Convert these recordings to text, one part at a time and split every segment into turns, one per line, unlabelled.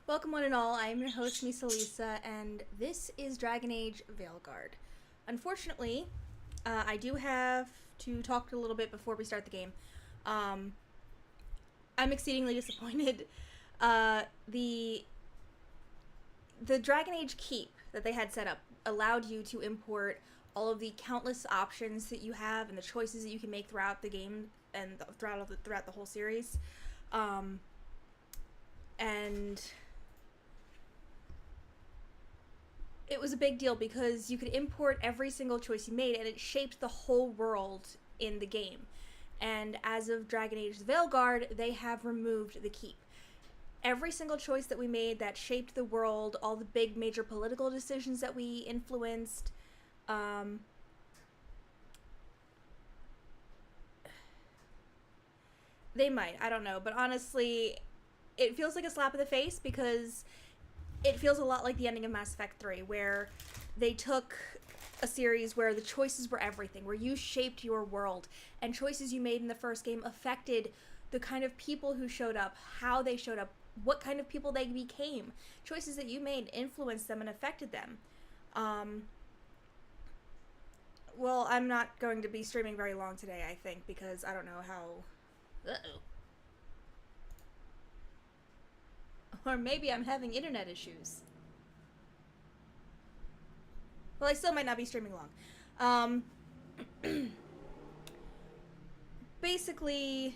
Welcome one and all, I am your host Misa Lisa, and this is Dragon Age Veilguard. Unfortunately, I do have to talk a little bit before we start the game. I'm exceedingly disappointed. The Dragon Age Keep that they had set up allowed you to import all of the countless options that you have and the choices that you can make throughout the game and throughout the whole series. And it was a big deal because you could import every single choice you made and it shaped the whole world in the game. And as of Dragon Age Veilguard, they have removed the Keep. Every single choice that we made that shaped the world, all the big major political decisions that we influenced, they might, I don't know, but honestly, it feels like a slap in the face because it feels a lot like the ending of Mass Effect 3, where they took a series where the choices were everything, where you shaped your world, and choices you made in the first game affected the kind of people who showed up, how they showed up, what kind of people they became. Choices that you made influenced them and affected them. Well, I'm not going to be streaming very long today, I think, because I don't know how... Uh-oh. Or maybe I'm having internet issues. Well, I still might not be streaming long. Basically...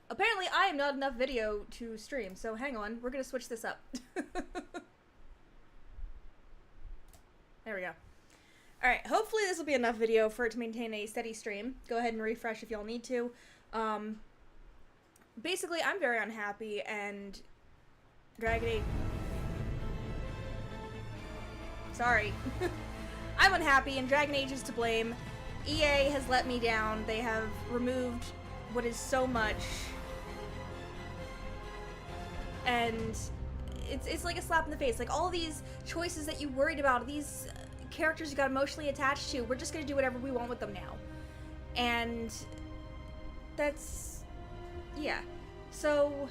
Apparently, I am not enough video to stream, so hang on. We're gonna switch this up. There we go. Alright, hopefully this will be enough video for it to maintain a steady stream. Go ahead and refresh if y'all need to. Basically, I'm very unhappy, and Dragon Age... Sorry. I'm unhappy, and Dragon Age is to blame. EA has let me down. They have removed what is so much. And it's like a slap in the face. Like, all these choices that you worried about, these... characters you got emotionally attached to, we're just gonna do whatever we want with them now. And that's, yeah. So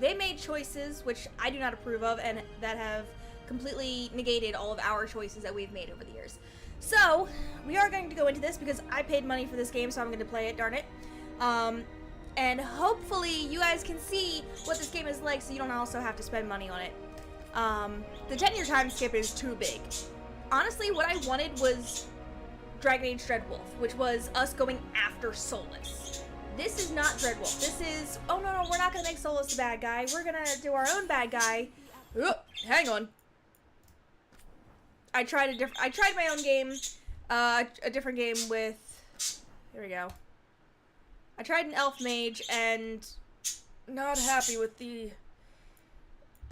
they made choices which I do not approve of and that have completely negated all of our choices that we've made over the years. So we are going to go into this because I paid money for this game, so I'm going to play it, darn it. And hopefully you guys can see what this game is like so you don't also have to spend money on it. The 10-year time skip is too big. Honestly, what I wanted was Dragon Age Dreadwolf, which was us going after Solus. This is not Dreadwolf. This is, oh no, we're not gonna make Solus the bad guy. We're gonna do our own bad guy. Hang on. I tried my own game, a different game with, here we go. I tried an elf mage and not happy with the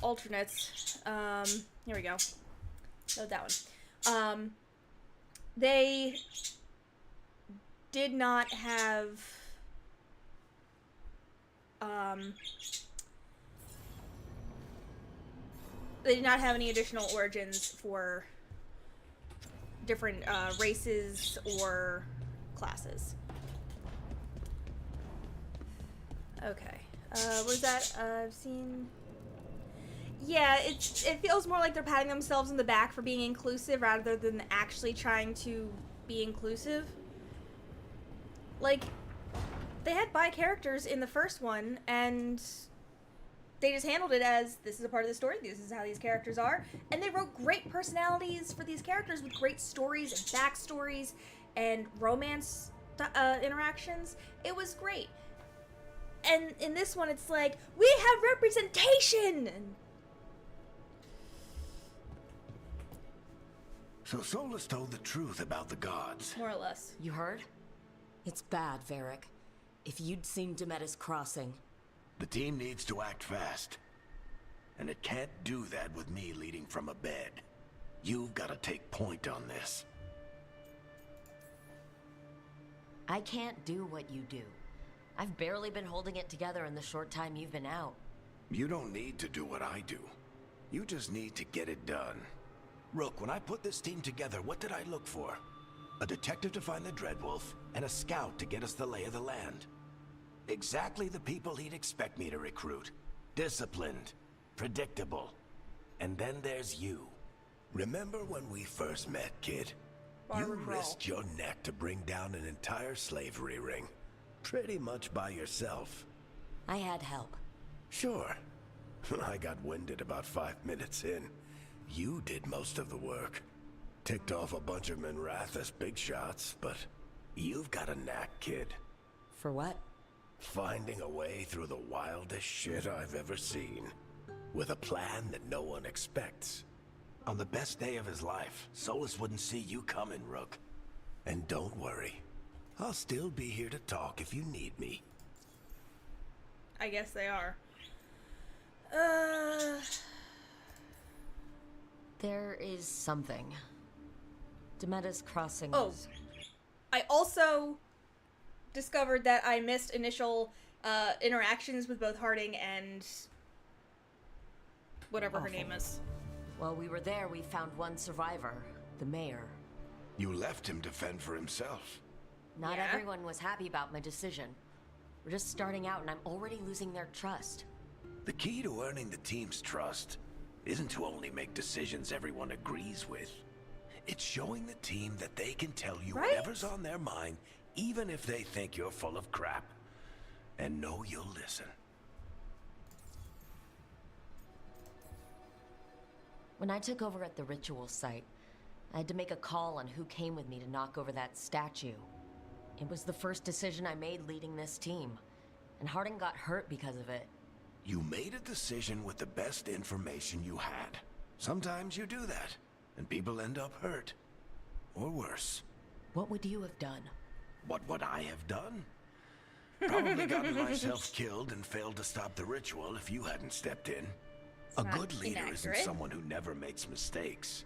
alternates. Here we go. Load that one. They did not have, they did not have any additional origins for different, races or classes. Okay. What is that? I've seen... Yeah, it feels more like they're patting themselves in the back for being inclusive rather than actually trying to be inclusive. Like, they had bi characters in the first one, and they just handled it as, this is a part of the story, this is how these characters are, and they wrote great personalities for these characters with great stories and backstories and romance interactions. It was great. And in this one, it's like, we have representation! And
so Solus told the truth about the gods.
more or less.
You heard? It's bad, Varric. If you'd seen Demetis crossing...
The team needs to act fast. And it can't do that with me leading from a bed. You've got to take point on this.
I can't do what you do. I've barely been holding it together in the short time you've been out.
You don't need to do what I do. You just need to get it done. Rook, when I put this team together, what did I look for? a detective to find the Dreadwolf, and a scout to get us the lay of the land. Exactly the people he'd expect me to recruit. Disciplined, predictable. And then there's you. Remember when we first met, kid? You risked your neck to bring down an entire slavery ring. Pretty much by yourself.
I had help.
Sure. I got winded about 5 minutes in. You did most of the work. Ticked off a bunch of Minrathous big shots, but you've got a knack, kid.
For what?
Finding a way through the wildest shit I've ever seen. With a plan that no one expects. On the best day of his life, Solus wouldn't see you coming, Rook. And don't worry. I'll still be here to talk if you need me.
I guess they are.
There is something. Demeta's crossing.
Oh. I also discovered that I missed initial interactions with both Harding and whatever her name is.
While we were there, we found one survivor, the mayor.
You left him to fend for himself.
Not
Yeah.
everyone was happy about my decision. We're just starting out and I'm already losing their trust.
The key to earning the team's trust isn't to only make decisions everyone agrees with. It's showing the team that they can tell you
Right?
whatever's on their mind, even if they think you're full of crap. And know you'll listen.
When I took over at the ritual site, I had to make a call on who came with me to knock over that statue. It was the first decision I made leading this team, and Harding got hurt because of it.
You made a decision with the best information you had. Sometimes you do that, and people end up hurt. Or worse.
What would you have done?
What would I have done? Probably gotten myself killed and failed to stop the ritual if you hadn't stepped in. A
not
good leader isn't
inaccurate.
someone who never makes mistakes.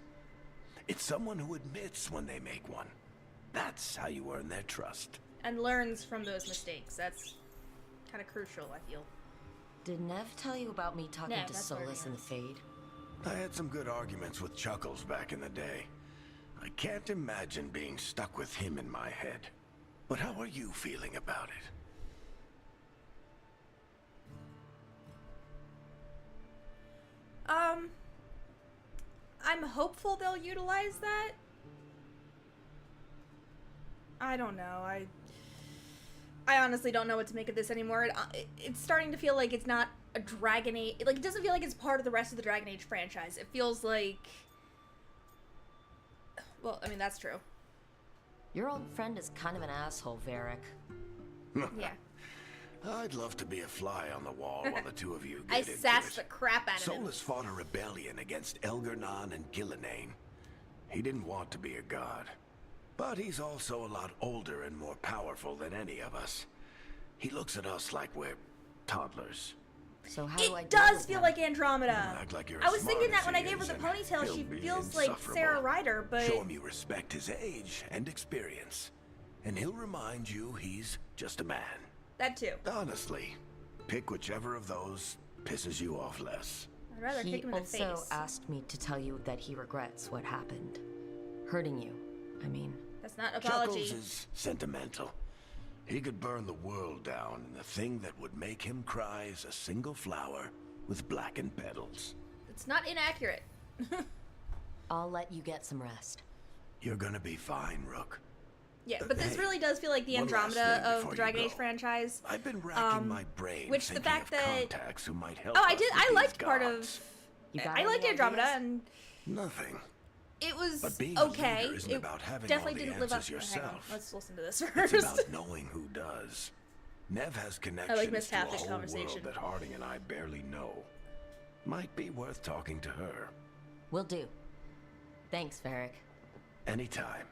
It's someone who admits when they make one. That's how you earn their trust.
And learns from those mistakes. That's kind of crucial, I feel.
Did Nev tell you about me talking
No,
to
that's what it
Solus and the Fade?
I had some good arguments with Chuckles back in the day. I can't imagine being stuck with him in my head. But how are you feeling about it?
I'm hopeful they'll utilize that. I don't know. I honestly don't know what to make of this anymore. It's starting to feel like it's not a Dragon Age. Like, it doesn't feel like it's part of the rest of the Dragon Age franchise. It feels like... Well, I mean, that's true.
Your old friend is kind of an asshole, Varric.
Yeah.
I'd love to be a fly on the wall while the two of you get
I
into
sassed the
it.
crap out of him.
Solus fought a rebellion against Elgar'nan and Gillenane. He didn't want to be a god. But he's also a lot older and more powerful than any of us. He looks at us like we're toddlers.
So how do I
It
deal
does
with
feel
him?
like Andromeda.
Act like you're
I was
as
thinking
smart
that when
as
I
he
gave her
is,
the
and
ponytail,
he'll
she
be
feels like
insufferable.
Sarah Ryder, but...
Show him you respect his age and experience. And he'll remind you he's just a man.
That too.
Honestly, pick whichever of those pisses you off less.
I'd rather
He
kick him in the
also
face.
asked me to tell you that he regrets what happened. Hurting you, I mean.
That's not an apology.
Chuckles is sentimental. He could burn the world down, and the thing that would make him cry is a single flower with blackened petals.
It's not inaccurate.
I'll let you get some rest.
You're gonna be fine, Rook.
Yeah, but this
Hey,
really does feel like the
one last
Andromeda
thing
of
before
the
you
Dragon Age
go.
franchise.
I've been racking my brain
which the
thinking
fact
of
that-
contacts who might help
Oh,
us
I did.
with
I
these
liked part
gods.
of.
You got
I liked
any
Andromeda,
ideas?
and
Nothing.
it was
But being
okay.
a leader isn't
It
about having
definitely
all the
didn't live up.
answers
Hang on,
yourself.
let's listen to this
It's
first.
about knowing who does. Nev has connections
Miss
to a
Taffet's
whole
conversation.
world that Harding and I barely know. Might be worth talking to her.
Will do. Thanks, Varric.
Anytime.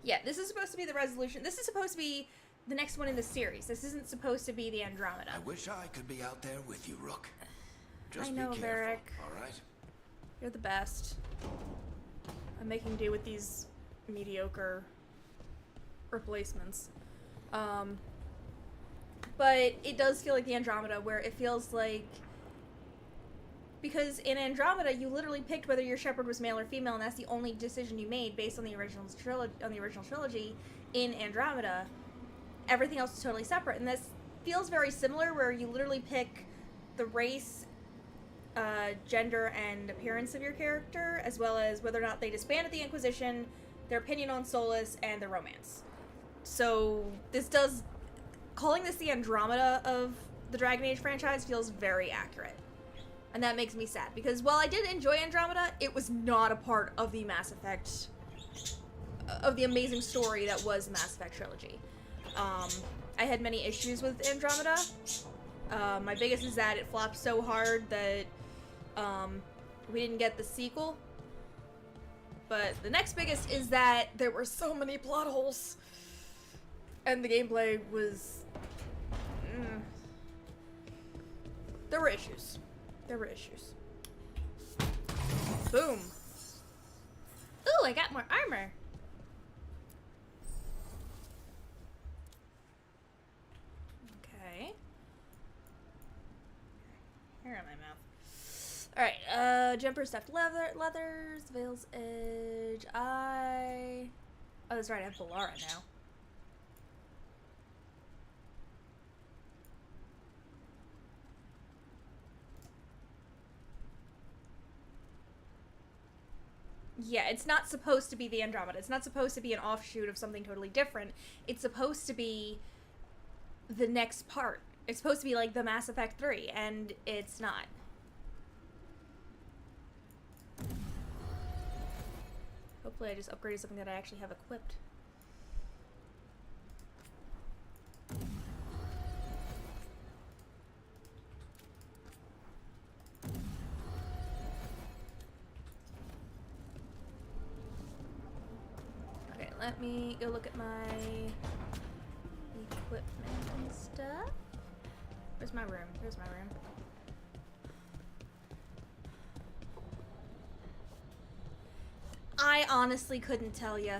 Yeah, this is supposed to be the resolution. This is supposed to be the next one in the series. This isn't supposed to be the Andromeda.
I wish I could be out there with you, Rook. Just
I know,
be careful,
Varric.
all right?
You're the best. I'm making do with these mediocre replacements. But it does feel like the Andromeda, where it feels like Because in Andromeda, you literally picked whether your shepherd was male or female, and that's the only decision you made based on the original trilogy. In Andromeda, everything else is totally separate, and this feels very similar, where you literally pick the race, gender, and appearance of your character, as well as whether or not they disbanded the Inquisition, their opinion on Solus, and their romance. So calling this the Andromeda of the Dragon Age franchise feels very accurate. And that makes me sad, because while I did enjoy Andromeda, it was not a part of the Mass Effect, of the amazing story that was the Mass Effect trilogy. I had many issues with Andromeda. My biggest is that it flopped so hard that we didn't get the sequel. But the next biggest is that there were so many plot holes. And the gameplay was... There were issues. Boom. Ooh, I got more armor. Okay. Hair on my mouth. Alright, jumper stuffed leathers, Veil's Edge, Oh, that's right, I have Balara now. Yeah, it's not supposed to be the Andromeda. It's not supposed to be an offshoot of something totally different. It's supposed to be the next part. It's supposed to be like the Mass Effect 3, and it's not. Hopefully I just upgraded something that I actually have equipped. Let me go look at my equipment and stuff. Where's my room? Here's my room. I honestly couldn't tell you.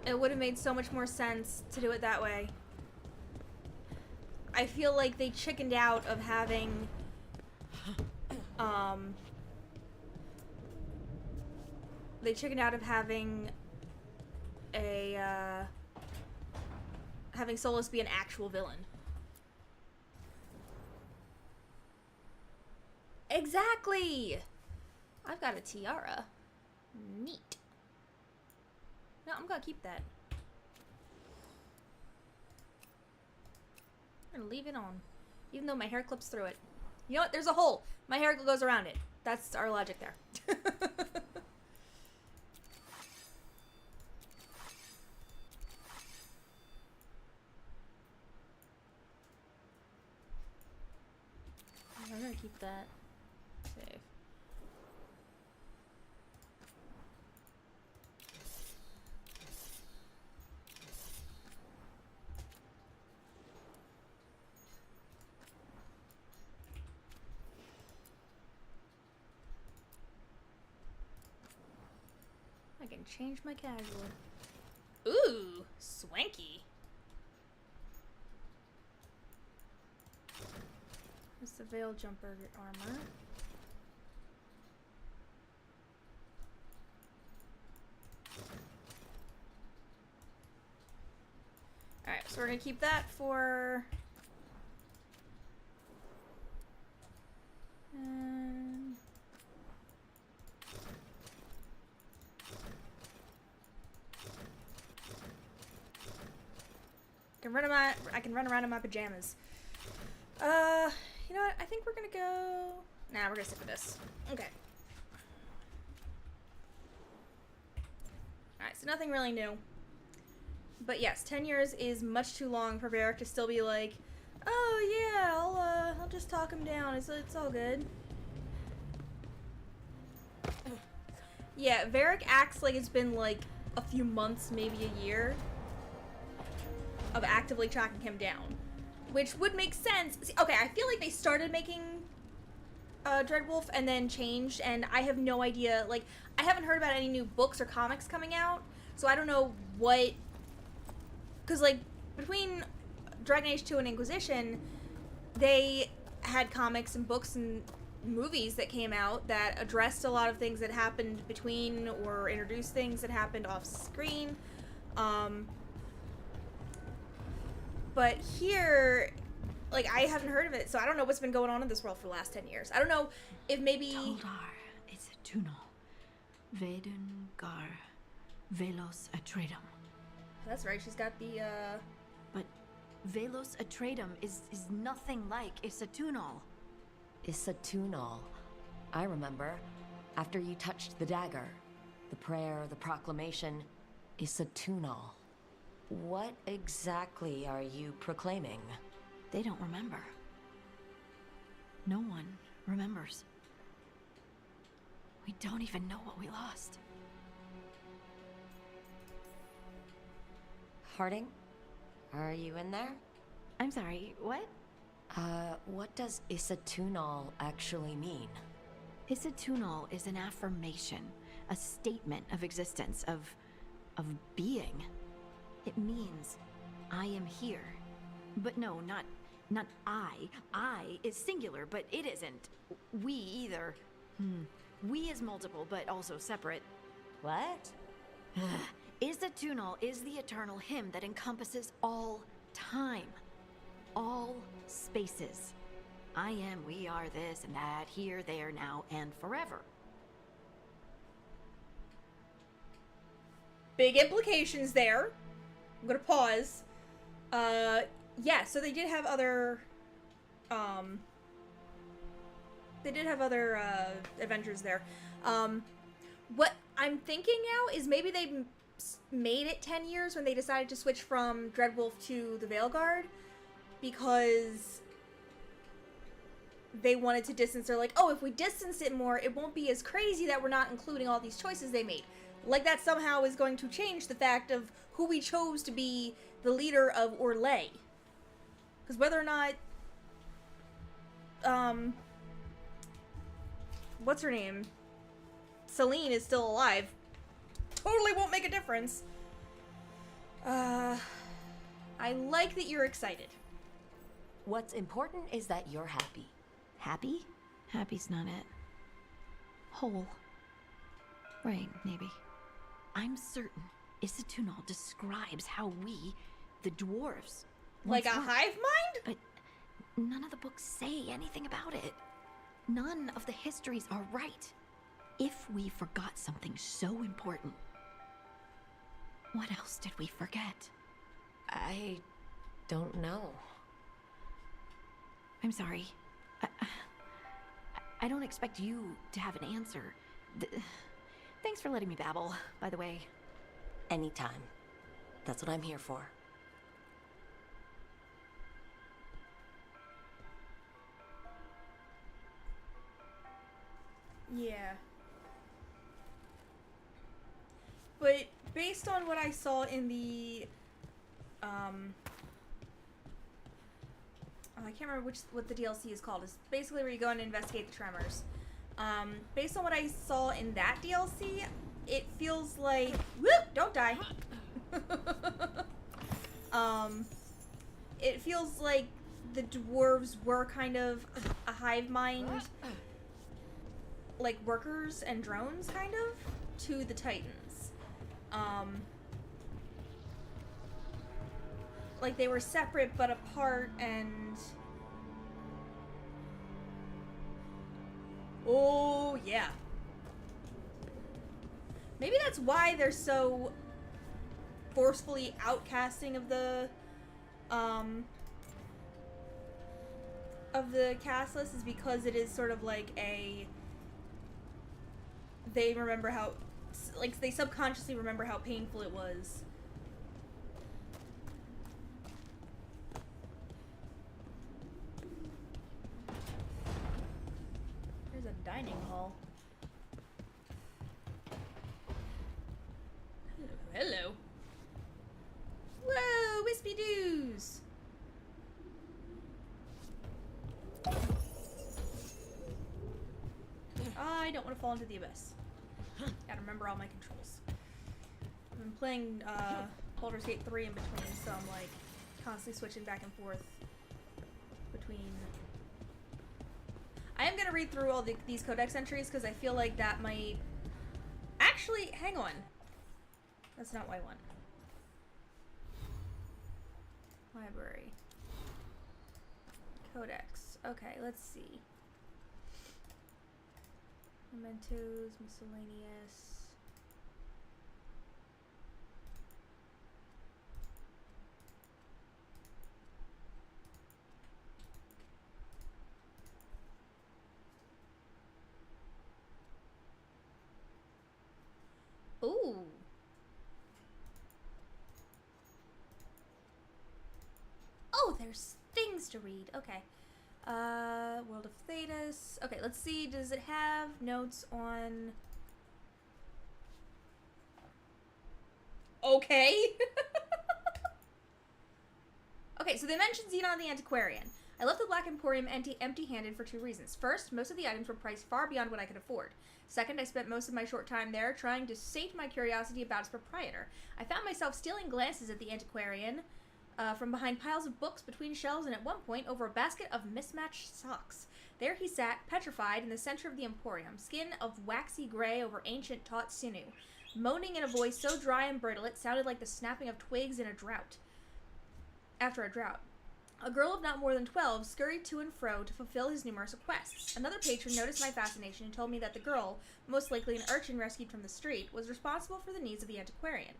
It would have made so much more sense to do it that way. I feel like they chickened out of having having Solus be an actual villain. Exactly! I've got a tiara. Neat. No, I'm gonna keep that. I'm gonna leave it on. Even though my hair clips through it. You know what? There's a hole. My hair goes around it. That's our logic there. I'm gonna keep that safe. I can change my casual. Ooh, swanky. It's the Veil jumper armor. Alright, so we're gonna keep that for... I can run around in my pajamas. You know what? I think we're gonna go... Nah, we're gonna stick with this. Okay. Alright, so nothing really new. But yes, 10 years is much too long for Varric to still be like, oh yeah, I'll just talk him down. It's all good. Yeah, Varric acts like it's been like a few months, maybe a year, of actively tracking him down. Which would make sense. See, okay, I feel like they started making Dreadwolf and then changed, and I have no idea. Like, I haven't heard about any new books or comics coming out, so I don't know what... Because, like, between Dragon Age 2 and Inquisition, they had comics and books and movies that came out that addressed a lot of things that happened between or introduced things that happened off screen. But here, like, I haven't heard of it, so I don't know what's been going on in this world for the last 10 years. I don't know if maybe...
Toldar, it's a tunnel. Veilguard, Velos Atreidim.
That's right, she's got the,
But Velos Atreidim is nothing like Isatunal.
Isatunal. I remember. After you touched the dagger. The prayer, the proclamation. Isatunal. What exactly are you proclaiming?
They don't remember. No one remembers. We don't even know what we lost.
Harding? Are you in there?
I'm sorry, what?
What does Isatunal actually mean?
Isatunal is an affirmation, a statement of existence, of being. It means, I am here. But no, not I. I is singular, but it isn't. We either. We is multiple, but also separate.
What?
Isatunal is the eternal hymn that encompasses all time. All spaces. I am, we are, this and that, here, there, now, and forever.
big implications there. I'm gonna pause. Yeah, so they did have other, adventures there. What I'm thinking now is maybe they made it 10 years when they decided to switch from Dreadwolf to the Veilguard, because they wanted to distance. They're like, oh, if we distance it more, it won't be as crazy that we're not including all these choices they made. Like that somehow is going to change the fact of who we chose to be the leader of Orlais. Because whether or not, what's her name? Celine is still alive. Totally won't make a difference. I like that you're excited.
What's important is that you're happy.
Happy? Happy's not it. Whole. Right, maybe. I'm certain Isatunal describes how we, the dwarves...
Like a
once were.
hive mind?
But none of the books say anything about it. None of the histories are right. If we forgot something so important, what else did we forget?
I don't know.
I'm sorry. I don't expect you to have an answer. Thanks for letting me babble, by the way.
Anytime. That's what I'm here for.
Yeah. But based on what I saw in the, I can't remember what the DLC is called. It's basically where you go and investigate the tremors. Based on what I saw in that DLC, it feels like... Whoop! Don't die! It feels like the dwarves were kind of a hive mind, like workers and drones, kind of, to the Titans. Like they were separate but apart, and oh yeah, maybe that's why they're so forcefully outcasting of the cast list, is because it is sort of like they remember how, like, they subconsciously remember how painful it was. There's a dining hall. Hello. Whoa, wispy doos. I don't want to fall into the abyss. Gotta remember all my controls. I've been playing Baldur's Gate 3 in between, so I'm like constantly switching back and forth between... I am gonna read through all these codex entries because I feel like that might... Actually, hang on. That's not what I want. Library. Codex. Okay, let's see. Mementos, miscellaneous. Ooh. Oh, there's things to read. Okay. World of Thetis. Okay, let's see. Does it have notes on... Okay. Okay, so they mentioned Xenon the Antiquarian. I left the Black Emporium empty-handed for two reasons. First, most of the items were priced far beyond what I could afford. Second, I spent most of my short time there trying to sate my curiosity about its proprietor. I found myself stealing glances at the Antiquarian from behind piles of books, between shelves, and at one point over a basket of mismatched socks. There he sat, petrified, in the center of the Emporium, skin of waxy gray over ancient taut sinew, moaning in a voice so dry and brittle it sounded like the snapping of twigs in a drought. After a drought. A girl of not more than 12 scurried to and fro to fulfill his numerous requests. Another patron noticed my fascination and told me that the girl, most likely an urchin rescued from the street, was responsible for the needs of the Antiquarian.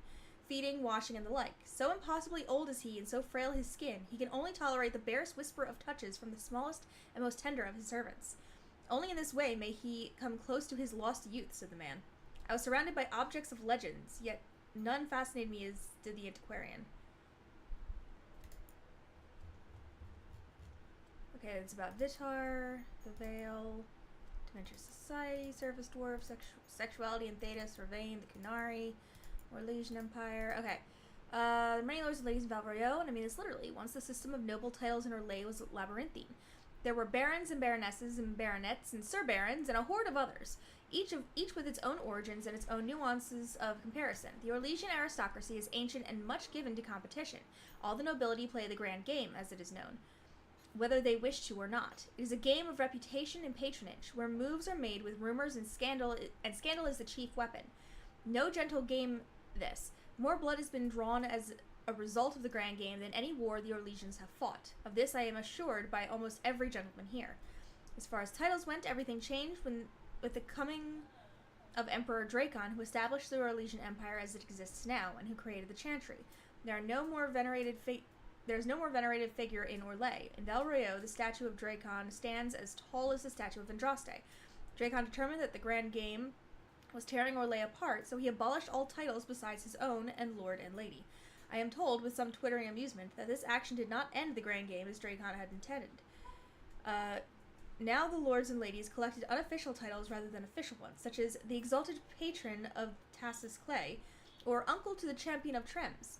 Feeding, washing, and the like. So impossibly old is he and so frail his skin, he can only tolerate the barest whisper of touches from the smallest and most tender of his servants. Only in this way may he come close to his lost youth, said the man. I was surrounded by objects of legends, yet none fascinated me as did the Antiquarian. Okay, it's about Vitar, the Veil, Dementia Society, Surface Dwarf, Sexuality in Thetis, Vervain, the Kunari, Orlesian Empire. Okay. There are many lords and ladies in Valvario, and I mean this literally. Once the system of noble titles in Orlais was labyrinthine. There were barons and baronesses and baronets and sir barons and a horde of others, each with its own origins and its own nuances of comparison. The Orlesian aristocracy is ancient and much given to competition. All the nobility play the grand game, as it is known, whether they wish to or not. It is a game of reputation and patronage, where moves are made with rumors and scandal is the chief weapon. No gentle game, this. More blood has been drawn as a result of the grand game than any war the Orlesians have fought. Of this I am assured by almost every gentleman here. As far as titles went, everything changed with the coming of Emperor Dracon, who established the Orlesian Empire as it exists now, and who created the Chantry. There's no more venerated figure in Orlais. In Valrio, the statue of Dracon stands as tall as the statue of Andraste. Dracon determined that the grand game was tearing Orlais apart, so he abolished all titles besides his own and Lord and Lady. I am told, with some twittering amusement, that this action did not end the grand game as Dracon had intended. Now the lords and ladies collected unofficial titles rather than official ones, such as the Exalted Patron of Tassus Clay, or Uncle to the Champion of Trems.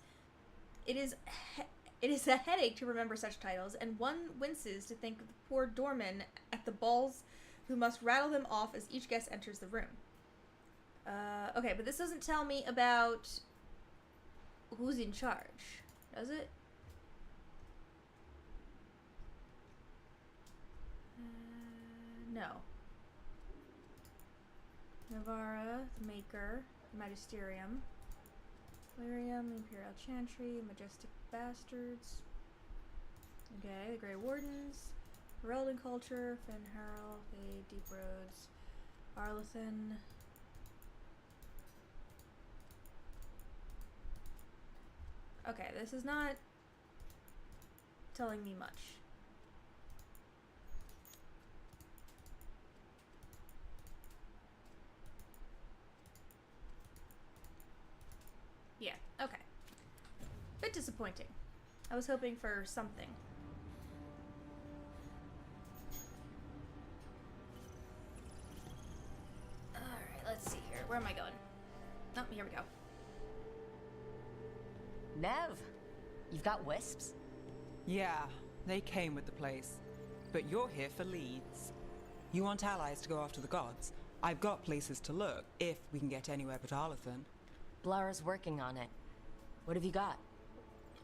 It is a headache to remember such titles, and one winces to think of the poor doormen at the balls who must rattle them off as each guest enters the room. Okay, but this doesn't tell me about who's in charge, does it? No. Navarra, the Maker, Magisterium, Lyrium, Imperial Chantry, Majestic Bastards. Okay, the Grey Wardens, Heralding Culture, Fen Harrell, Fade, Deep Roads, Arlethan. Okay, this is not telling me much. Yeah, okay. Bit disappointing. I was hoping for something. Alright, let's see here. Where am I going? Oh, here we go.
Nev, you've got wisps?
Yeah, they came with the place. But you're here for leads. You want allies to go after the gods? I've got places to look, if we can get anywhere but Arlethan.
Blara's working on it. What have you got?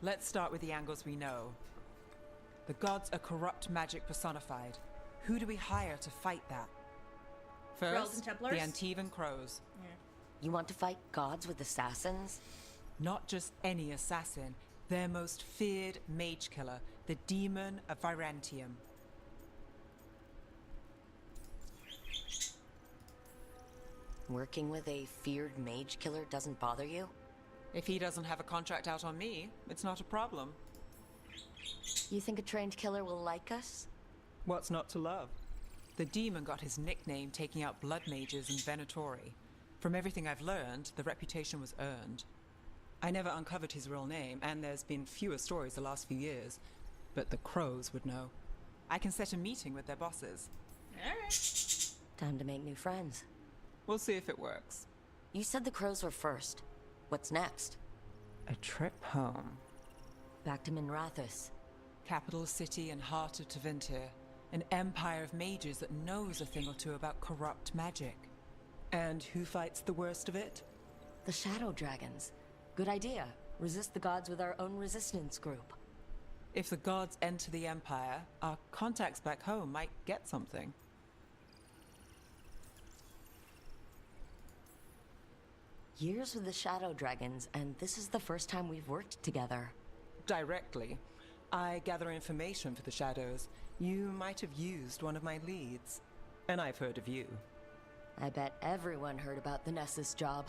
Let's start with the angles we know. The gods are corrupt magic personified. Who do we hire to fight that?
Rebels and
First,
Templars?
the Antivan Crows.
You want to fight gods with assassins?
Not just any assassin, their most feared mage killer, the Demon of Virantium.
Working with a feared mage killer doesn't bother you?
If he doesn't have a contract out on me, it's not a problem.
You think a trained killer will like us?
What's not to love? The demon got his nickname taking out blood mages in Venatori. From everything I've learned, the reputation was earned. I never uncovered his real name, and there's been fewer stories the last few years, but the Crows would know. I can set a meeting with their bosses.
Alright.
Time to make new friends.
We'll see if it works.
You said the crows were first. What's next?
A trip home.
Back to Minrathous.
Capital city and heart of Tevinter. An empire of mages that knows a thing or two about corrupt magic. And who fights the worst of it?
The Shadow Dragons. Good idea. Resist the gods with our own resistance group.
If the gods enter the empire, our contacts back home might get something.
Years with the Shadow Dragons, and this is the first time we've worked together.
Directly. I gather information for the Shadows. You might have used one of my leads. And I've heard of you.
I bet everyone heard about the Nessus job.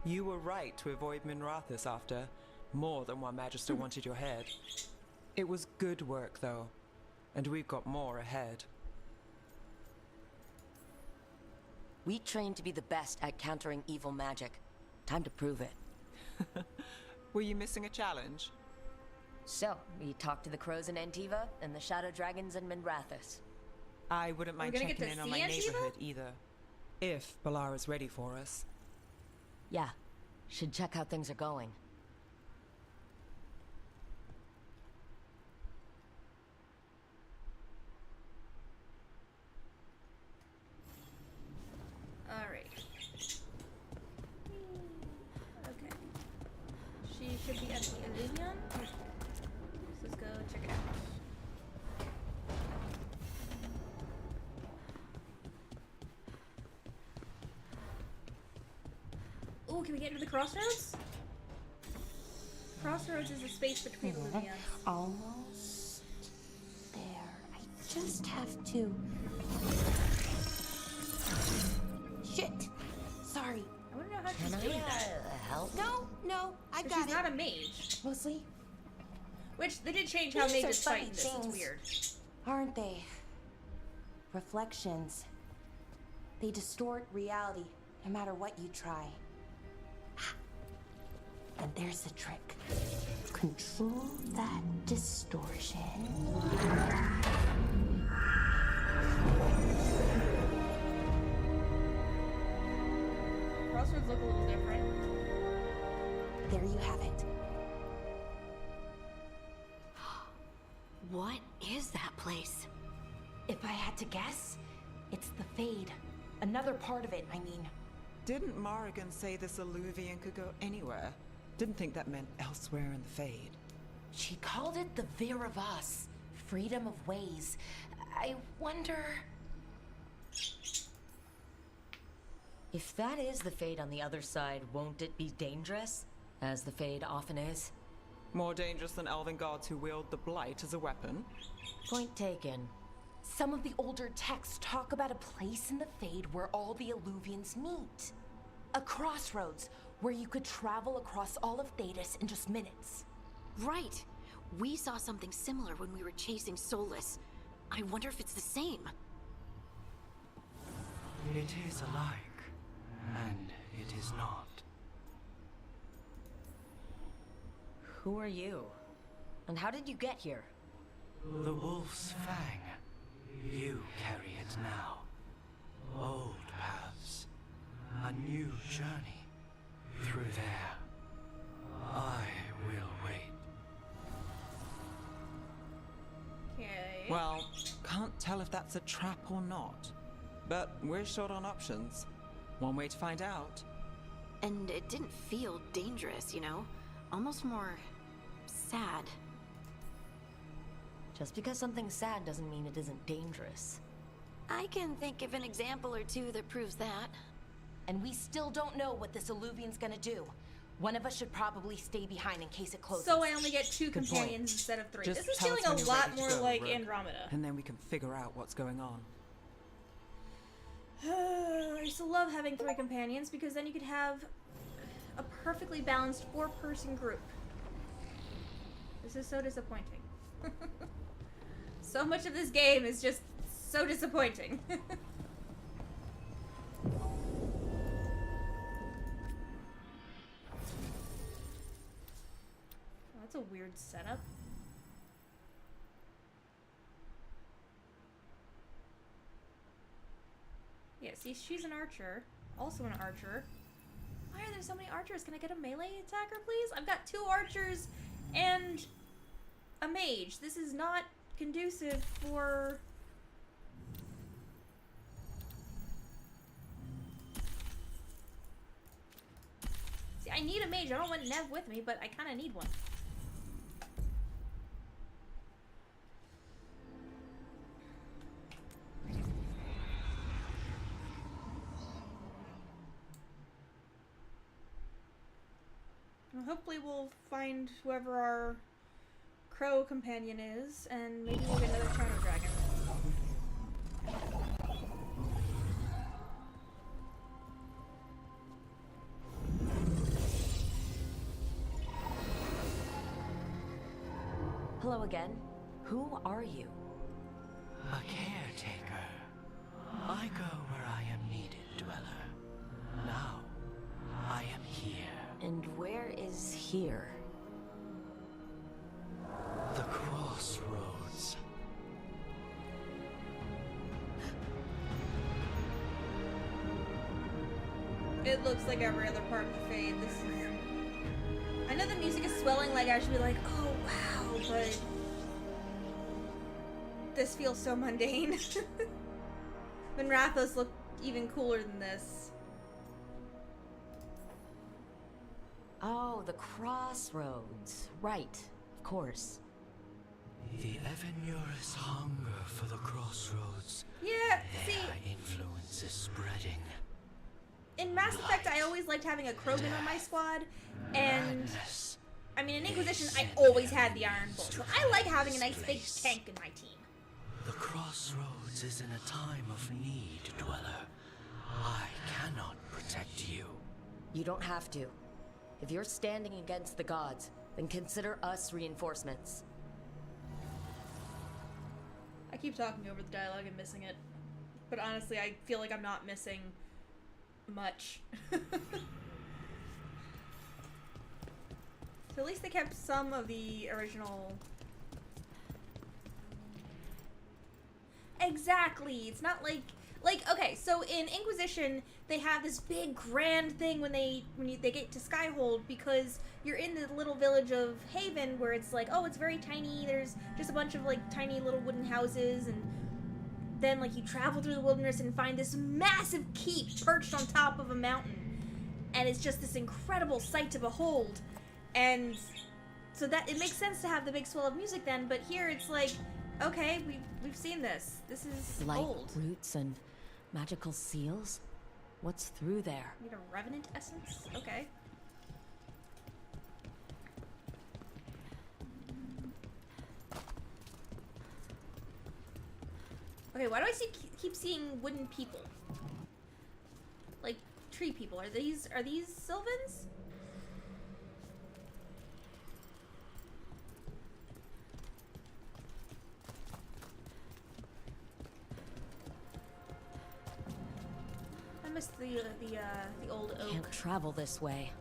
You were right to avoid Minrathous after. More than one Magister wanted your head. It was good work, though. And we've got more ahead.
We trained to be the best at countering evil magic. Time to prove it.
Were you missing a challenge?
So, we talked to the crows in Antiva and the Shadow Dragons in Minrathous.
I wouldn't mind
gonna get
checking
to
in on
see
my
Antiva?
neighborhood either. If Balara's ready for us.
Yeah, should check how things are going.
Alright. Okay. She should be at the Illuvion. Let's go check it out. Ooh, can we get into the crossroads? Crossroads is a space between Illuvions.
Almost there. I just have to. Shit! Sorry.
I want to know how she's
Can
doing
I,
that.
help?
No, I
'Cause
got
she's
it.
not a mage.
Mostly,
Which, they did change how
These are
mages fight
funny
in this. It's
things.
weird.
aren't they? Reflections. They distort reality, no matter what you try. And there's the trick. Control that distortion.
Crossroads look a little different.
There you have it.
What is that place?
If I had to guess, it's the Fade. Another part of it, I mean.
Didn't Morrigan say this Illuvian could go anywhere? Didn't think that meant elsewhere in the Fade.
She called it the Vir of Us, freedom of ways. I wonder.
If that is the Fade on the other side, won't it be dangerous? As the Fade often is.
More dangerous than elven gods who wield the Blight as a weapon?
Point taken.
Some of the older texts talk about a place in the Fade where all the Illuvians meet. A crossroads where you could travel across all of Thedas in just minutes.
Right. We saw something similar when we were chasing Solus. I wonder if it's the same.
It is alike, and it is not.
Who are you? And how did you get here?
The wolf's fang. You carry it now. Old paths. A new journey. Through there. I will wait.
Okay.
Well, can't tell if that's a trap or not. But we're short on options. One way to find out.
And it didn't feel dangerous, you know? Almost more sad.
Just because something's sad doesn't mean it isn't dangerous.
I can think of an example or two that proves that.
And we still don't know what this Illuvian's gonna do. One of us should probably stay behind in case it closes.
So I only get 2
Good
companions
point.
instead of 3.
Just
This is
tell us
feeling
when
a
you're
lot
ready to
more
go,
like
Rook.
Andromeda.
And then we can figure out what's going on.
I used to love having 3 companions because then you could have a perfectly balanced 4-person group. This is so disappointing. So much of this game is just so disappointing. Oh, that's a weird setup. Yeah, see, she's an archer. Also an archer. Why are there so many archers? Can I get a melee attacker, please? I've got 2 archers and a mage. This is not conducive for... See, I need a mage. I don't want Nev with me, but I kind of need one. Well, hopefully we'll find whoever our crow companion is, and maybe we'll get another China dragon.
Hello again. Who are you?
A caretaker. I go where I am needed, Dweller. Now, I am here.
And where is here?
The crossroads.
It looks like every other part of the Fade. This is... I know the music is swelling, like I should be like, oh wow, but... This feels so mundane. Minrathos looked even cooler than this.
Oh, the crossroads. Right, of course.
The Evanurus hunger for the crossroads.
Yeah, see,
Their influence is spreading.
in Mass Effect I always liked having a Krogan on my squad, and...
Madness.
I mean, in Inquisition I always had the Iron Bolt, so I like having a nice big tank in my team.
The crossroads is in a time of need, Dweller. I cannot protect you.
You don't have to. If you're standing against the gods, then consider us reinforcements.
I keep talking over the dialogue and missing it. But honestly, I feel like I'm not missing much. So at least they kept some of the original... Exactly! It's not like... Like, okay, so in Inquisition, they have this big grand thing when they get to Skyhold, because you're in the little village of Haven where it's like, oh, it's very tiny, there's just a bunch of like tiny little wooden houses, and then like you travel through the wilderness and find this massive keep perched on top of a mountain, and it's just this incredible sight to behold. And so that it makes sense to have the big swell of music then, but here it's like, okay, we've seen this. This is
Light
old.
roots and magical seals? What's through there?
Need a revenant essence? Okay. Okay, why do I keep seeing wooden people? Like tree people. Are these Sylvans? I missed the old oak.
Can't travel this way.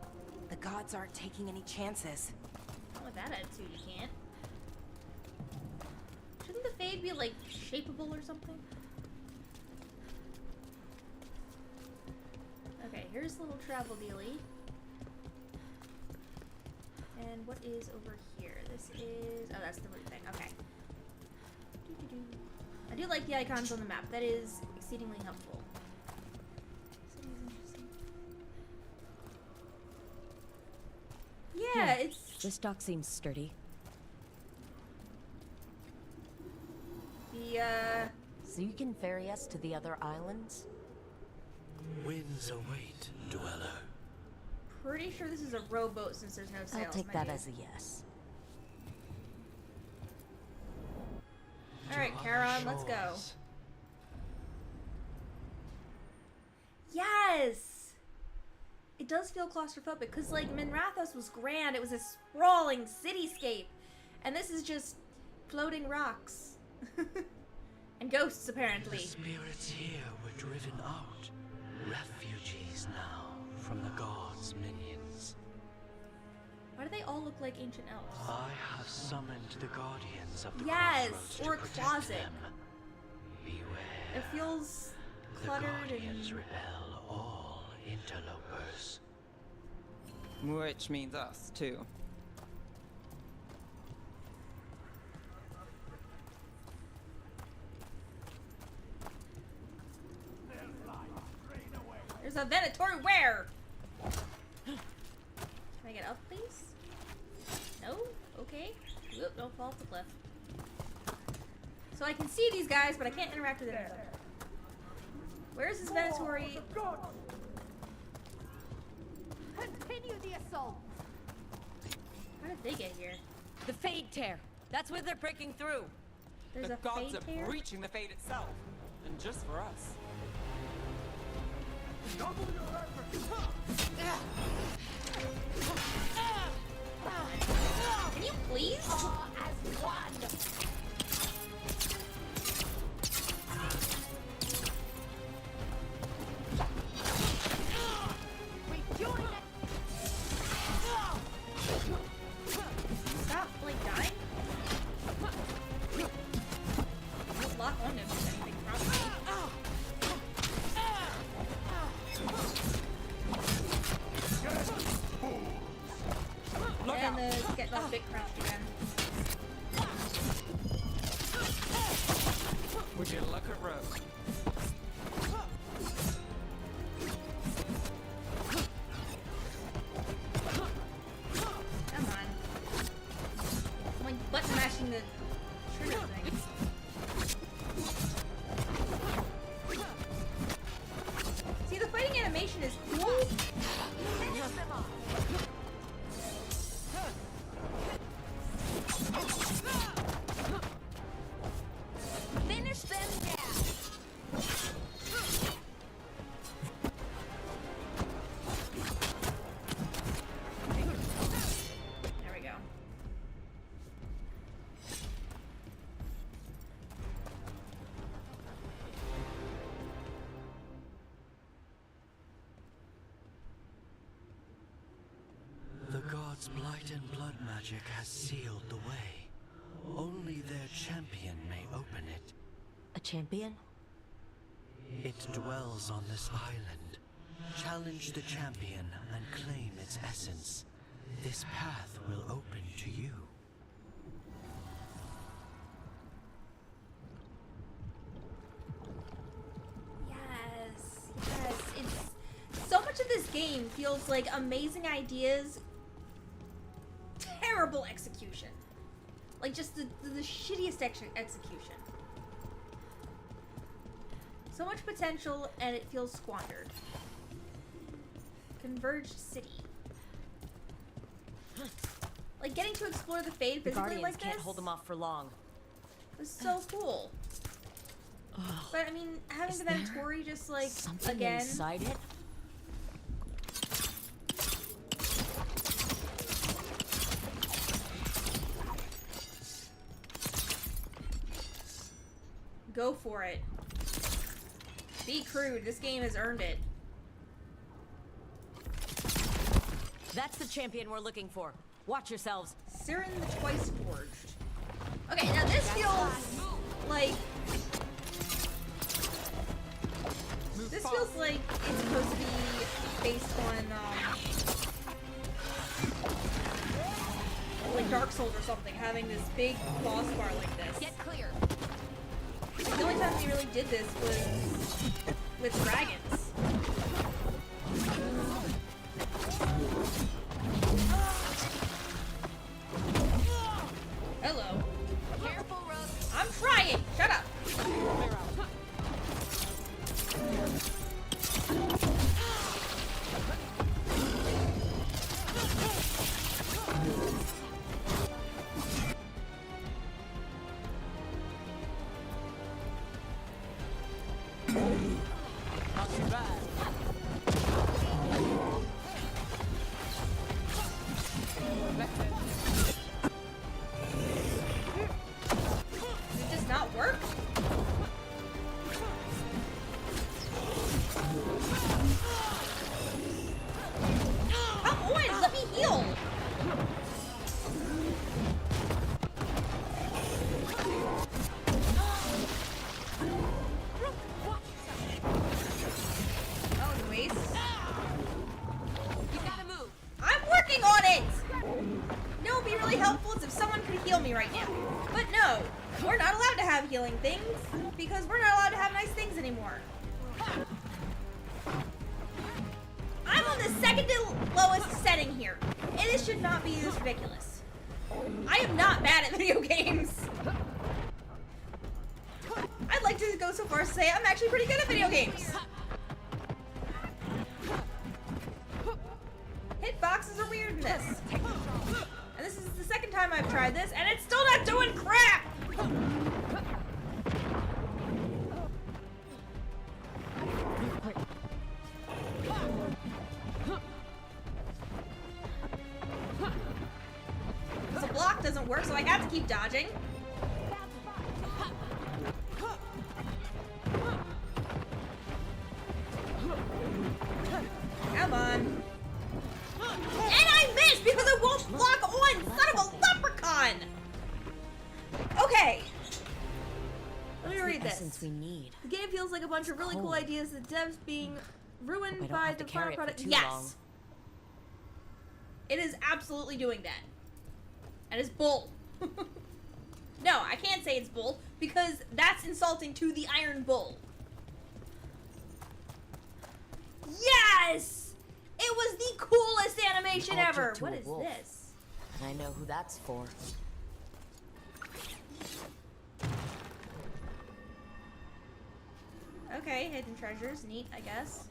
The gods aren't taking any chances.
Not with that attitude, you can't. Shouldn't the Fade be like shapeable or something? Okay, here's a little travel dealie. And what is over here? This is... Oh, that's the root thing. Okay. Doo-doo-doo. I do like the icons on the map. That is exceedingly helpful. City is interesting. Yeah, it's...
This dock seems sturdy.
The
So you can ferry us to the other islands?
Winds await, dweller.
Pretty sure this is a rowboat since there's no sails.
I'll take
my
that
dude.
as a yes.
Alright,
To
Charon,
other
let's go.
shores.
Yes! It does feel claustrophobic, because, like, Minrathos was grand. It was a sprawling cityscape. And this is just floating rocks. And ghosts, apparently.
The spirits here were driven out. Refugees now from the gods' minions.
Why do they all look like ancient elves?
I have summoned the guardians of the
Yes,
crossroads
or a
to protect
closet.
them. Beware.
It feels
The
cluttered
guardians
and...
repel all interlopers.
Which means us, too.
There's a Venatori where? Can I get up, please? No? Okay. Whoop, don't fall off the cliff. So I can see these guys, but I can't interact with any of them. Where is this Venatori?
Continue the assault.
How did they get here?
The Fade Tear! That's where they're breaking through!
There's
The
a
gods
fade
are
tear?
breaching the fate itself. And just for us.
Can you please? Stop, like, dying? Just lock on to anything, probably.
Look
And
out!
the getting all big crunched again.
Would you look at Rose?
Come on. I'm like button mashing the trigger thing. See, the fighting animation is cool.
Finish them down!
There we go.
The gods' blight and blood magic has sealed the way. Only their champion may open it.
A champion?
It dwells on this island. Challenge the champion and claim its essence. This path will open to you.
Yes, yes. It's so much of this game feels like amazing ideas, terrible execution. Like just the shittiest execution. So much potential and it feels squandered. Converged city. Like getting to explore the Fade
The
physically
Guardians
like
can't
this
hold them off for long.
was so cool. But I mean, having
Is
the
there
Venatori just like
Something
again.
inside it?
Go for it. Be crude. This game has earned it.
That's the champion we're looking for. Watch yourselves.
Siren the Twice Forged. Okay, now this feels like... This feels like it's supposed to be based on, like Dark Souls or something, having this big boss bar like this.
Get clear.
The only time we really did this was with dragons. Hello.
Careful, Rook.
I'm trying! Shut up! really helpful is if someone could heal me right now. But no, we're not allowed to have healing things because we're not allowed to have nice things anymore. I'm on the second to lowest setting here. And this should not be this ridiculous. I am not bad at video games. I'd like to go so far as to say I'm actually pretty good at video games. Hitboxes are weird in this. And this is the second time I've tried this, and it's still not doing crap! The block doesn't work, so I have to keep dodging. Come on. And I missed because I won't lock on! Son of a leprechaun! Okay. Let me read this.
Essence we need.
The game feels like a bunch of really cool ideas that devs being ruined
Hope I don't
by
have
the
to
final
carry it for
product.
too
Yes!
long.
It is absolutely doing that. And it's bull. No, I can't say it's bull because that's insulting to the Iron Bull. Yes! It was the coolest animation
Alter
ever.
to
What
a
is
wolf.
this?
And I know who that's for.
Okay, hidden treasures. Neat, I guess.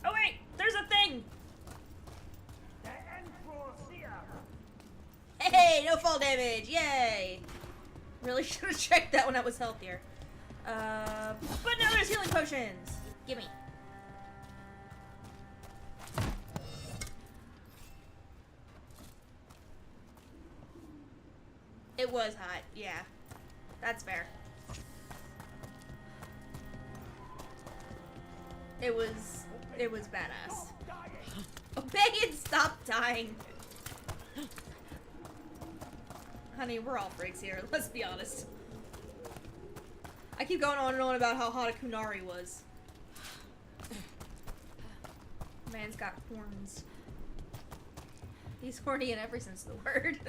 Oh wait, there's a thing! Hey, no fall damage! Yay! Really should have checked that when I was healthier. But now there's healing potions! Gimme. It was hot, yeah. That's fair. It was badass. Obey and stop dying. Honey, we're all freaks here, let's be honest. I keep going on and on about how hot a Kunari was. Man's got horns. He's horny in every sense of the word.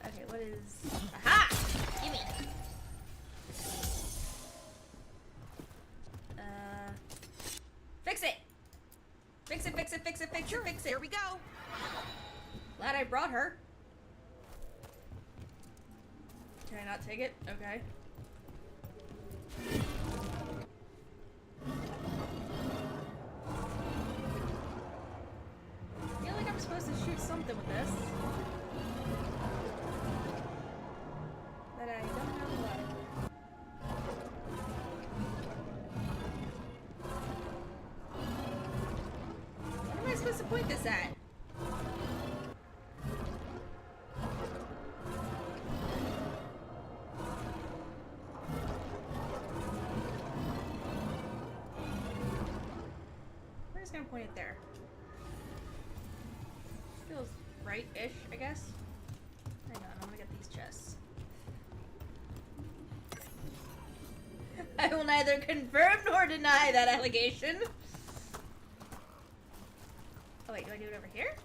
Okay, what is... Aha! Gimme! Fix it! Fix it, fix it, fix it, fix it, fix it! Here we go! Glad I brought her. Can I not take it? Okay. I feel like I'm supposed to shoot something with this. But I don't know what. What am I supposed to point this at? We're just gonna point it there. Feels right-ish, I guess. Hang on, I'm gonna get these chests. I will neither confirm nor deny that allegation. Oh wait, do I do it over here?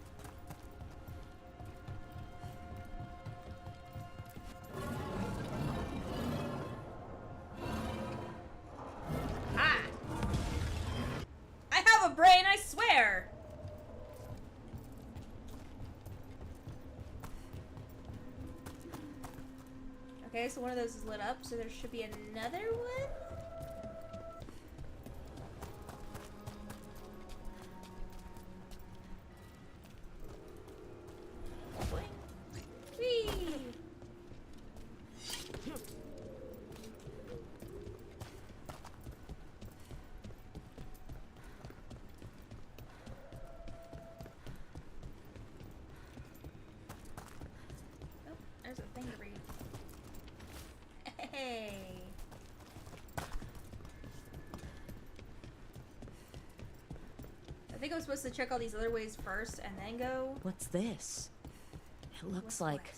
Ah! I have a brain, I swear! Okay, so one of those is lit up, so there should be another one? Whee! Oh, there's a thing to read. Hey! I think I was supposed to check all these other ways first and then go.
What's this? It looks
What's
like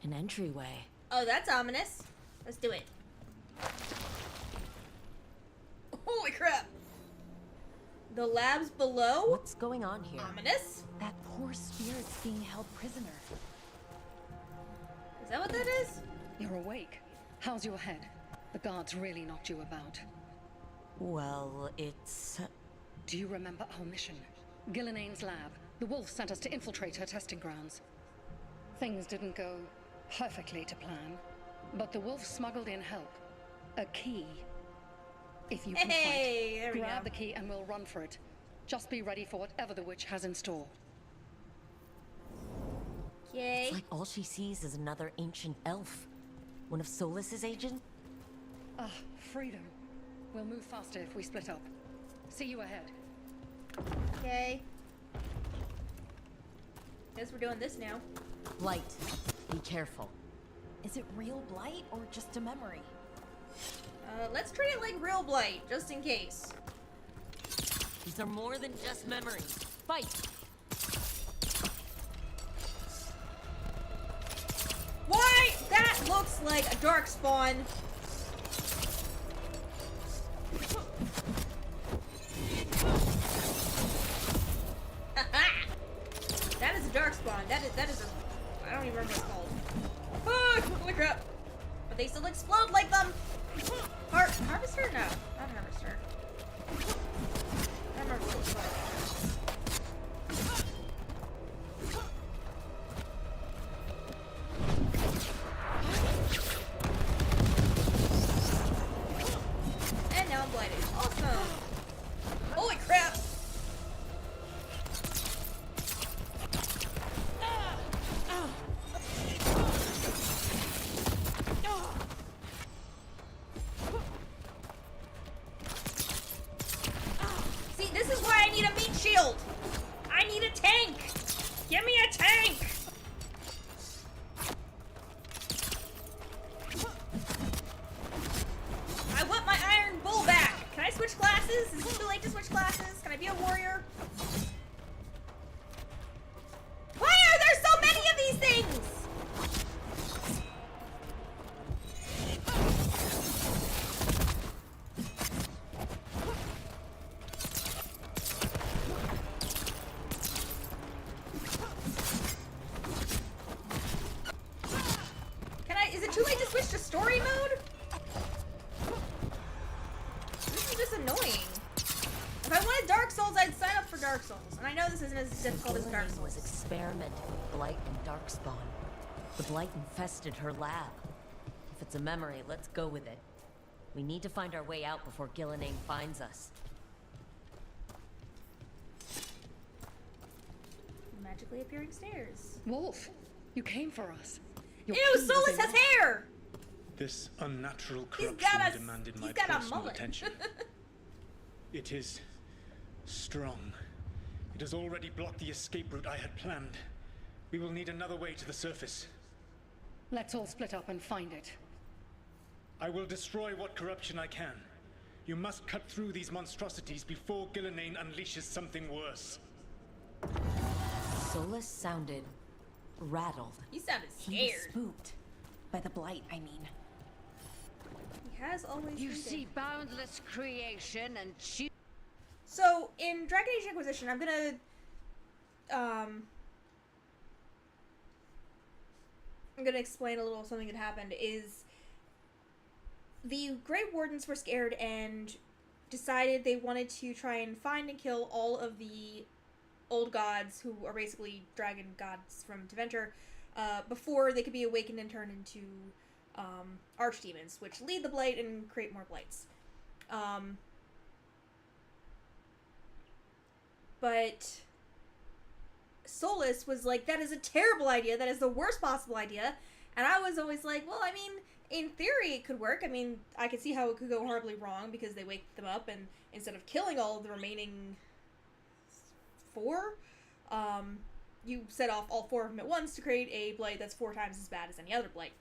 an entryway.
Oh, that's ominous. Let's do it. Holy crap! The labs below?
What's going on here?
Ominous?
That poor spirit's being held prisoner.
Is that what that is?
You're awake. How's your head? The guards really knocked you about.
Well, it's...
Do you remember our mission? Gillenane's lab. The wolf sent us to infiltrate her testing grounds. Things didn't go perfectly to plan, but the wolf smuggled in help. A key. If you can
Hey, there
fight,
we
grab
go.
the key and we'll run for it. Just be ready for whatever the witch has in store.
Okay.
It's like all she sees is another ancient elf. One of Solus's agent?
Ah, freedom. We'll move faster if we split up. See you ahead.
Okay. Guess we're doing this now.
Light. Be careful.
Is it real blight or just a memory?
Let's treat it like real blight, just in case.
These are more than just memories. Fight!
Why? That looks like a dark spawn. That is a dark spawn. That is a... I don't even remember what it's called. Oh, holy crap. But they still explode like them. Harvester? No, not harvester. I don't remember what it's called. And now I'm blighted. Awesome. Holy crap. See, this is why I need a meat shield. I need a tank. Give me a tank. I want my iron bull back. Can I switch classes? Is it too late to switch classes? Can I be a warrior? Why are there so many of these things? Is it too late to switch to story mode? This is just annoying. If I wanted Dark Souls, I'd sign up for Dark Souls. And I know this isn't as difficult as Dark
Gillenane was
Souls.
experimenting with blight and darkspawn. The blight infested her lab. If it's a memory, let's go with it. We need to find our way out before Gillenane finds us.
Magically appearing stairs.
Wolf, you came for us. Your
Ew,
key was
Solus
in
has
your-
hair!
This unnatural
He's
corruption
got a,
demanded my
he's got a
personal
mullet.
attention. It is strong. It has already blocked the escape route I had planned. We will need another way to the surface.
Let's all split up and find it.
I will destroy what corruption I can. You must cut through these monstrosities before Gillenane unleashes something worse.
Solus sounded rattled.
He sounded
He was
scared.
spooked. By the blight, I mean.
He has always
You
been
see
dead.
boundless creation and choose.
So, in Dragon Age Inquisition, I'm gonna, explain a little something that happened, is the Grey Wardens were scared and decided they wanted to try and find and kill all of the old gods, who are basically dragon gods from Tevinter, before they could be awakened and turned into, archdemons, which lead the blight and create more blights. But Solus was like, that is a terrible idea. That is the worst possible idea. And I was always like, well, I mean, in theory it could work. I mean, I could see how it could go horribly wrong because they wake them up and instead of killing all of the remaining 4, you set off all 4 of them at once to create a blight that's 4 times as bad as any other blight.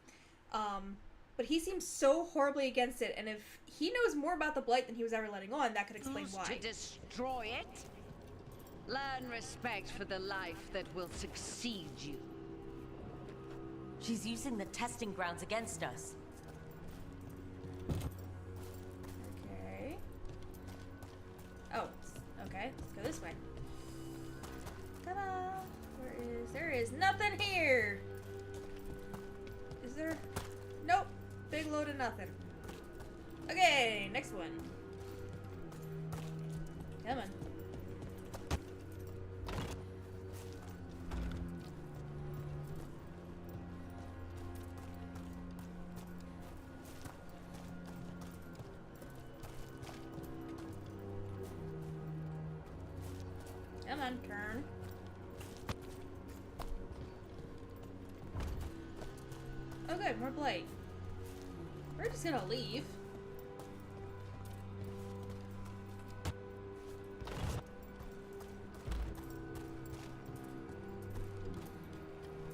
But he seems so horribly against it, and if he knows more about the blight than he was ever letting on, that could explain
Choose
why.
to destroy it. Learn respect for the life that will succeed you.
She's using the testing grounds against us.
Okay. Oh, Okay, let's go this way. Ta-da! There is nothing here! Is there? Nope. Big load of nothing. Okay, next one. Come on. Come on, turn. Oh good, more blight. We're just gonna leave.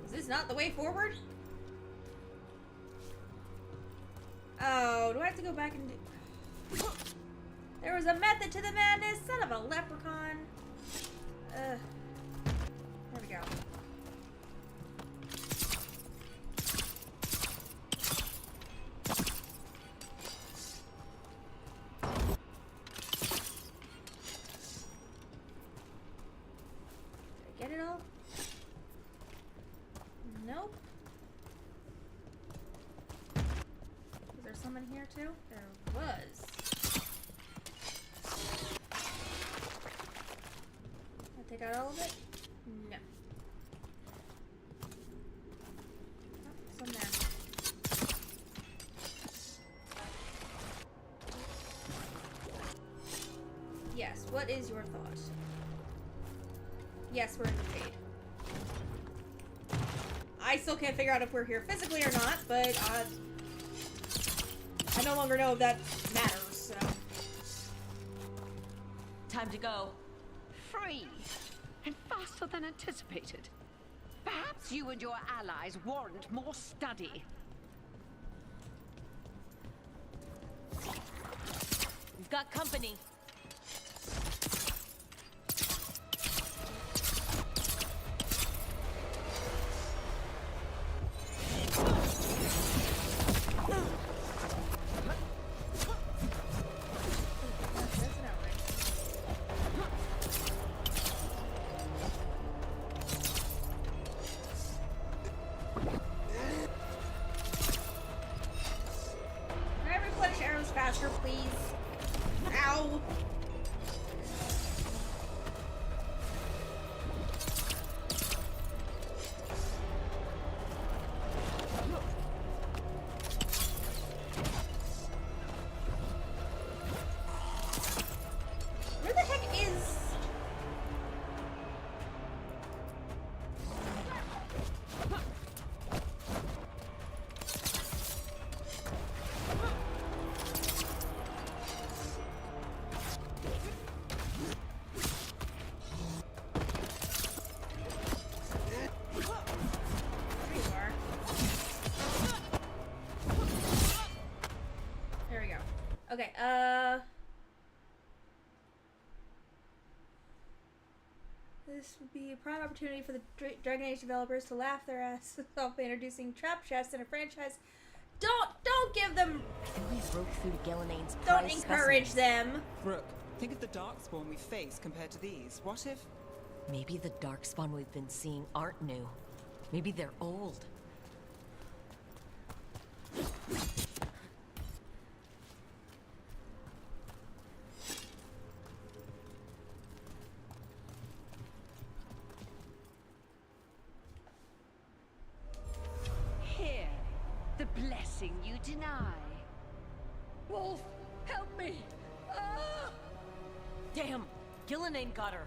Is this not the way forward? Oh, do I have to go back and do... There was a method to the madness, son of a leprechaun. There we go. Did I get it all? Nope. Was there some in here too? There was. Take out all of it? No. Oh, some there. Yes, what is your thought? Yes, we're in the shade. I still can't figure out if we're here physically or not, but I no longer know if that matters, so.
Time to go.
Free! And faster than anticipated. Perhaps you and your allies warrant more study.
We've got company.
Faster, please. Ow! Where the heck is... Okay, this would be a prime opportunity for the Dragon Age developers to laugh their asses off by introducing trap chests in a franchise. Don't give them...
We broke through to Gillinane's
Don't
prize
encourage
specimens.
them.
Brooke, think of the Darkspawn we face compared to these. What if...
Maybe the Darkspawn we've been seeing aren't new. Maybe they're old.
Here, the blessing you deny.
Wolf, help me! Ah!
Damn! Gillinane got her.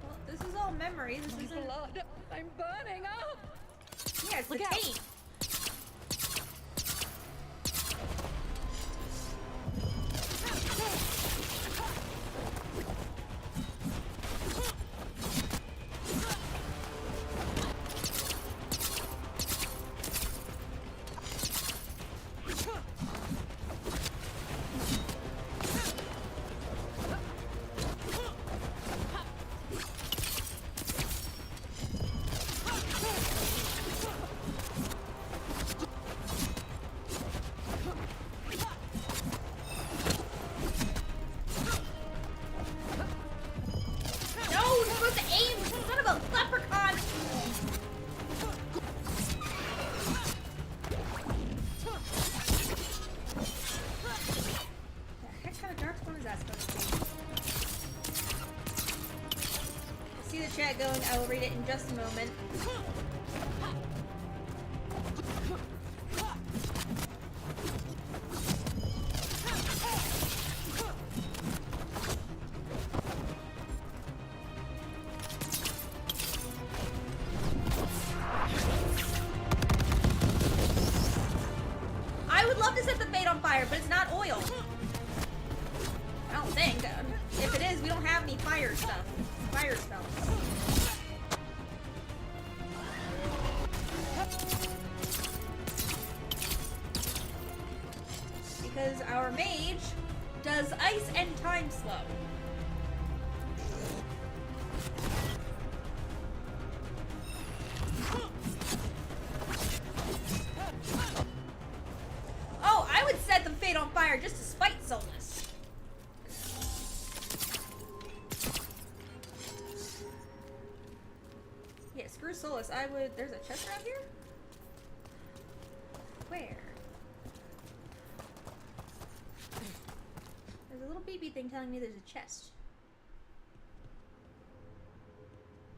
Well, this is all memory. This
My
isn't...
blood! I'm burning up!
Yeah, it's the
Look out.
tape. note. I will read it in just a moment. I would love to set the fate on fire, but it's not oil. I don't think. If it is, we don't have any fire stuff. Fire spells. Because our mage does ice and time slow. Oh, I would set the fate on fire just to spite Solus. Yeah, screw Solus. I would. There's a chest around here? Where? There's a little BB thing telling me there's a chest.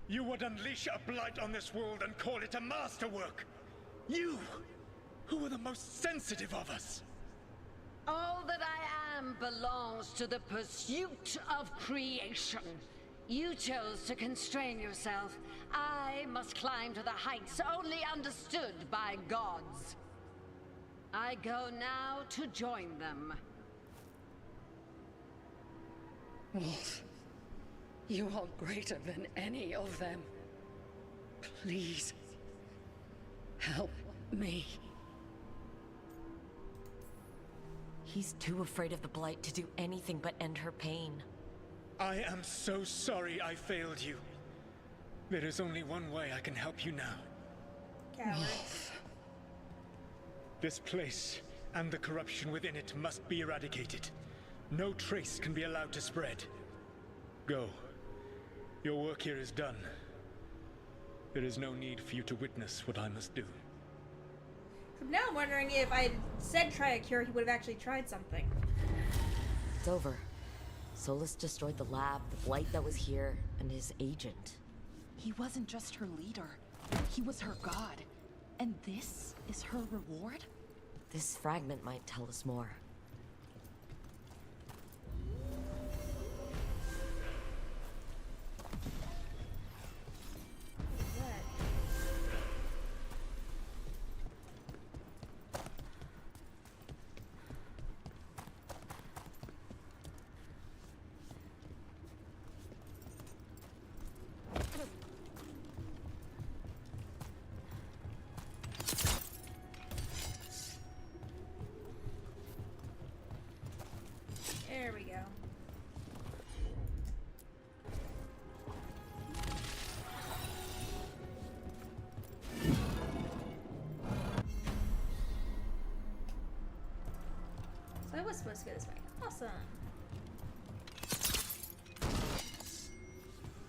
You would unleash a blight on this world and call it a masterwork! You! Who are the most sensitive of us!
All that I am belongs to the pursuit of creation. You chose to constrain yourself. I must climb to the heights only understood by gods. I go now to join them.
Wolf, you are greater than any of them. Please, help me.
He's too afraid of the Blight to do anything but end her pain.
I am so sorry I failed you. There is only one way I can help you now.
Coward.
This place and the corruption within it must be eradicated. No trace can be allowed to spread. Go. Your work here is done. There is no need for you to witness what I must do.
So now I'm wondering if I said try a cure, he would have actually tried something.
It's over. Solus destroyed the lab, the Blight that was here, and his agent.
He wasn't just her leader. He was her god. And this is her reward?
This fragment might tell us more.
There we go. So I was supposed to go this way. Awesome.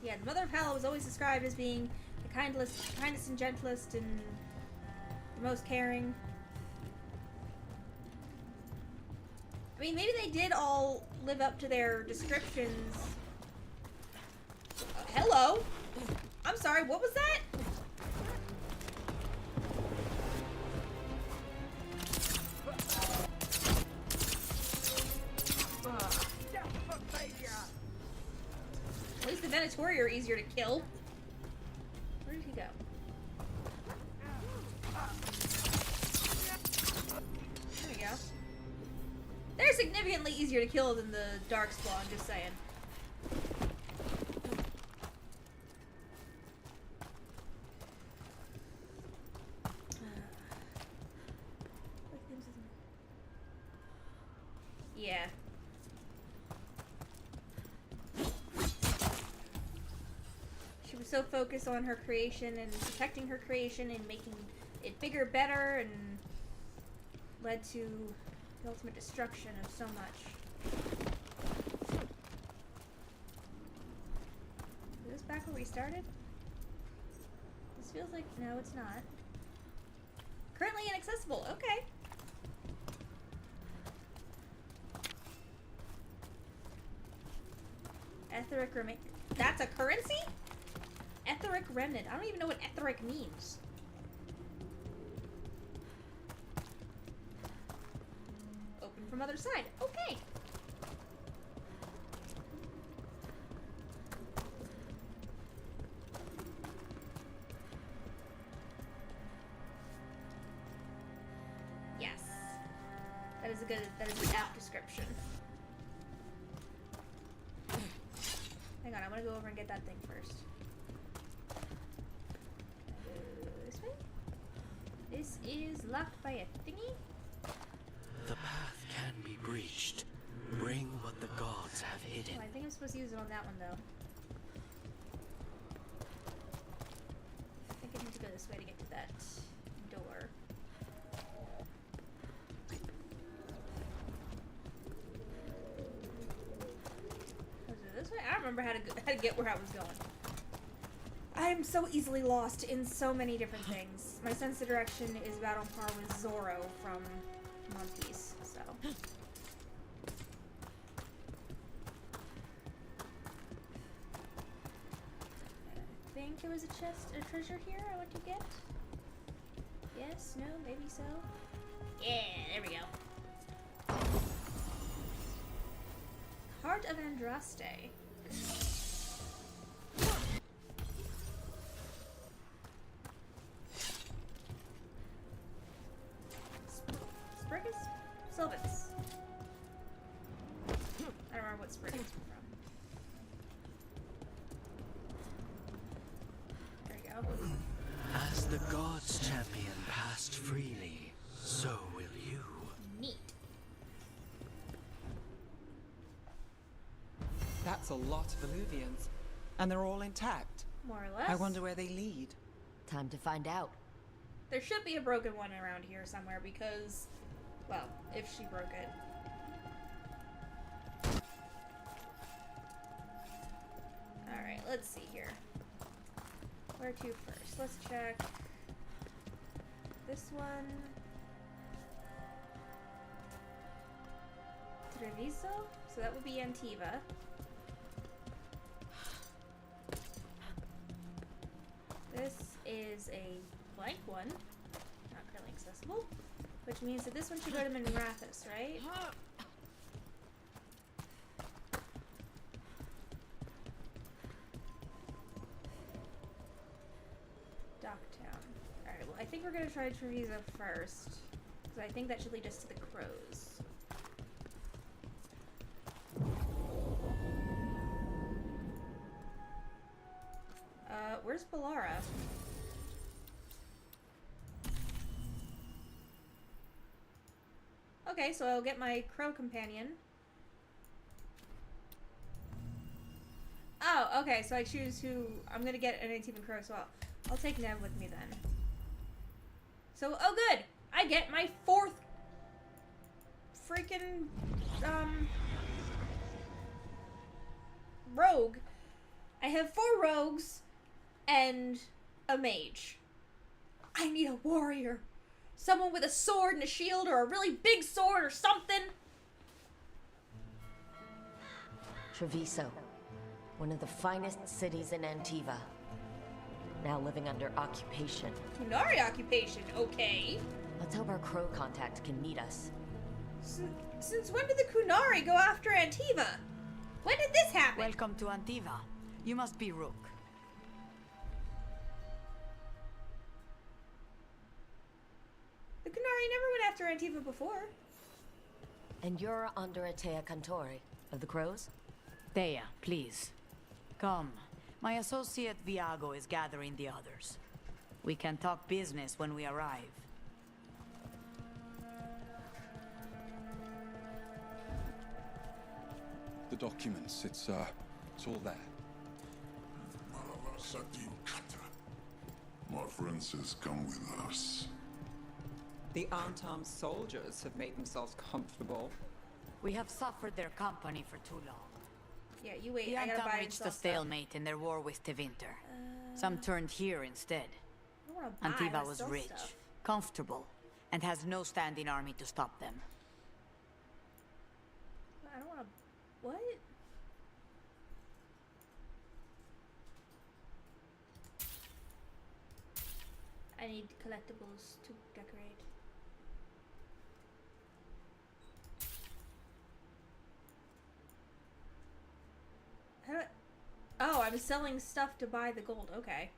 Yeah, the Mother of Hell was always described as being the kindest and gentlest and the most caring. I mean, maybe they did all live up to their descriptions. Hello? I'm sorry, what was that? At least the Venatori are easier to kill. Where did he go? There we go. They're significantly easier to kill than the Darkspawn, I'm just saying. Yeah. She was so focused on her creation and protecting her creation and making it bigger, better, and led to the ultimate destruction of so much. Is this back where we started? This feels like... no, it's not. Currently inaccessible. Okay. Etheric remain. That's a currency? Etheric Remnant. I don't even know what etheric means. Open from other side. Okay. Yes. That is an apt description. Hang on, I want to go over and get that thing first. This way? This is locked by a thingy?
The path can be breached. Bring what the gods have hidden.
Oh, I think I'm supposed to use it on that one, though. I think I need to go this way to get to that door. Was it this way? I don't remember how to get where I was going. I'm so easily lost in so many different things. My sense of direction is about on par with Zorro from One Piece, so. I think there was a treasure here I want to get. Yes, no, maybe so. Yeah, there we go. Heart of Andraste. Sprigus? Sylvans. I don't remember what Sprigus was from. There we go.
As the gods' champion passed freely, so will you.
Neat.
That's a lot of Illuvians. And they're all intact.
More or less.
I wonder where they lead.
Time to find out.
There should be a broken one around here somewhere because, well, if she broke it. Alright, let's see here. Where to first? Let's check this one. Treviso? So that would be Antiva. This is a blank one, not currently accessible, which means that this one should go to Minrathis, right? Docktown. Alright, well I think we're gonna try Treviso first, because I think that should lead us to the crows. Where's Balara? Okay, so I'll get my crow companion. Oh, okay, so I choose who... I'm gonna get an Antivan crow, so I'll take Nev with me then. So, oh good! I get my 4th freaking, rogue. I have 4 rogues and a mage. I need a warrior. Someone with a sword and a shield or a really big sword or something.
Treviso, one of the finest cities in Antiva. Now living under occupation.
Kunari occupation, okay.
Let's hope our crow contact can meet us.
Since when did the Kunari go after Antiva? When did this happen?
Welcome to Antiva. You must be Rook.
The Kunari never went after Antiva before.
And you're under Atea Cantori of the Crows?
Thea, please. Come. My associate Viago is gathering the others. We can talk business when we arrive.
The documents, it's all there.
My friend says come with us.
The unarmed soldiers have made themselves comfortable.
We have suffered their company for too long.
Yeah, you wait.
The
I gotta
Antam
buy and
reached
sell
a
stuff.
stalemate in their war with Tevinter. Some turned here instead.
I don't wanna buy, I
Antiva
wanna
was
sell
rich,
stuff.
comfortable, and has no standing army to stop them.
I don't wanna... What? I need collectibles to decorate. How do I... Oh, I'm selling stuff to buy the gold. Okay.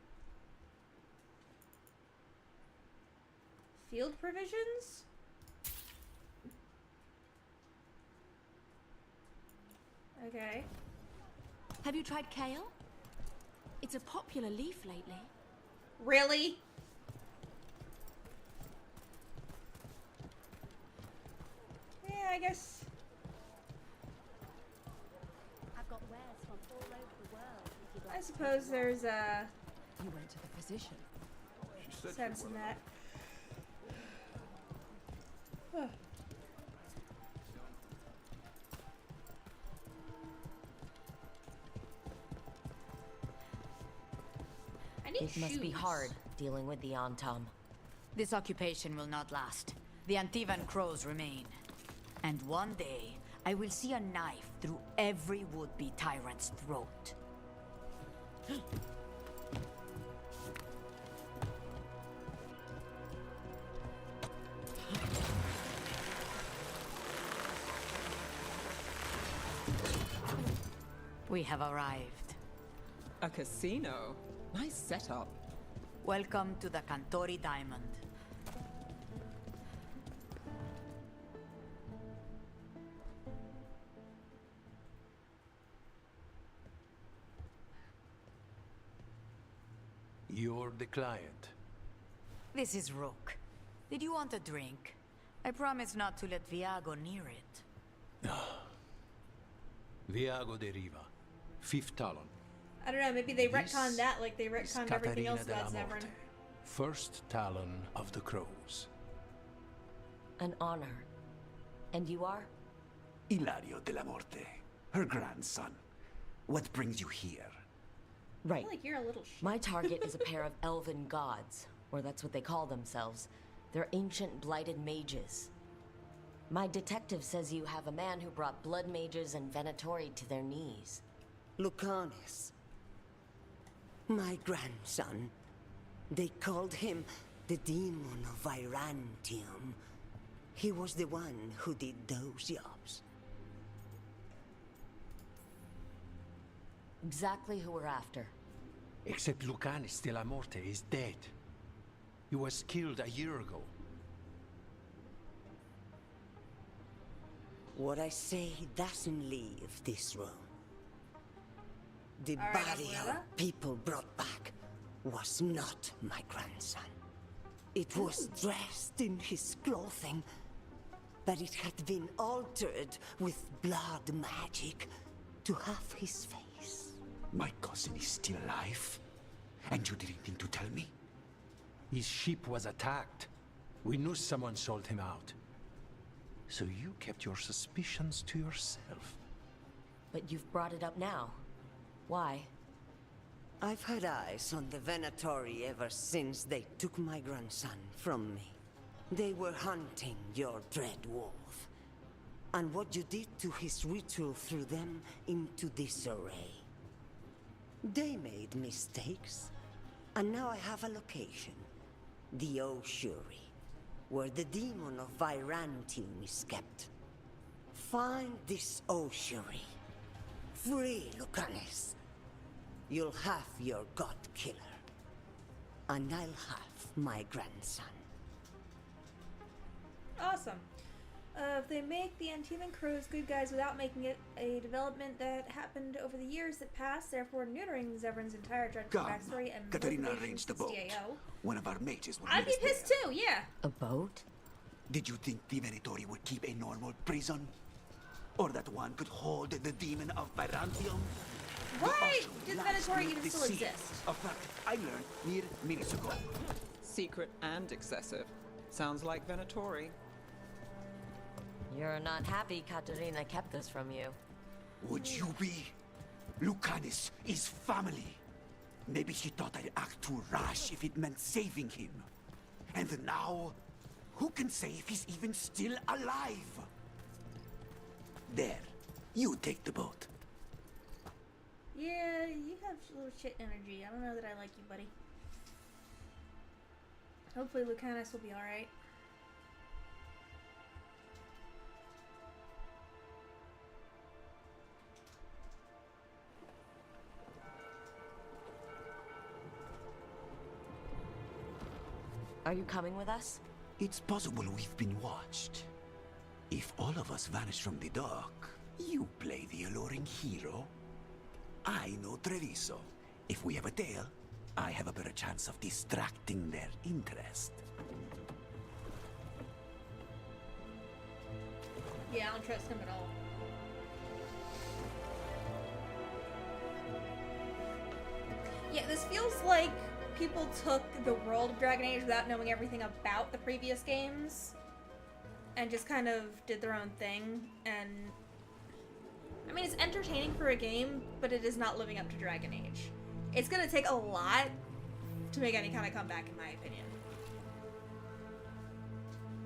Field provisions? Okay.
Have you tried kale? It's a popular leaf lately.
Really? Yeah, I guess.
I've got wares from all over the world. If you'd like
I suppose there's a
You went to the physician.
sense in that. Huh. I need
It must be
shoes.
hard dealing with the Antum.
This occupation will not last. The Antivan crows remain. And one day, I will see a knife through every would-be tyrant's throat. We have arrived.
A casino? Nice setup.
Welcome to the Cantori Diamond.
You're the client.
This is Rook. Did you want a drink? I promise not to let Viago near it.
Viago de Riva, fifth talon.
I don't know, maybe they
This
retconned that like they retconned everything
Catarina
else
de la
that's never.
Morte, first talon of the crows.
An honor. And you are?
Ilario de la Morte, her grandson. What brings you here?
I
Right.
feel like you're a little shit.
My target is a pair of elven gods, or that's what they call themselves. They're ancient blighted mages. My detective says you have a man who brought blood mages and Venatori to their knees.
Lucanis. My grandson. They called him the Demon of Virantium. He was the one who did those jobs.
Exactly who we're after.
Except Lucanis de la Morte is dead. He was killed a year ago.
What I say doesn't leave this room. The
All right,
body
Abuela.
our people brought back was not my grandson. It was dressed in his clothing, but it had been altered with blood magic to have his face.
My cousin is still alive? And you didn't think to tell me?
His ship was attacked. We knew someone sold him out. So you kept your suspicions to yourself.
But you've brought it up now. Why?
I've had eyes on the Venatori ever since they took my grandson from me. They were hunting your dread wolf. And what you did to his ritual threw them into disarray. They made mistakes. And now I have a location. The Ossuary, where the demon of Virantium is kept. Find this Ossuary. Free Lucanis. You'll have your god killer. And I'll have my grandson.
Awesome. If they make the Antivan Crows good guys without making it a development that happened over the years that passed, therefore neutering Zevran's entire dreadful
Come,
backstory and
Katarina
motivations
arranged the
to
boat.
CAO.
One of our mages will
I'd
meet
be
us
pissed
there.
too, yeah.
A boat?
Did you think the Venatori would keep a normal prison? Or that one could hold the demon of Virantium?
Why
The
does
last
Venatori
will
even
the
still
sea.
exist?
A fact I learned mere minutes ago.
Secret and excessive. Sounds like Venatori.
You're not happy Katerina kept this from you.
Would you be? Lucanis is family. Maybe she thought I'd act too rash if it meant saving him. And now, who can say if he's even still alive? There, you take the boat.
Yeah, you have little shit energy. I don't know that I like you, buddy. Hopefully Lucanus will be alright.
Are you coming with us?
It's possible we've been watched. If all of us vanish from the dock, you play the alluring hero. I know Treviso. If we have a tail, I have a better chance of distracting their interest.
Yeah, I don't trust him at all. Yeah, this feels like people took the world of Dragon Age without knowing everything about the previous games and just kind of did their own thing. And I mean, it's entertaining for a game, but it is not living up to Dragon Age. It's gonna take a lot to make any kind of comeback, in my opinion.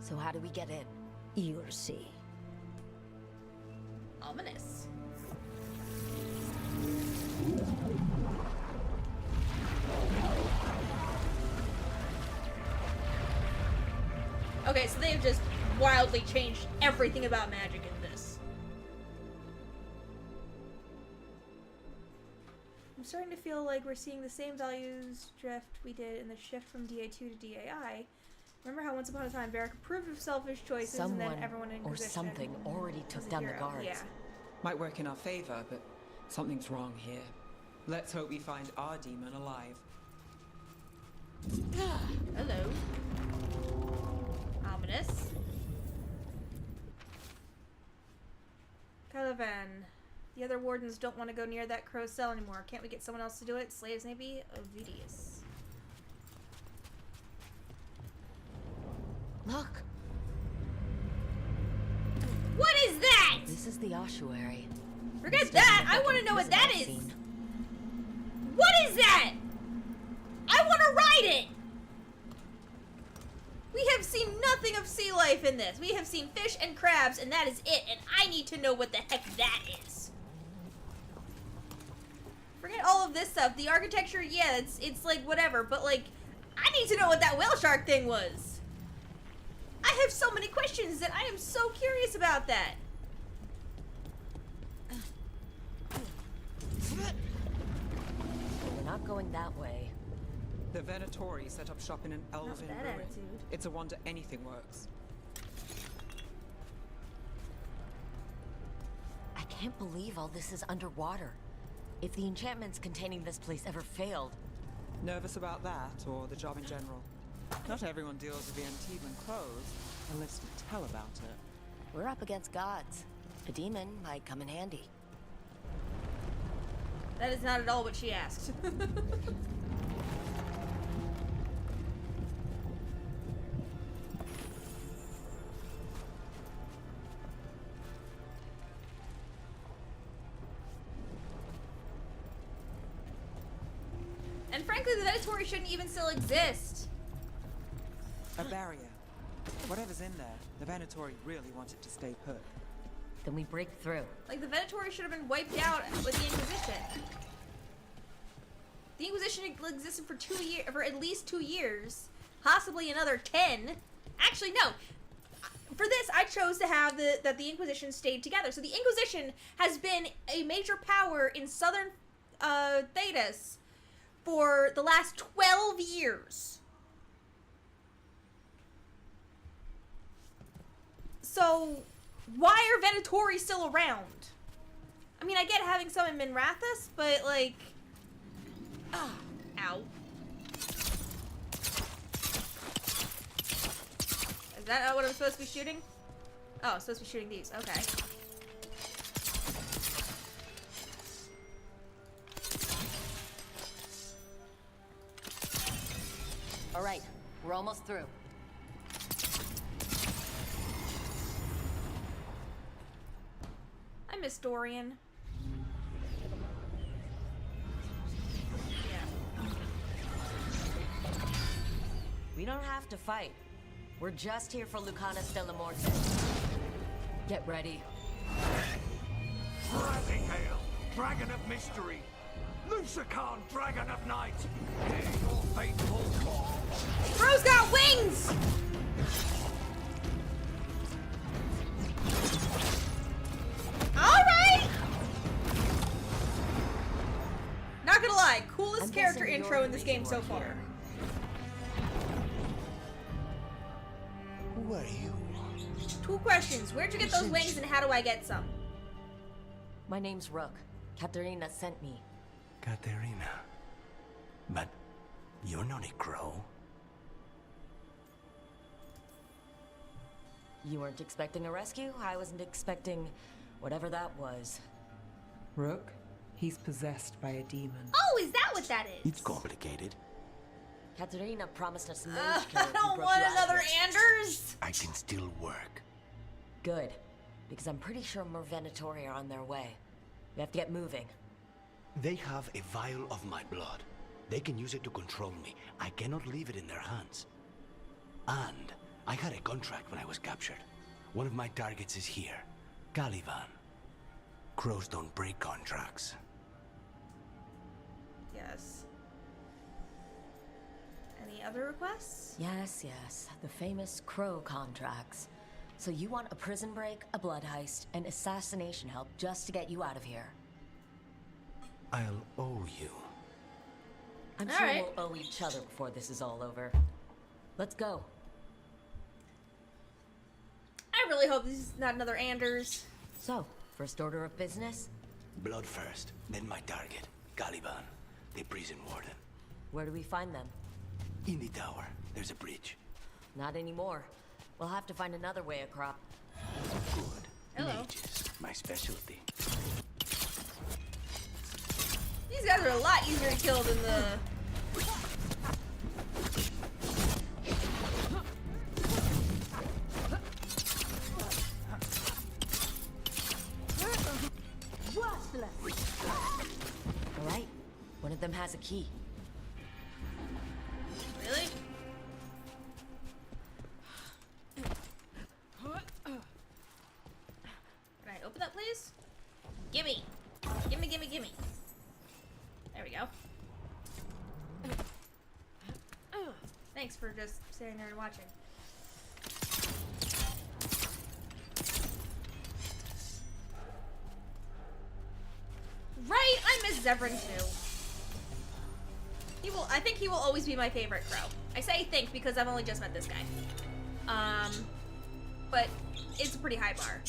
So how do we get in?
You'll see.
Ominous. Okay, so they've just wildly changed everything about magic in this. I'm starting to feel like we're seeing the same values drift we did in the shift from DA2 to DAI. Remember how once upon a time Varric approved of selfish choices and then everyone in Inquisition
or something already took down the guards.
Yeah.
Might work in our favor, but something's wrong here. Let's hope we find our demon alive.
Hello. Ominous. Caravan. The other wardens don't want to go near that crow's cell anymore. Can't we get someone else to do it? Slaves, maybe? Ovidius.
Look!
What is that?
This is the ossuary.
Forget that! I want to know what that is! What is that? I want to ride it! We have seen nothing of sea life in this. We have seen fish and crabs, and that is it. And I need to know what the heck that is. Forget all of this stuff. The architecture, yeah, it's like whatever. But like, I need to know what that whale shark thing was. I have so many questions that I am so curious about that.
We're not going that way.
The Venatori set up shop in an elven
that
ruin.
attitude.
It's a wonder anything works.
I can't believe all this is underwater. If the enchantments containing this place ever failed...
Nervous about that, or the job in general? Not everyone deals with the Antivan clothes, unless you tell about it.
We're up against gods. A demon might come in handy.
That is not at all what she asked. And frankly, the Venatori shouldn't even still exist.
A barrier. Whatever's in there, the Venatori really want it to stay put.
Then we break through.
Like, the Venatori should have been wiped out with the Inquisition. The Inquisition existed for for at least 2 years, possibly another 10. Actually, no. For this, I chose to have that the Inquisition stayed together. So the Inquisition has been a major power in southern Thedas for the last 12 years. So, why are Venatori still around? I mean, I get having some in Minrathous, but like... ow. Is that not what I'm supposed to be shooting? Oh, I'm supposed to be shooting these. Okay.
All right, we're almost through.
I miss Dorian. Yeah.
We don't have to fight. We're just here for Lucanus de la Morte. Get ready.
Rising Hail, Dragon of Mystery! Lucican, Dragon of Night! Hear your faithful call!
Bro's got wings! in this game so far.
Who are you?
2 questions. Where'd you get those wings and how do I get some?
My name's Rook. Katerina sent me.
Katerina. But you're not a crow.
You weren't expecting a rescue? I wasn't expecting whatever that was.
Rook, he's possessed by a demon.
Oh, is that what that is?
It's complicated.
Katerina promised us a mage killer
I
who
don't
broke
want
you out of
another
it.
Anders!
I can still work.
Good, because I'm pretty sure more Venatori are on their way. We have to get moving.
They have a vial of my blood. They can use it to control me. I cannot leave it in their hands. And I had a contract when I was captured. One of my targets is here, Caliban. Crows don't break contracts.
Yes. Any other requests?
Yes, yes, the famous Crow contracts. So you want a prison break, a blood heist, and assassination help just to get you out of here.
I'll owe you.
I'm
All
sure
right.
we'll owe each other before this is all over. Let's go.
I really hope this is not another Anders.
So, first order of business?
Blood first, then my target, Caliban, the prison warden.
Where do we find them?
In the tower, there's a bridge.
Not anymore. We'll have to find another way across.
Good.
Hello.
Mages, my specialty.
These guys are a lot easier to kill than the...
Alright, one of them has a key.
Really? Can I open that, please? Gimme! Gimme, gimme, gimme. There we go. Thanks for just sitting there and watching. Right, I miss Zevran too. I think he will always be my favorite crow. I say think because I've only just met this guy. But it's a pretty high bar.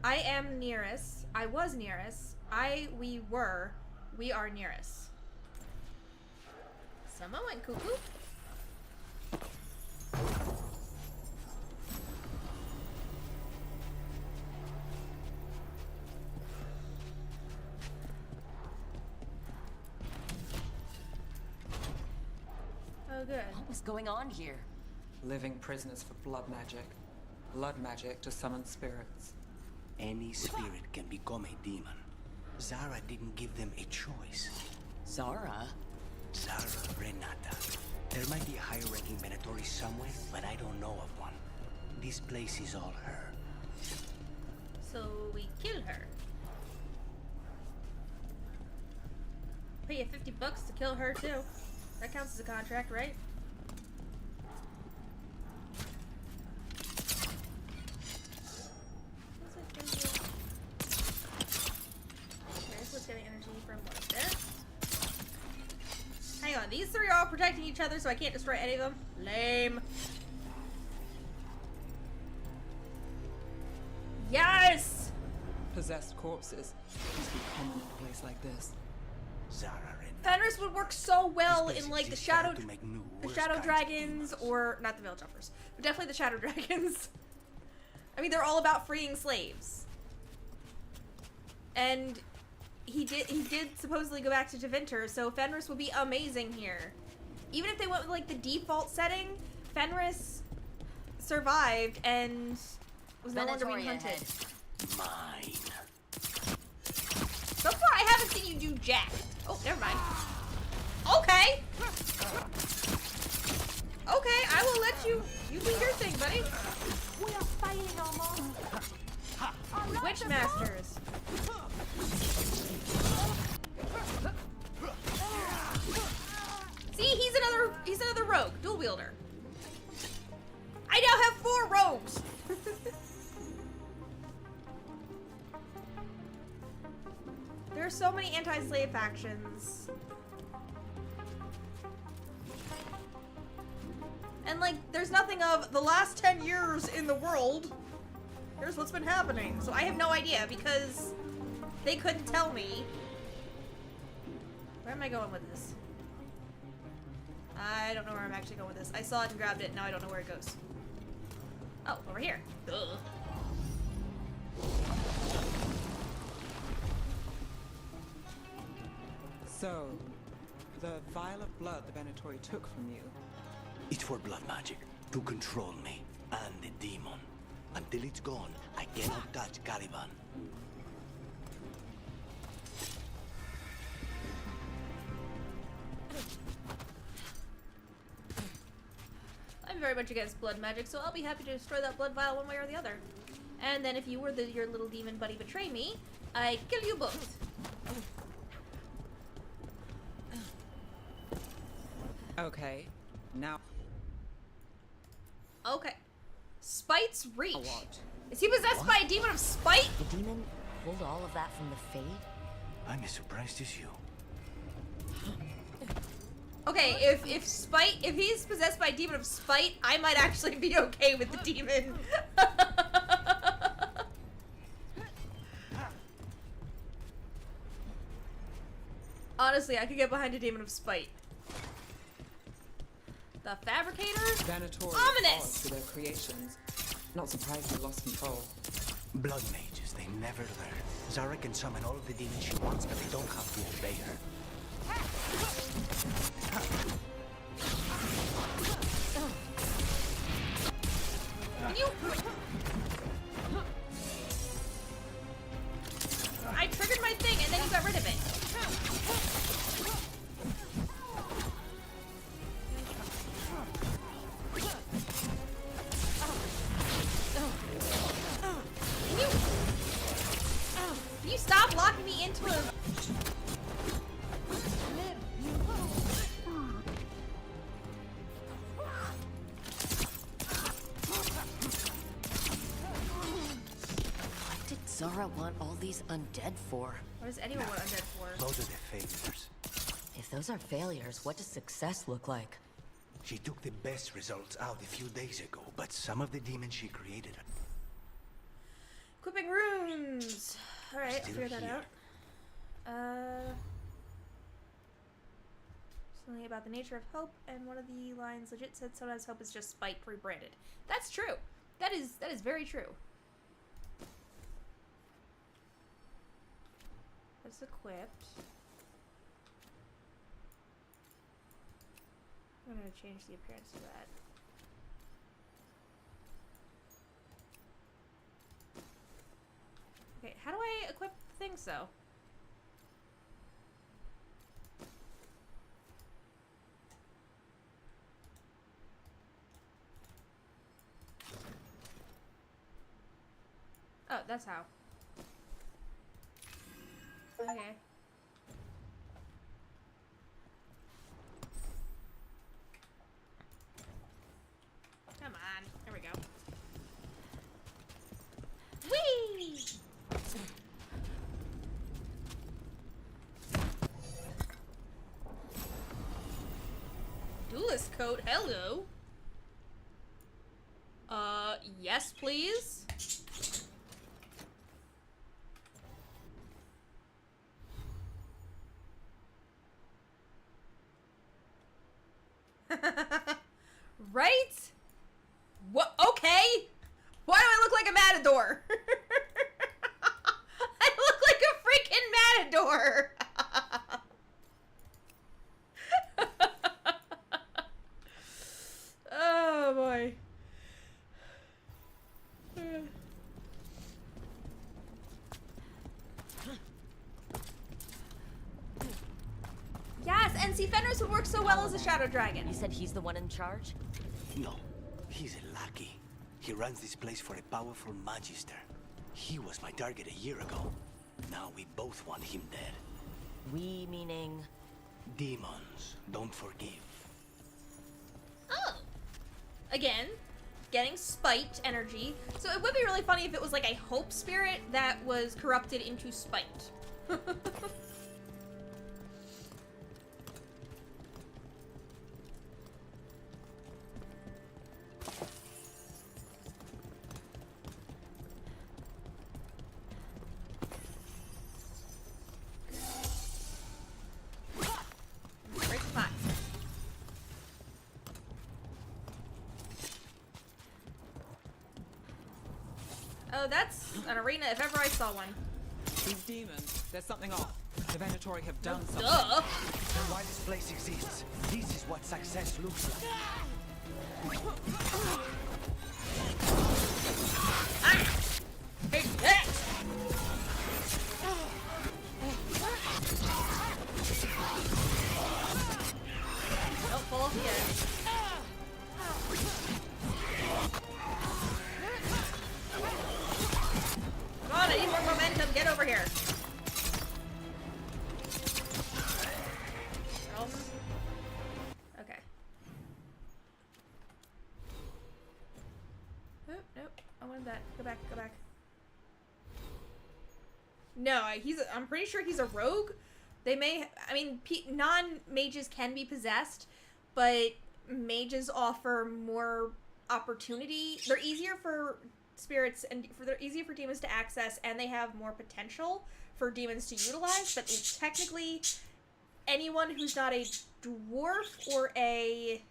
I am nearest. I was nearest. We are nearest. Someone went cuckoo. Oh, good.
What was going on here?
Living prisoners for blood magic. Blood magic to summon spirits.
Any spirit can become a demon. Zara didn't give them a choice.
Zara?
Zara Renata. There might be a higher-ranking Venatori somewhere, but I don't know of one. This place is all her.
So we kill her. Pay you $50 to kill her too. That counts as a contract, right? Okay, so let's get energy from what is this? Hang on, these three are all protecting each other, so I can't destroy any of them. Lame. Yes!
Possessed corpses must be common in a place like this.
Zara
Fenris would work so well
This place
in like the
exists
shadow,
to make new,
the
worse
shadow
kinds of
dragons, or not the veil jumpers, but definitely the shadow dragons. I mean, they're all about freeing slaves, and he did supposedly go back to Deventer, so Fenris would be amazing here. Even if they went with like the default setting, Fenris survived and was no longer being hunted.
Mine.
So far, I haven't seen you do jack. Oh, never mind. Okay. Okay, I will let you. You do your thing, buddy.
We are failing our master.
Witch masters. See, he's another rogue, dual wielder. I now have 4 rogues. There's so many anti-slave factions. And like, there's nothing of the last 10 years in the world. Here's what's been happening. So I have no idea because they couldn't tell me. Where am I going with this? I don't know where I'm actually going with this. I saw it and grabbed it, now I don't know where it goes. Oh, over here. Duh.
So, the vial of blood the Venatori took from you.
It's for blood magic, to control me, and the demon. Until it's gone, I cannot touch Caliban.
I'm very much against blood magic, so I'll be happy to destroy that blood vial one way or the other. And then if you were your little demon buddy betray me, I kill you both.
Okay, now...
Okay. Spite's reach.
A what?
Is he possessed by a demon of spite?
The demon pulled all of that from the Fade?
I'm as surprised as you.
Okay, if he's possessed by a demon of spite, I might actually be okay with the demon. Honestly, I could get behind a demon of spite. The Fabricator?
Venatori
Ominous!
to their creations. Not surprised they lost control.
Blood mages, they never learn. Zara can summon all of the demons she wants, but they don't have to obey her.
You... I triggered my thing and then you got rid of it. Can you stop locking me into a...
What did Zara want all these undead for?
What does anyone want undead for?
Those are the failures.
If those are failures, what does success look like?
She took the best results out a few days ago, but some of the demons she created...
Equipping runes! Alright, I'll figure that out. Something about the nature of hope, and one of the lines legit said sometimes hope is just spite rebranded. That's true. That is very true. That's equipped. I'm gonna change the appearance of that. Okay, how do I equip things though? Oh, that's how. Okay. Come on. There we go. Whee! Duelist coat, hello. Yes, please. Right? What? Okay. Why do I look like a matador? I look like a freaking matador. Oh boy. Yes, and see, Fenris would work so well as a shadow dragon.
You said he's the one in charge?
No, he's a lackey. He runs this place for a powerful magister. He was my target a year ago. Now we both want him dead.
We meaning?
Demons don't forgive.
Oh. Again, getting spite energy. So it would be really funny if it was like a hope spirit that was corrupted into spite. that's an arena if ever I saw one.
These demons, there's something off. The Venatori have done something.
Duh!
And why this place exists. This is what success looks like.
Take that! Don't fall off the edge. Come on, I need more momentum. Get over here. Else? Okay. Nope, nope. I wanted that. Go back, go back. No, I'm pretty sure he's a rogue. They may, I mean, non-mages can be possessed, but mages offer more opportunity. They're easier for spirits and they're easier for demons to access, and they have more potential for demons to utilize, but technically anyone who's not a dwarf or a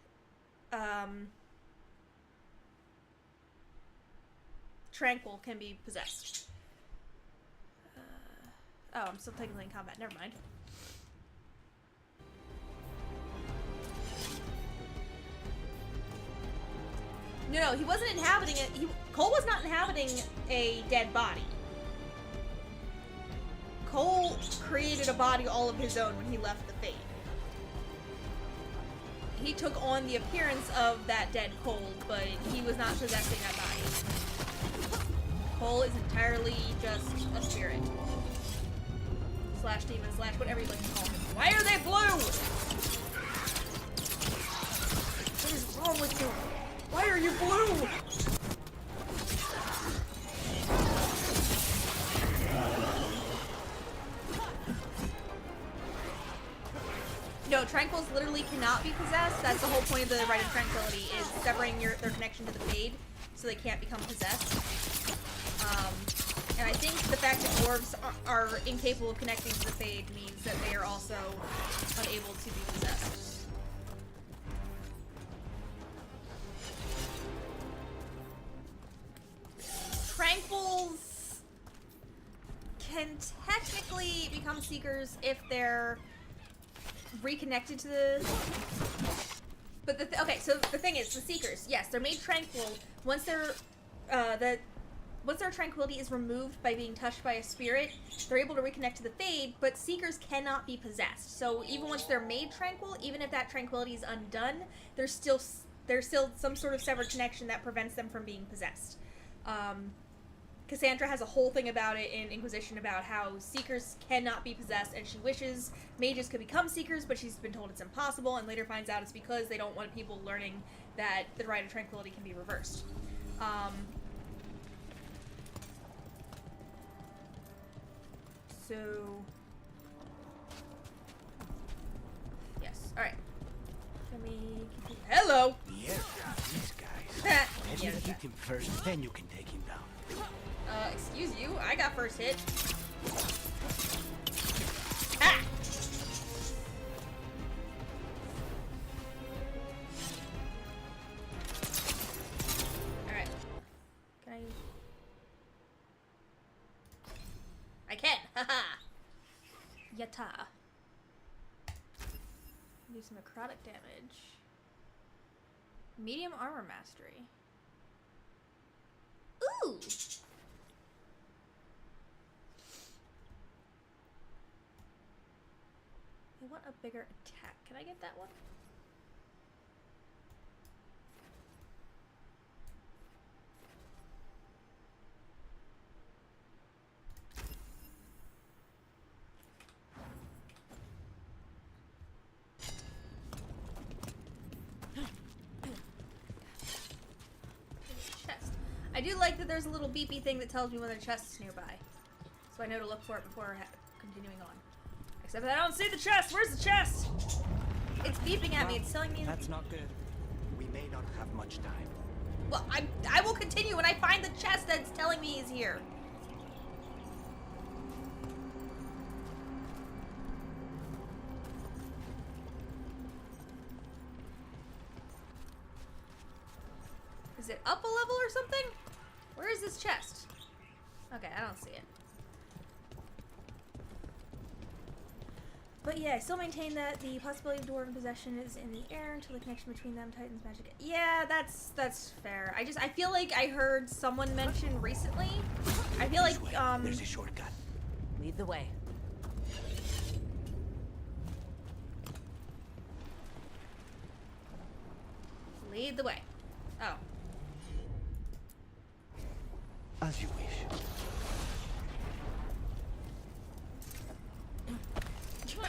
tranquil can be possessed. Oh, I'm still technically in combat. Never mind. No, he wasn't inhabiting it. Cole was not inhabiting a dead body. Cole created a body all of his own when he left the Fade. He took on the appearance of that dead Cole, but he was not possessing that body. Cole is entirely just a spirit. Slash demon, slash whatever you'd like to call him. Why are they blue? What is wrong with you? Why are you blue? No, Tranquils literally cannot be possessed. That's the whole point of the Rite of Tranquility, is severing their connection to the Fade, so they can't become possessed. And I think the fact that dwarves are incapable of connecting to the Fade means that they are also unable to be possessed. Tranquils can technically become Seekers if they're reconnected to the... But okay, so the thing is, the Seekers, yes, they're made tranquil once they're, once their tranquility is removed by being touched by a spirit, they're able to reconnect to the Fade, but Seekers cannot be possessed. So even once they're made tranquil, even if that tranquility is undone, there's still some sort of severed connection that prevents them from being possessed. Cassandra has a whole thing about it in Inquisition about how Seekers cannot be possessed, and she wishes mages could become Seekers, but she's been told it's impossible, and later finds out it's because they don't want people learning that the Rite of Tranquility can be reversed. So... Yes, alright. Let me... Hello!
Yeah, these guys. Let me hit him first, then you can take him down.
Excuse you, I got first hit. Ah! Alright. Can I can! Haha! Yatta. Do some necrotic damage. Medium armor mastery. Ooh! I want a bigger attack. Can I get that one? Chest. I do like that there's a little beepy thing that tells me when the chest is nearby, so I know to look for it before continuing on. Except that I don't see the chest! Where's the chest? It's beeping at me, it's telling me...
That's not good. We may not have much time.
Well, I will continue when I find the chest that's telling me is here. Is it up a level or something? Where is this chest? Okay, I don't see it. But yeah, I still maintain that the possibility of dwarven possession is in the air until the connection between them tightens magic. Yeah, that's fair. I feel like I heard someone mention recently. I feel like
There's a shortcut.
Lead the way.
Lead the way. Oh.
As you wish.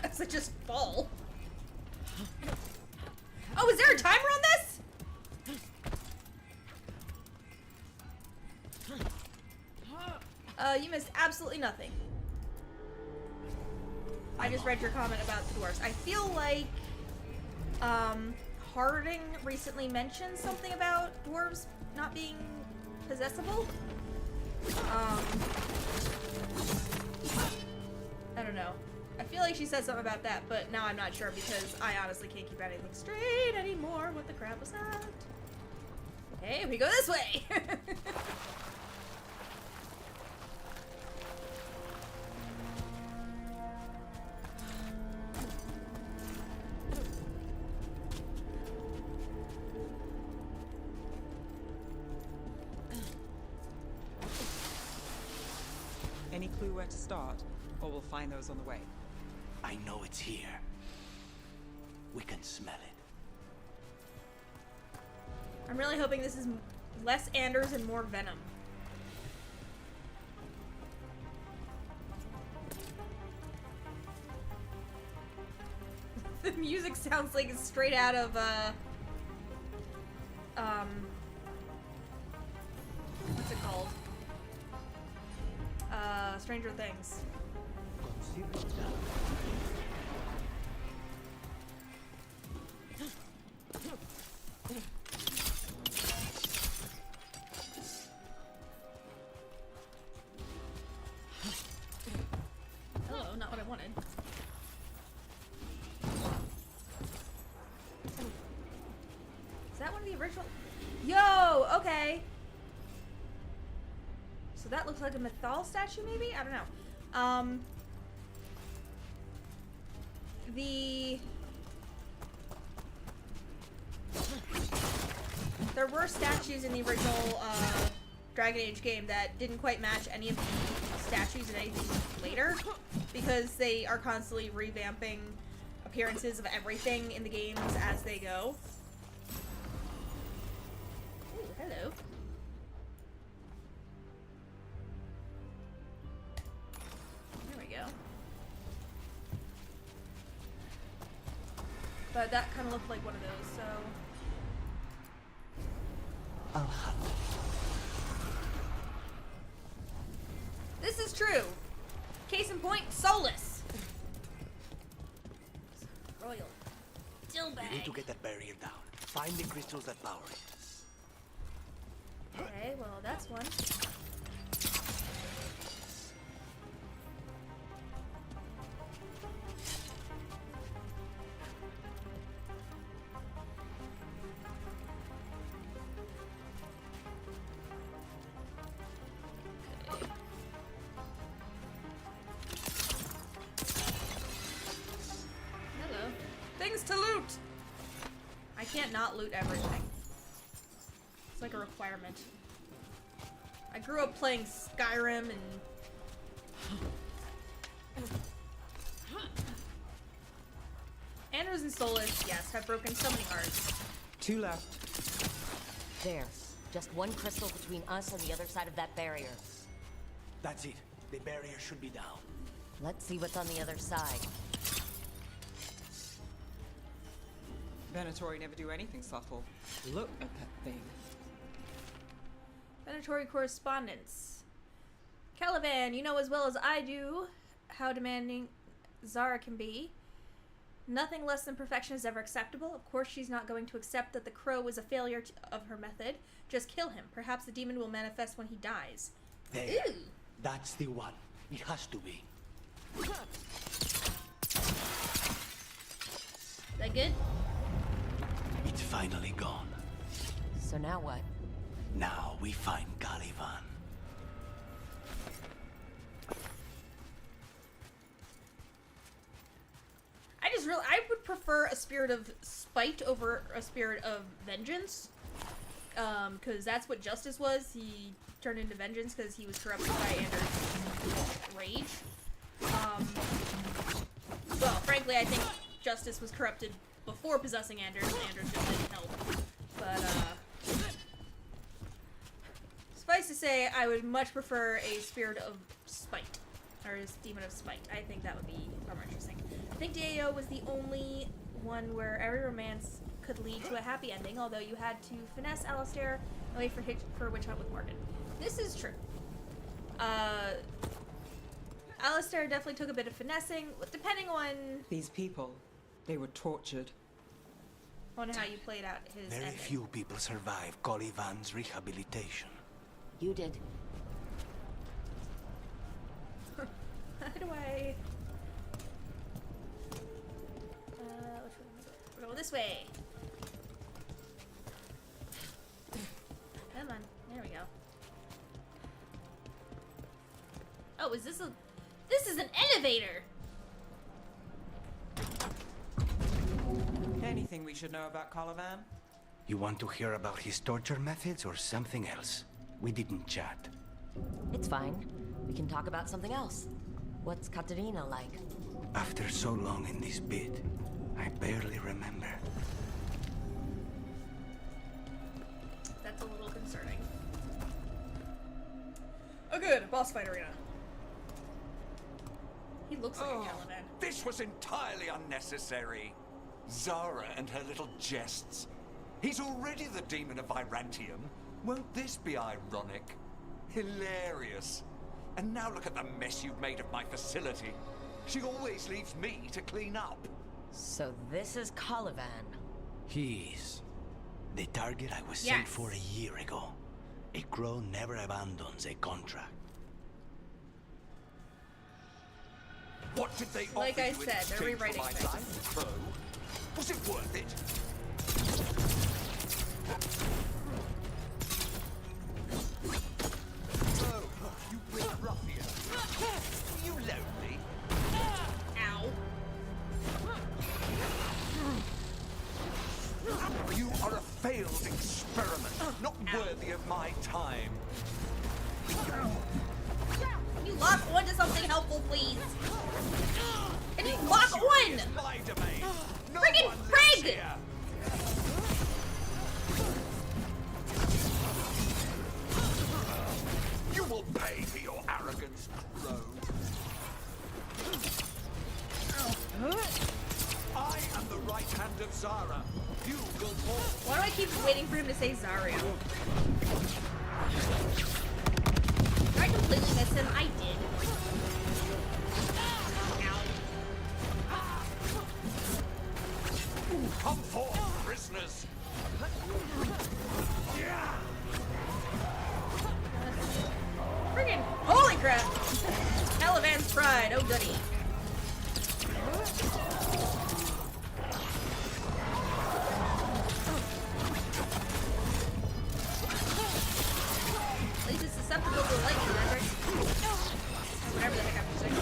Does it just fall? Oh, is there a timer on this? You missed absolutely nothing. I just read your comment about the dwarves. I feel like, Harding recently mentioned something about dwarves not being possessable. I don't know. I feel like she said something about that, but now I'm not sure because I honestly can't keep anything straight anymore. What the crap was that? Okay, we go this way!
Any clue where to start? Or we'll find those on the way.
I know it's here. We can smell it.
I'm really hoping this is less Anders and more Venom. The music sounds like it's straight out of, what's it called? Stranger Things. Hello, not what I wanted. Is that one of the original? Yo, okay. So that looks like a Mythal statue, maybe? I don't know. There were statues in the original Dragon Age game that didn't quite match any of the statues in anything later, because they are constantly revamping appearances of everything in the games as they go. Ooh, hello. There we go. But that kind of looked like one of those, so... This is true. Case in point, Solus. Royal. Dillbag.
We need to get that barrier down. Find the crystals that power it.
Okay, well, that's one. Hello. Things to loot! I can't not loot everything. It's like a requirement. I grew up playing Skyrim and... Anders and Solus, yes, have broken so many hearts.
2 left.
There. Just one crystal between us and the other side of that barrier.
That's it. The barrier should be down.
Let's see what's on the other side.
Venatori never do anything subtle. Look at that thing.
Venatori correspondence. Caliban, you know as well as I do how demanding Zara can be. Nothing less than perfection is ever acceptable. Of course, she's not going to accept that the crow was a failure of her method. Just kill him. Perhaps the demon will manifest when he dies.
There.
Ooh.
That's the one. It has to be.
Is that good?
It's finally gone.
So now what?
Now we find Caliban.
I would prefer a spirit of spite over a spirit of vengeance. Because that's what Justice was. He turned into vengeance because he was corrupted by Anders' rage. Well, frankly, I think Justice was corrupted before possessing Anders, and Anders just didn't help. But, suffice to say, I would much prefer a spirit of spite. Or a demon of spite. I think that would be far more interesting. I think Dio was the only one where every romance could lead to a happy ending, although you had to finesse Alistair and wait for Witch Hunt with Morgan. This is true. Alistair definitely took a bit of finessing, depending on
These people, they were tortured.
how you played out his
Very
ending.
few people survive Colivan's rehabilitation.
You did.
How do I... which way am I going? We're going this way. Come on. There we go. Oh, is this a... This is an elevator!
Anything we should know about Colivan?
You want to hear about his torture methods or something else? We didn't chat.
It's fine. We can talk about something else. What's Katerina like?
After so long in this bit, I barely remember.
That's a little concerning. Oh good, boss fight arena. He looks like a Caliban.
This was entirely unnecessary. Zara and her little jests. He's already the demon of Virantium. Won't this be ironic? Hilarious. And now look at the mess you've made of my facility. She always leaves me to clean up.
So this is Colivan.
He's the target I was sent for a year ago. A crow never abandons a contract.
What did they
Like
offer
I
you in
said, they're
exchange
rewriting
for my
things.
life, Crow? Was it worth it? Oh, you big ruffian. Are you lonely?
Ow.
You are a failed experiment, not worthy of my time.
Can you lock on to something helpful, please? Can you lock on?
My domain. No
Friggin'
one lives
frig!
here. You will pay for your arrogance, Crow. I am the right hand of Zara. You will fall.
Why do I keep waiting for him to say Zario? Did I completely miss him? I did.
Come forth, prisoners.
Friggin' holy crap! Caliban's pride, oh goody. At least it's susceptible to lightning, Hendrix. Whatever the heck I'm using.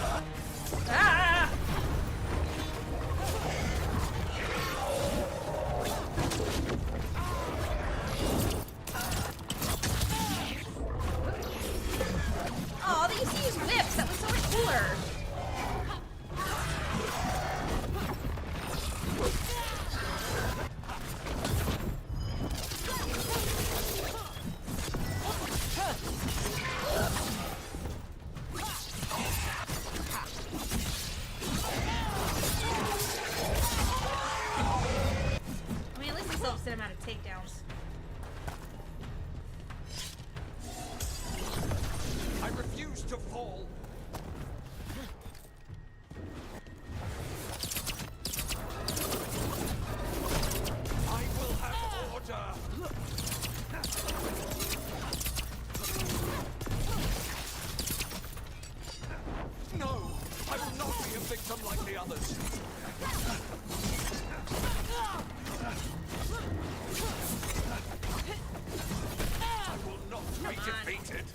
Ah! Oh, they used to use whips. That was so much cooler. I mean, at least they still have cinematic takedowns.
I refuse to fall. I will have order. No, I will not be a victim like the others. I will not be defeated.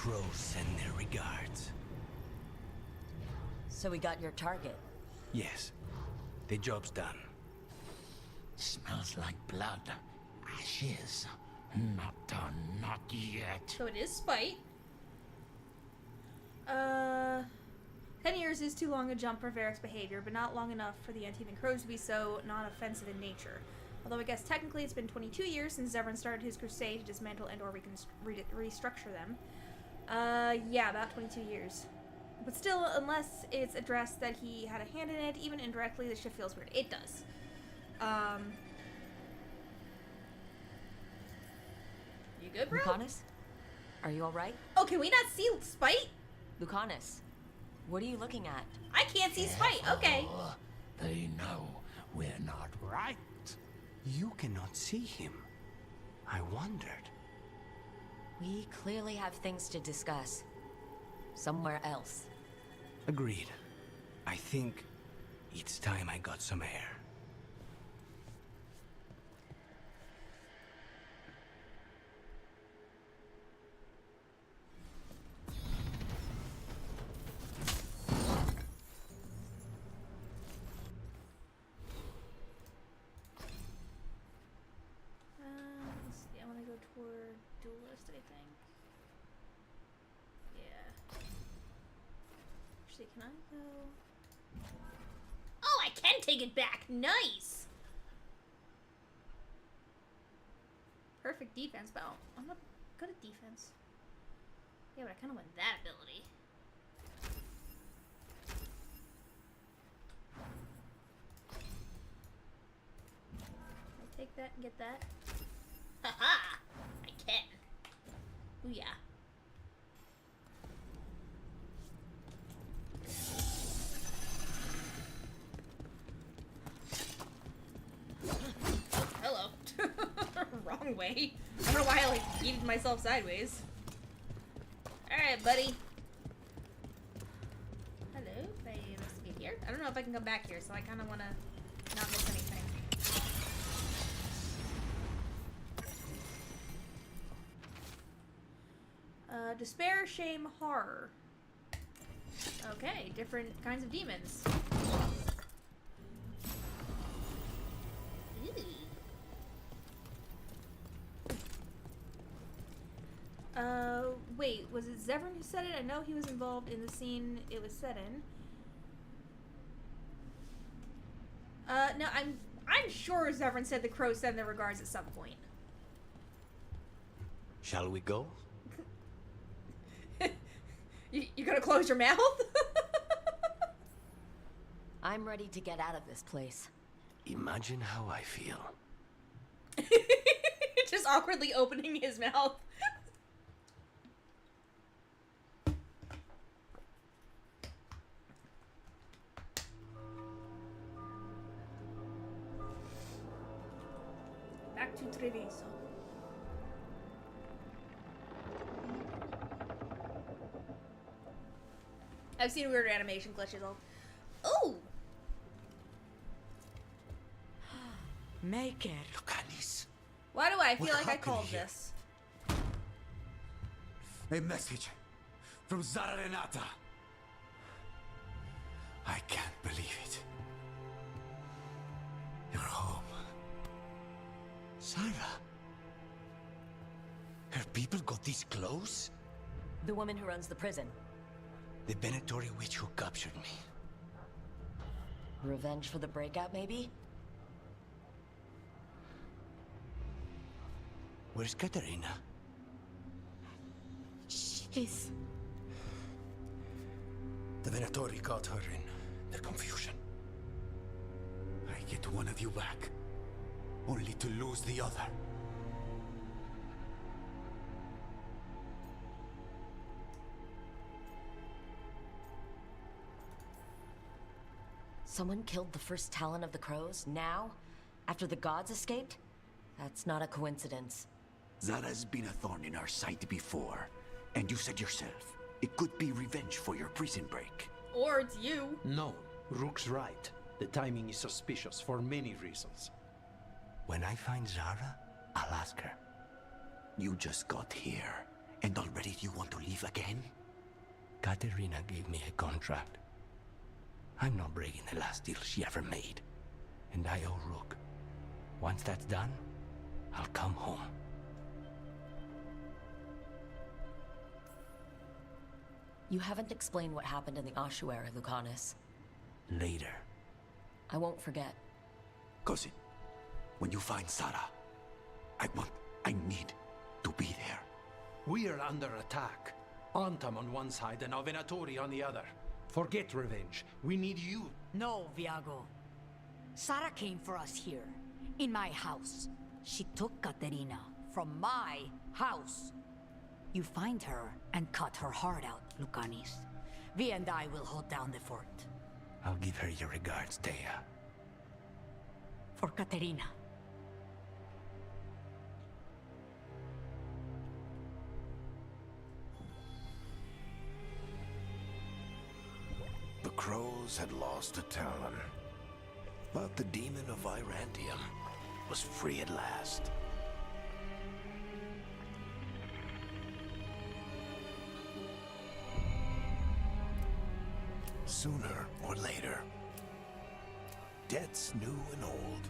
crows send their regards.
So we got your target.
Yes. The job's done.
Smells like blood. Ashes. Not done, not yet.
So it is spite. 10 years is too long a jump for Varric's behavior, but not long enough for the Antivan crows to be so non-offensive in nature. Although I guess technically it's been 22 years since Zevran started his crusade to dismantle and or restructure them. Yeah, about 22 years. But still, unless it's addressed that he had a hand in it, even indirectly, this shit feels weird. It does. You good, bro?
Lucanus? Are you alright?
Oh, can we not see Spite?
Lucanus, what are you looking at?
I can't see Spite. Okay.
They know we're not right.
You cannot see him. I wondered.
We clearly have things to discuss. Somewhere else.
Agreed. I think it's time I got some air.
Let's see. I want to go toward duelist, I think. Yeah. Actually, can I go? Oh, I can take it back. Nice. Perfect defense, but I'm not good at defense. Yeah, but I kind of want that ability. I take that and get that. Haha! I can. Ooh yeah. Oh, hello. Wrong way. I don't know why I like yeeted myself sideways. Alright, buddy. Hello, can I investigate here? I don't know if I can come back here, so I kinda wanna not miss anything. Despair, shame, horror. Okay, different kinds of demons. Wait, was it Zevran who said it? I know he was involved in the scene it was set in. No, I'm sure Zevran said the crows send their regards at some point.
Shall we go?
You gonna close your mouth?
I'm ready to get out of this place.
Imagine how I feel.
Just awkwardly opening his mouth. Back to Treviso. I've seen weird animation glitches. Ooh!
Make it.
Lucanus.
Why do I feel
What
like I
happened
called
here?
this?
A message from Zara Renata. I can't believe it. You're home.
Sarah. Her people got this close?
The woman who runs the prison.
The Venatori witch who captured me.
Revenge for the breakout, maybe?
Where's Katerina?
She's...
The Venatori caught her in their confusion.
I get one of you back, only to lose the other.
Someone killed the first Talon of the Crows, now? After the gods escaped? That's not a coincidence.
Zara's been a thorn in our side before, and you said yourself, it could be revenge for your prison break.
Or it's you.
No, Rook's right. The timing is suspicious for many reasons.
When I find Zara, I'll ask her.
You just got here, And already you want to leave again?
Katerina gave me a contract. I'm not breaking the last deal she ever made. And I owe Rook. Once that's done, I'll come home.
You haven't explained what happened in the ossuary, Lucanus.
Later.
I won't forget.
Cousin, when you find Sarah, I need to be there.
We are under attack. Antam on one side and Venatori on the other. Forget revenge. We need you.
No, Viago. Sarah came for us here, in my house. She took Katerina from my house. You find her and cut her heart out, Lucanis. Vi and I will hold down the fort.
I'll give her your regards, Thea.
For Katerina.
The crows had lost a talon, but the demon of Virantium was free at last. Sooner or later, debts new and old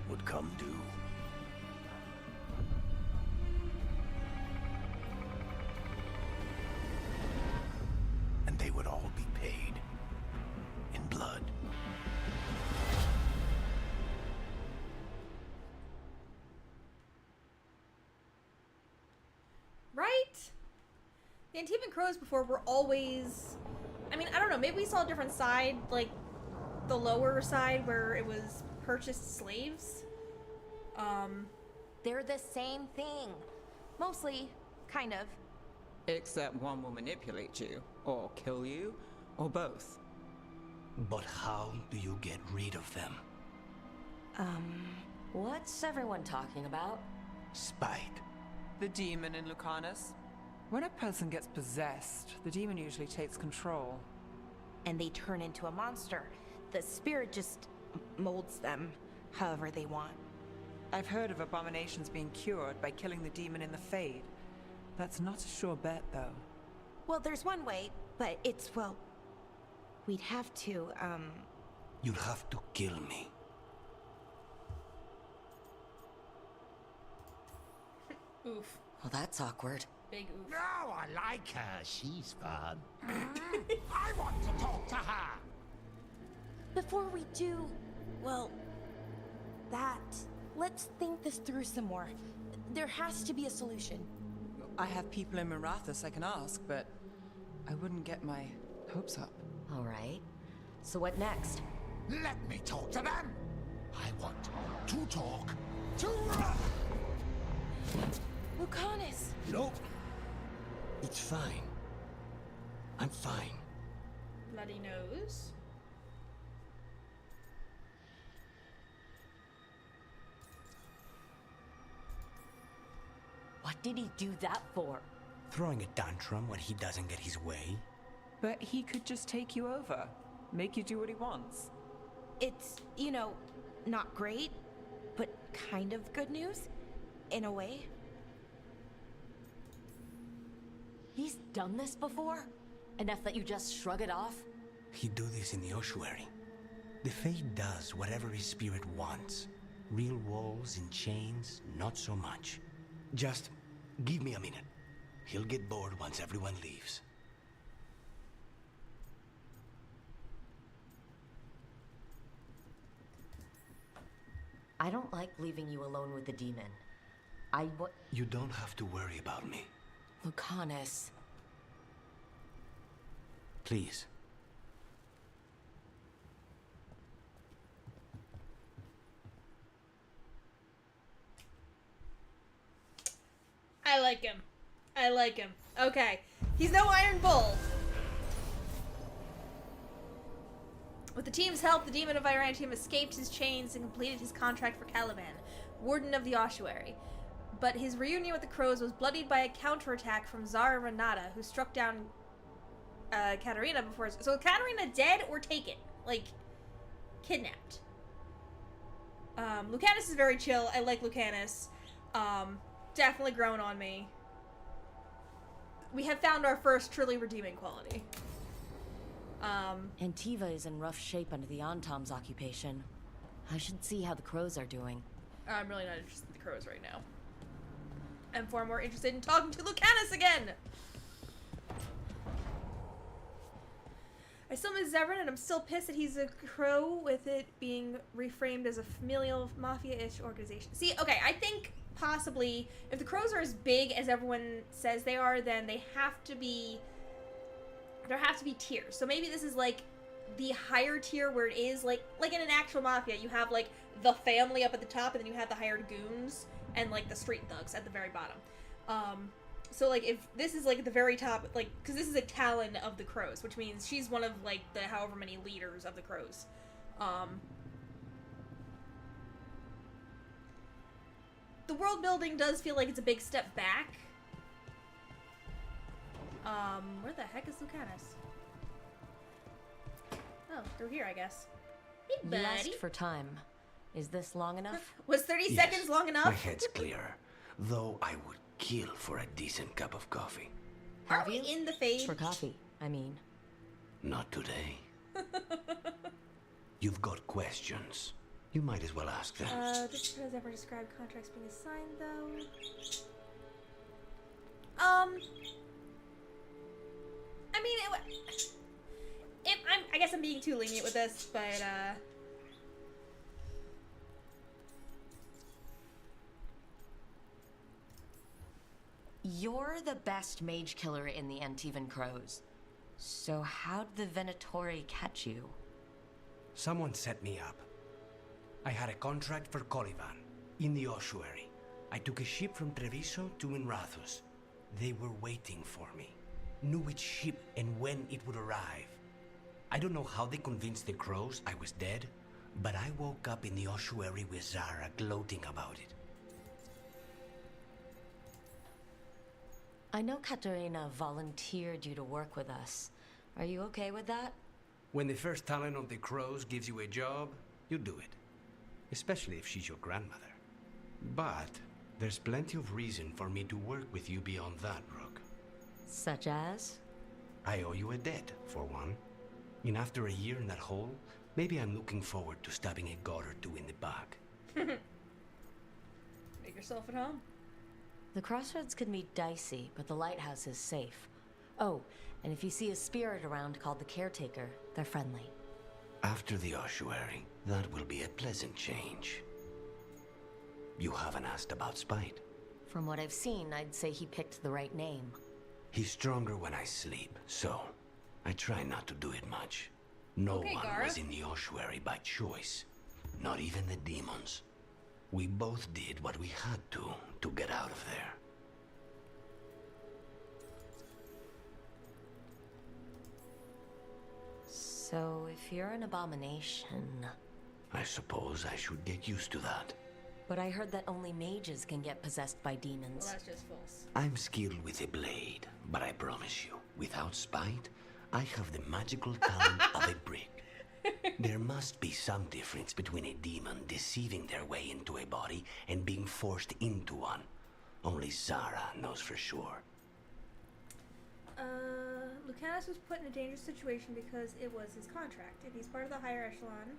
would come due. And they would all be paid in blood.
Right? The Antivan Crows before were always... I mean, I don't know, maybe we saw a different side, like the lower side where it was purchased slaves.
They're the same thing. Mostly, kind of.
Except one will manipulate you, or kill you, or both.
But how do you get rid of them?
What's everyone talking about?
Spite.
The demon in Lucanus. When a person gets possessed, the demon usually takes control.
And they turn into a monster. The spirit just molds them however they want.
I've heard of abominations being cured by killing the demon in the Fade. That's not a sure bet, though.
Well, there's one way, but it's, well... We'd have to,
You'd have to kill me.
Oof.
Well, that's awkward.
Big oof.
No, I like her. She's fun. I want to talk to her.
Before we do, well, let's think this through some more. There has to be a solution.
I have people in Marathas I can ask, but I wouldn't get my hopes up.
All right. So what next?
Let me talk to them. I want to talk to...
Lucanus!
Nope. It's fine. I'm fine.
Bloody nose.
What did he do that for?
Throwing a tantrum when he doesn't get his way?
But he could just take you over. Make you do what he wants.
It's, you know, not great, but kind of good news, in a way.
He's done this before? Enough that you just shrug it off?
He'd do this in the ossuary. The Fate does whatever his spirit wants. Real walls and chains, not so much. Just give me a minute. He'll get bored once everyone leaves.
I don't like leaving you alone with the demon.
You don't have to worry about me.
Lucanus.
Please.
I like him. I like him. Okay. He's no Iron Bull. With the team's help, the Demon of Virantium escaped his chains and completed his contract for Caliban, Warden of the Ossuary. But his reunion with the Crows was bloodied by a counterattack from Zara Renata, who struck down Katerina before... So Katerina dead or taken? Like, kidnapped. Lucanus is very chill. I like Lucanus. Definitely grown on me. we have found our first truly redeeming quality.
Antiva is in rough shape under the Antom's occupation. I should see how the crows are doing.
I'm really not interested in the crows right now. I'm far more interested in talking to Lucanus again! I still miss Zevran, and I'm still pissed that he's a crow, with it being reframed as a familial, mafia-ish organization. See, okay, I think possibly, if the crows are as big as everyone says they are, then they have to be... There have to be tiers. So maybe this is, like, the higher tier where it is, like in an actual mafia, you have, like, the family up at the top, and then you have the hired goons, and, like, the street thugs at the very bottom. So, like, if this is, like, at the very top, like, because this is a Talon of the Crows, which means she's one of, like, the however many leaders of the Crows. The world building does feel like it's a big step back. Where the heck is Lucanus? Oh, through here, I guess. Hey, buddy.
You asked for time. Is this long enough?
Was 30 seconds long enough?
My head's clearer, though I would kill for a decent cup of coffee.
Are we in the Fade?
For coffee, I mean.
Not today. You've got questions. You might as well ask them.
This has ever described contracts being assigned, though. I mean, I guess I'm being too lenient with this, but,
You're the best mage killer in the Antivan Crows. So how'd the Venatori catch you?
Someone set me up. I had a contract for Colivan, in the ossuary. I took a ship from Treviso to Inrathus. They were waiting for me. Knew which ship and when it would arrive. I don't know how they convinced the Crows I was dead, but I woke up in the ossuary with Zara gloating about it.
I know Katerina volunteered you to work with us. Are you okay with that?
When the first talent of the Crows gives you a job, you do it. Especially if she's your grandmother. But there's plenty of reason for me to work with you beyond that, Brooke.
Such as?
I owe you a debt, for one. And after a year in that hole, maybe I'm looking forward to stabbing a god or two in the back.
Make yourself at home.
The crossroads can be dicey, but the lighthouse is safe. Oh, and if you see a spirit around called the Caretaker, they're friendly.
After the ossuary, that will be a pleasant change. You haven't asked about Spite.
From what I've seen, I'd say he picked the right name.
He's stronger when I sleep, so I try not to do it much. No
Okay,
one
Gara.
was in the ossuary by choice. Not even the demons. We both did what we had to get out of there.
So, if you're an abomination...
I suppose I should get used to that.
But I heard that only mages can get possessed by demons.
Well, that's just false.
I'm skilled with a blade, but I promise you, without Spite, I have the magical talent of a brick. There must be some difference between a demon deceiving their way into a body and being forced into one. Only Zara knows for sure.
Lucanus was put in a dangerous situation because it was his contract. If he's part of the higher echelon...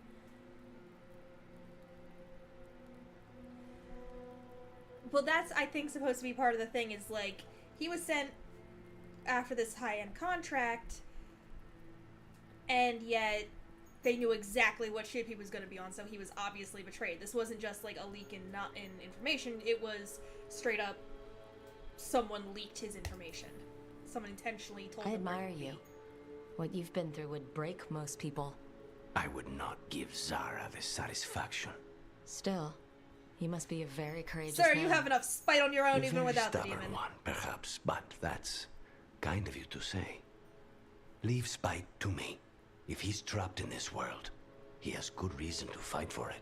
Well, that's, I think, supposed to be part of the thing, is, like, he was sent after this high-end contract, and yet they knew exactly what ship he was going to be on, so he was obviously betrayed. This wasn't just, like, a leak in information. It was straight up someone leaked his information. Someone intentionally told him.
I admire you. What you've been through would break most people.
I would not give Zara the satisfaction.
Still, you must be a very courageous
Sir,
man.
you have enough spite on your own
A
even
very
without the
stubborn
demon.
one, perhaps, but that's kind of you to say. Leave Spite to me. If he's trapped in this world, he has good reason to fight for it.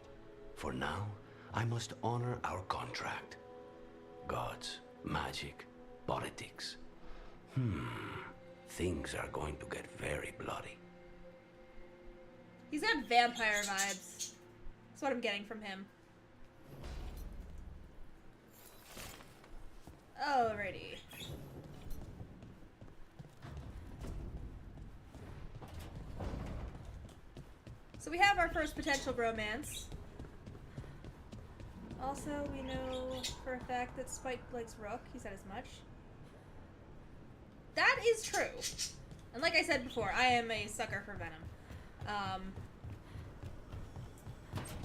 For now, I must honor our contract. Gods, magic, politics. Things are going to get very bloody.
He's got vampire vibes. That's what I'm getting from him. Alrighty. So we have our first potential bromance. Also, we know for a fact that Spike likes Rook. He said as much. That is true. And like I said before, I am a sucker for Venom.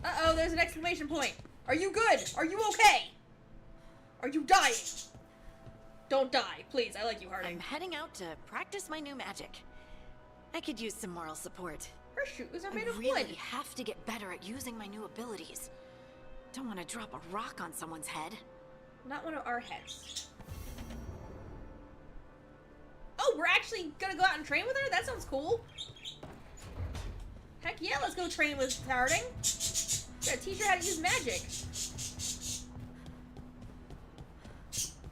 Uh-oh, there's an exclamation point. Are you good? Are you okay? Are you dying? Don't die, please. I like you, Harding.
I'm heading out to practice my new magic. I could use some moral support.
Her shoes are made of
wood. I
wood.
really have to get better at using my new abilities. Don't want to drop a rock on someone's head.
Not one of our heads. Oh, we're actually gonna go out and train with her? That sounds cool. Heck yeah, let's go train with Harding. Gotta teach her how to use magic.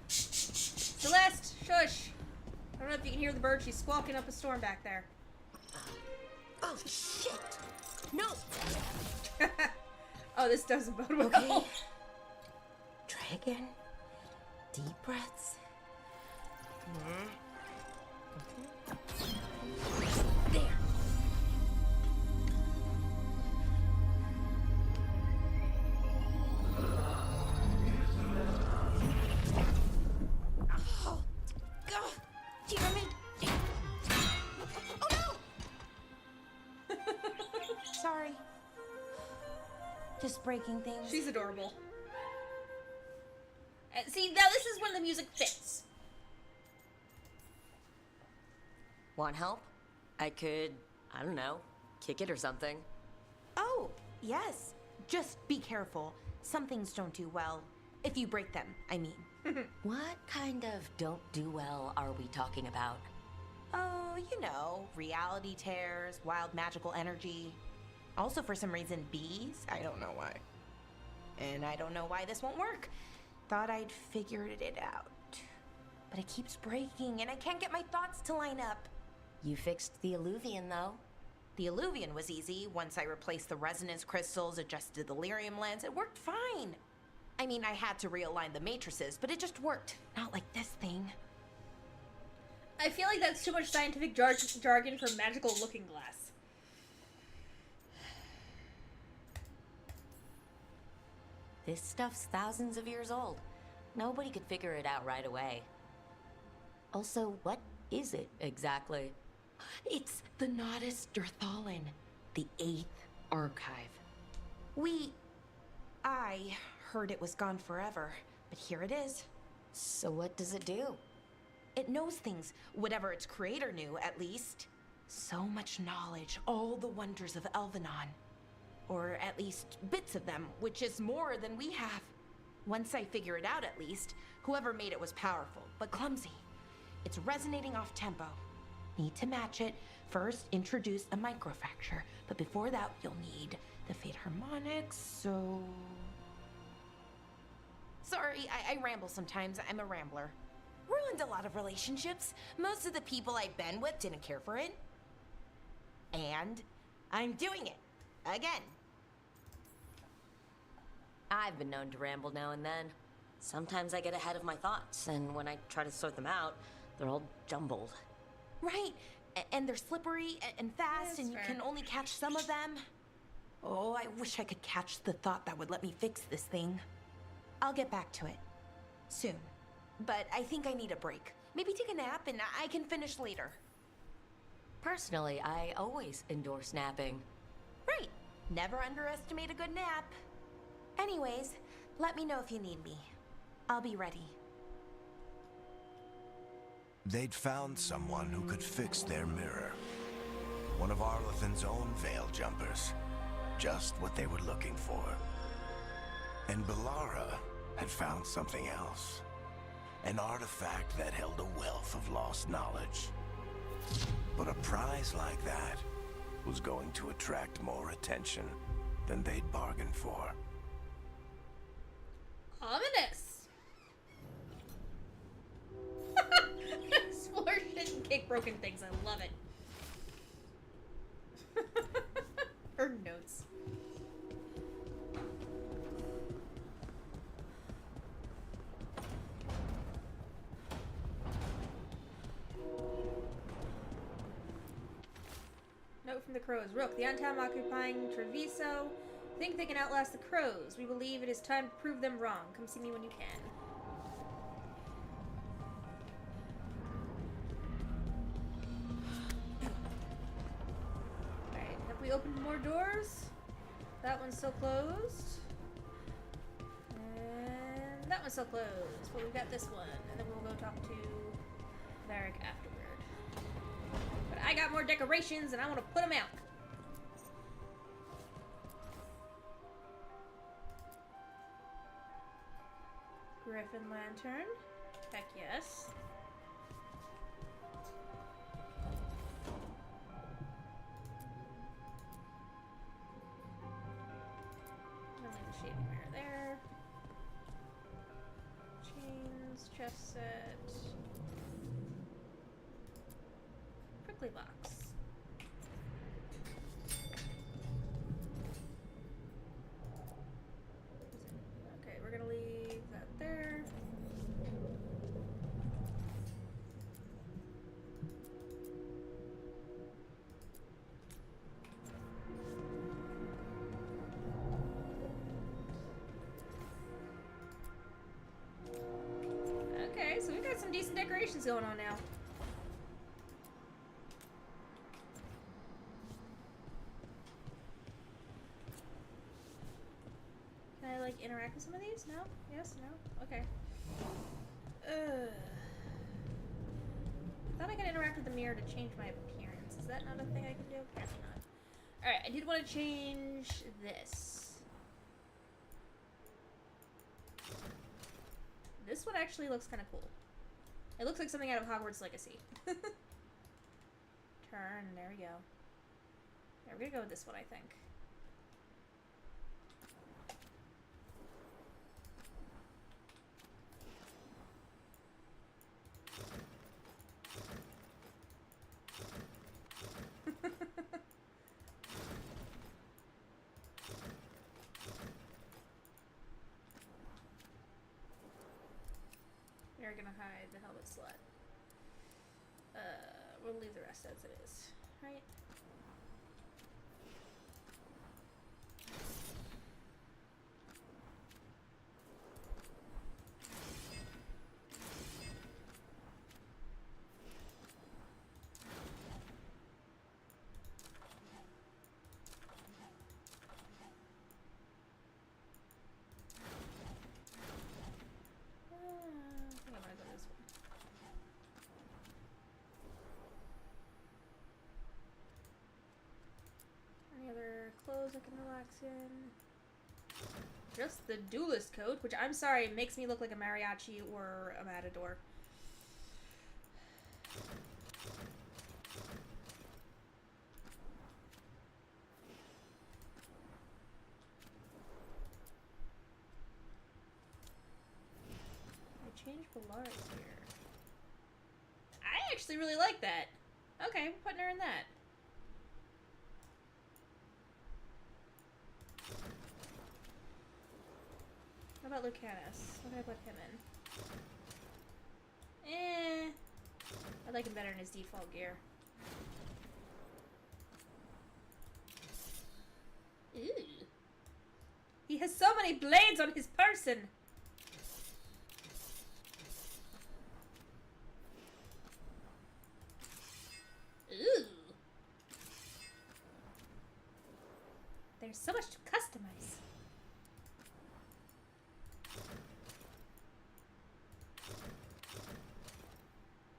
Celeste, shush. I don't know if you can hear the bird. She's squawking up a storm back there.
Oh, shit! No!
Oh, this doesn't bode well.
Okay. Try again. Deep breaths. There. Oh, God. Damn it. Oh, no! Sorry. Just breaking things.
She's adorable. See, now this is when the music fits.
Want help? I could, I don't know, kick it or something.
Oh, yes. Just be careful. Some things don't do well. If you break them, I mean.
What kind of don't do well are we talking about?
Oh, you know, reality tears, wild magical energy. Also, for some reason, bees. I don't know why. And I don't know why this won't work. Thought I'd figured it out. But it keeps breaking, and I can't get my thoughts to line up.
You fixed the Illuvian, though.
The Illuvian was easy. Once I replaced the resonance crystals, adjusted the lyrium lens, it worked fine. I mean, I had to realign the matrices, but it just worked. Not like this thing.
I feel like that's too much scientific jargon for magical looking glass.
This stuff's thousands of years old. Nobody could figure it out right away. Also, what is it exactly?
It's the Nodus Dirthalin, the 8th archive. I heard it was gone forever, but here it is.
So what does it do?
It knows things, whatever its creator knew, at least. So much knowledge, all the wonders of Elvenon. Or at least bits of them, which is more than we have. Once I figure it out, at least, whoever made it was powerful, but clumsy. It's resonating off tempo. Need to match it. First, introduce a microfracture, but before that, you'll need the Fate harmonics, so... Sorry, I ramble sometimes. I'm a rambler. Ruined a lot of relationships. Most of the people I've been with didn't care for it. And I'm doing it. Again.
I've been known to ramble now and then. Sometimes I get ahead of my thoughts, and when I try to sort them out, they're all jumbled.
Right, and they're slippery and fast, and you can only catch some of them. Oh, I wish I could catch the thought that would let me fix this thing. I'll get back to it. Soon. But I think I need a break. Maybe take a nap, and I can finish later.
Personally, I always endorse napping.
Right. Never underestimate a good nap. Anyways, let me know if you need me. I'll be ready.
They'd found someone who could fix their mirror. One of Arlathan's own Veil Jumpers. Just what they were looking for. And Balara had found something else. An artifact that held a wealth of lost knowledge. But a prize like that was going to attract more attention than they'd bargained for.
Ominous! Explore shit and kick broken things. I love it. Her notes. Note from the crows. Rook, the Untown occupying Treviso think they can outlast the crows. We believe it is time to prove them wrong. Come see me when you can. Alright, have we opened more doors? That one's still closed. And that one's still closed. But we've got this one. And then we'll go talk to Varric afterward. But I got more decorations and I want to put them out. Griffin Lantern. Heck yes. I'm gonna leave the shaving mirror there. Chains, chest set. Prickly box. Okay, we're gonna leave that there. Okay, so we've got some decent decorations going on now. Can I, like, interact with some of these? No? Yes? No? Okay. I thought I could interact with the mirror to change my appearance. Is that not a thing I can do? Apparently not. Alright, I did want to change this. This one actually looks kind of cool. It looks like something out of Hogwarts Legacy. Turn, there we go. Yeah, we're gonna go with this one, I think. We're gonna hide the helmet slot. We'll leave the rest as it is, right? Clothes I can relax in. Just the duelist coat, which I'm sorry, it makes me look like a mariachi or a matador. I changed Valaris here. I actually really like that. Okay, we're putting her in that. What about Lucanus? What did I put him in? I like him better in his default gear. Ooh. He has so many blades on his person! Ooh. There's so much to customize.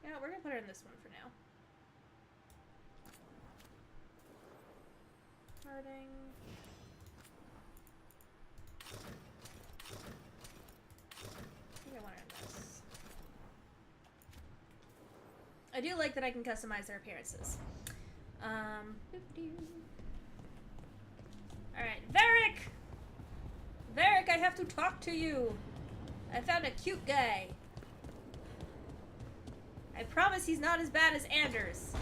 Yeah, we're gonna put her in this one for now. Harding. I think I want her in this. I do like that I can customize their appearances. Alright, Varric! Varric, I have to talk to you! I found a cute guy. I promise he's not as bad as Anders.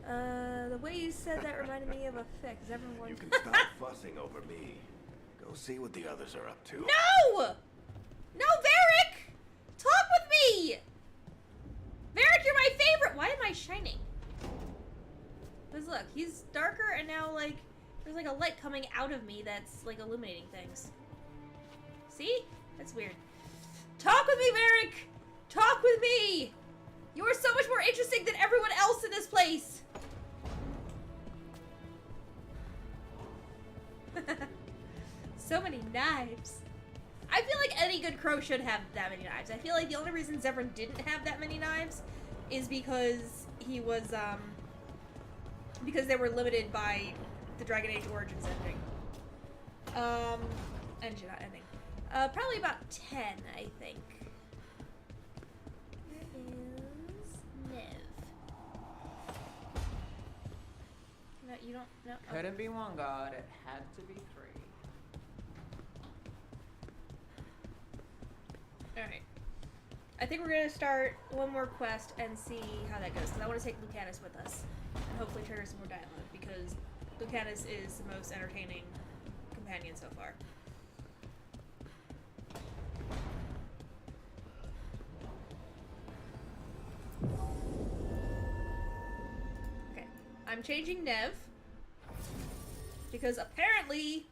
The way you said that reminded me of a fic. Is everyone...
You can stop fussing over me. Go see what the others are up to.
No! No, Varric! Talk with me! Varric, you're my favorite! Why am I shining? The Because look, he's darker and now, like, there's like a light coming out of me that's, like, illuminating things. See? That's weird. Talk with me, Varric! Talk with me! You are so much more interesting than everyone else in this place! So many knives. I feel like any good crow should have that many knives. I feel like the only reason Zevran didn't have that many knives is because he was, because they were limited by the Dragon Age Origins ending. Engine, not ending. Probably about 10, I think. Where is Niv? No, you don't, no.
Couldn't be one god, it had to be 3.
Alright. I think we're gonna start one more quest and see how that goes, because I want to take Lucanus with us. And hopefully trigger some more dialogue, because Lucanus is the most entertaining companion so far. Okay. I'm changing Nev, because apparently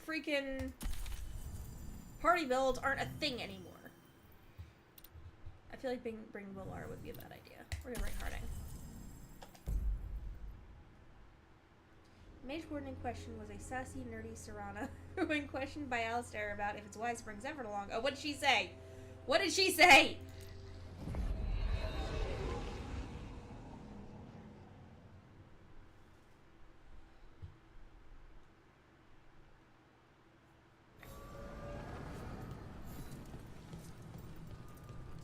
freaking party builds aren't a thing anymore. I feel like bring Willar would be a bad idea. We're gonna bring Harding. Mage Warden in question was a sassy, nerdy Serana who, when questioned by Alistair about if it's wise to bring Zevran along. Oh, what did she say? What did she say?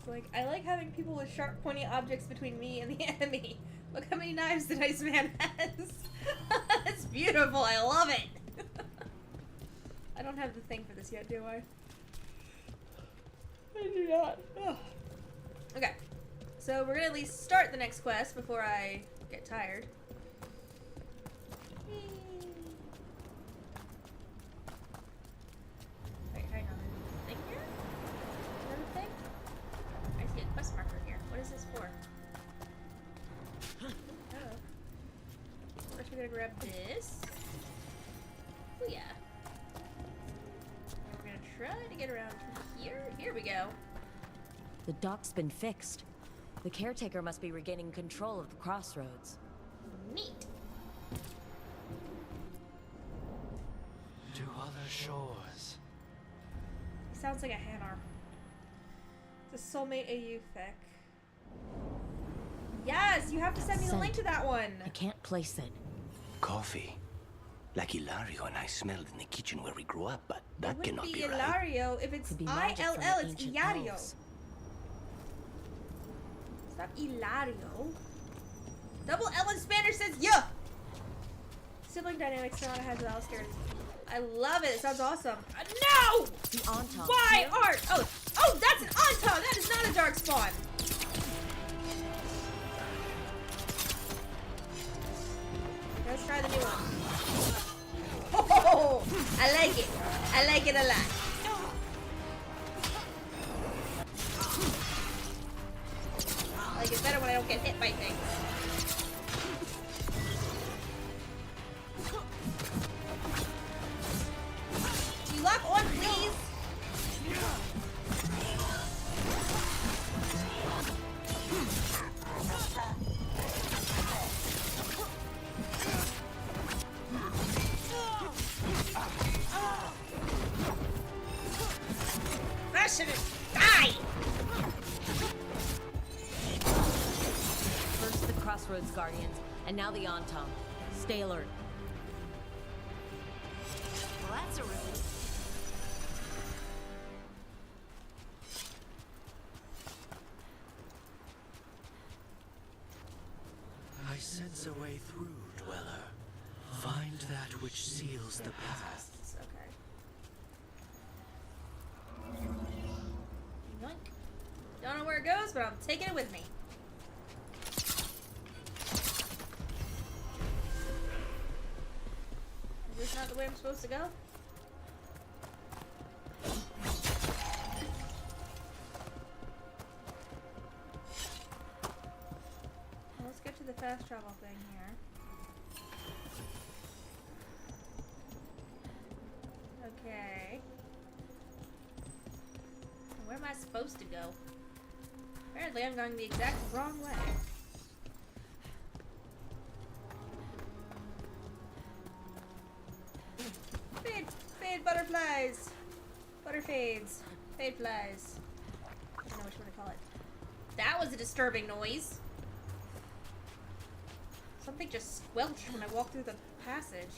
Like, I like having people with sharp, pointy objects between me and the enemy. Look how many knives the nice man has. That's beautiful. I love it. I don't have the thing for this yet, do I? I do not. Ugh. Okay. So we're gonna at least start the next quest before I get tired. Wait, hang on. Thing here? Another thing? I see a quest marker here. What is this for? Oh. First we're gonna grab this. Oh yeah. And we're gonna try to get around to here. Here we go.
The dock's been fixed. The caretaker must be regaining control of the crossroads.
Neat.
To other shores.
He sounds like a Hanar. It's a soulmate AU fic. Yes, you have to send me the link to that one.
I can't place it.
Coffee. Like Ilario and I smelled in the kitchen where we grew up, but that
It
cannot
wouldn't
be
be
right.
Ilario. If it's
Could be magic from the
ILL, it's
ancient
Ilario.
elves.
It's not Ilario. Double L in Spanish says yeah. Sibling dynamics Serana has with Alistair. I love it. It sounds awesome. No!
The Anton.
Why art? Oh, that's an Anton. That is not a dark spawn. Let's try the new one. Oh, I like it. I like it a lot. I like it better when I don't get hit by things. You lock on, please. Resident, die!
First the Crossroads Guardians, and now the Anton. Stay alert.
Well, that's a relief.
I sense a way through, Dweller. Find that which seals the path.
Okay. Yoink. Don't know where it goes, but I'm taking it with me. Is this not the way I'm supposed to go? Let's get to the fast travel thing here. Okay. Where am I supposed to go? Apparently I'm going the exact wrong way. Fade butterflies! Butterfades. Fade flies. I don't know which one to call it. That was a disturbing noise. Something just squelched when I walked through the passage.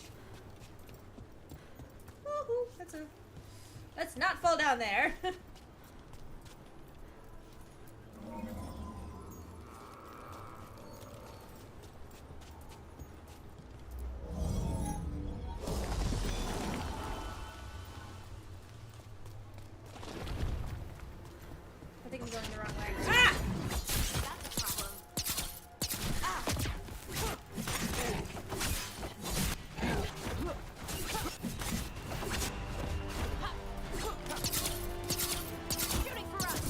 Woohoo! Let's not fall down there. I think I'm going the wrong way. Ah!
That's a problem. Shooting for us.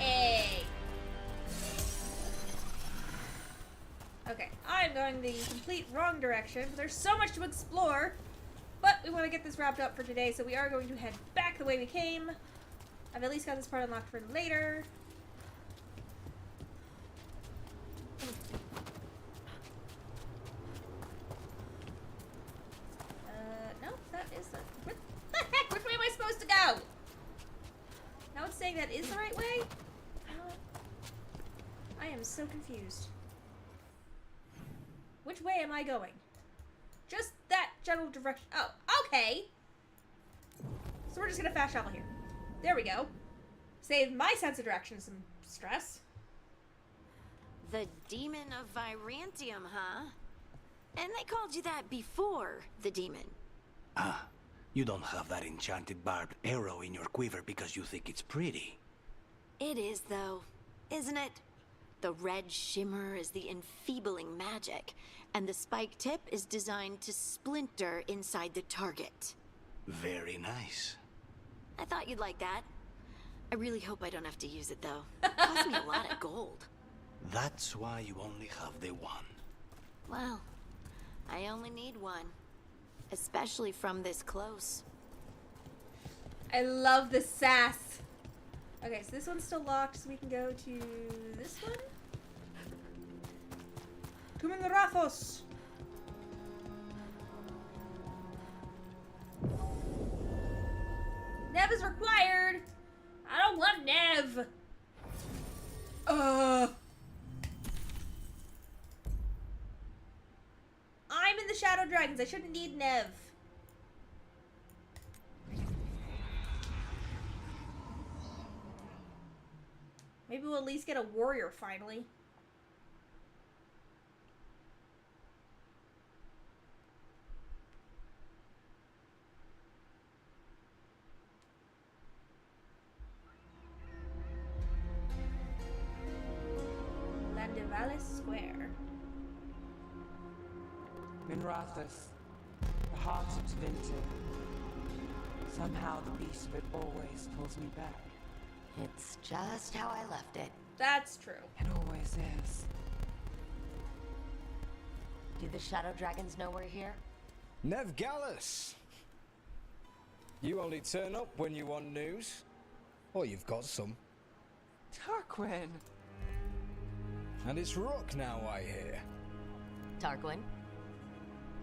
Yay! Okay, I'm going the complete wrong direction, but there's so much to explore. But we want to get this wrapped up for today, so we are going to head back the way we came. I've at least got this part unlocked for later. No, that is the... What the heck? Which way am I supposed to go? Now it's saying that is the right way? I am so confused. Which way am I going? Just that general direction. Oh, okay. So we're just gonna fast travel here. There we go. Save my sense of direction some stress.
The Demon of Virantium, huh? And they called you that before the demon.
Ah, you don't have that enchanted barbed arrow in your quiver because you think it's pretty.
It is, though, isn't it? The red shimmer is the enfeebling magic, and the spike tip is designed to splinter inside the target.
Very nice.
I thought you'd like that. I really hope I don't have to use it, though. It cost me a lot of gold.
That's why you only have the one.
Well, I only need one. Especially from this close.
I love the sass. Okay, so this one's still locked, so we can go to this one. Tumingarathos. Nev is required. I don't want Nev. I'm in the Shadow Dragons. I shouldn't need Nev. Maybe we'll at least get a warrior finally. Landivalis Square.
Minrathus, the heart of divinity. Somehow the beast of it always pulls me back.
It's just how I left it.
That's true.
It always is.
Do the Shadow Dragons know we're here?
Nev Gallus! You only turn up when you want news. Or you've got some.
Tarquin!
And it's Rook now, I hear.
Tarquin?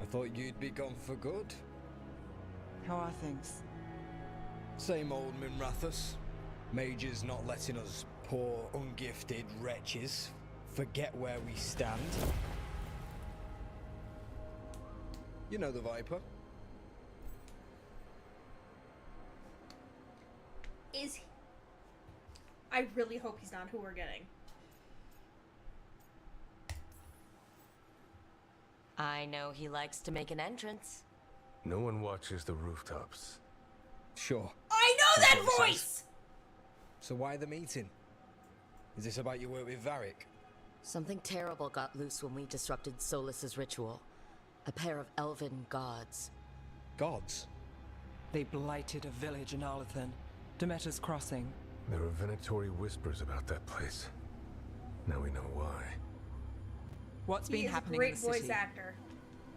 I thought you'd be gone for good.
How are things?
Same old Minrathus. Mages not letting us poor, ungifted wretches forget where we stand. You know the Viper.
Is he? I really hope he's not who we're getting.
I know he likes to make an entrance.
No one watches the rooftops.
Sure.
I know
That's
that
what he
voice!
says. So why the meeting? Is this about your work with Varric?
Something terrible got loose when we disrupted Solus's ritual. A pair of elven gods.
Gods?
They blighted a village in Arlethan, Demeter's Crossing.
There are Venatori whispers about that place. Now we know why.
What's been happening
in
the
the
city?
He is a great voice actor.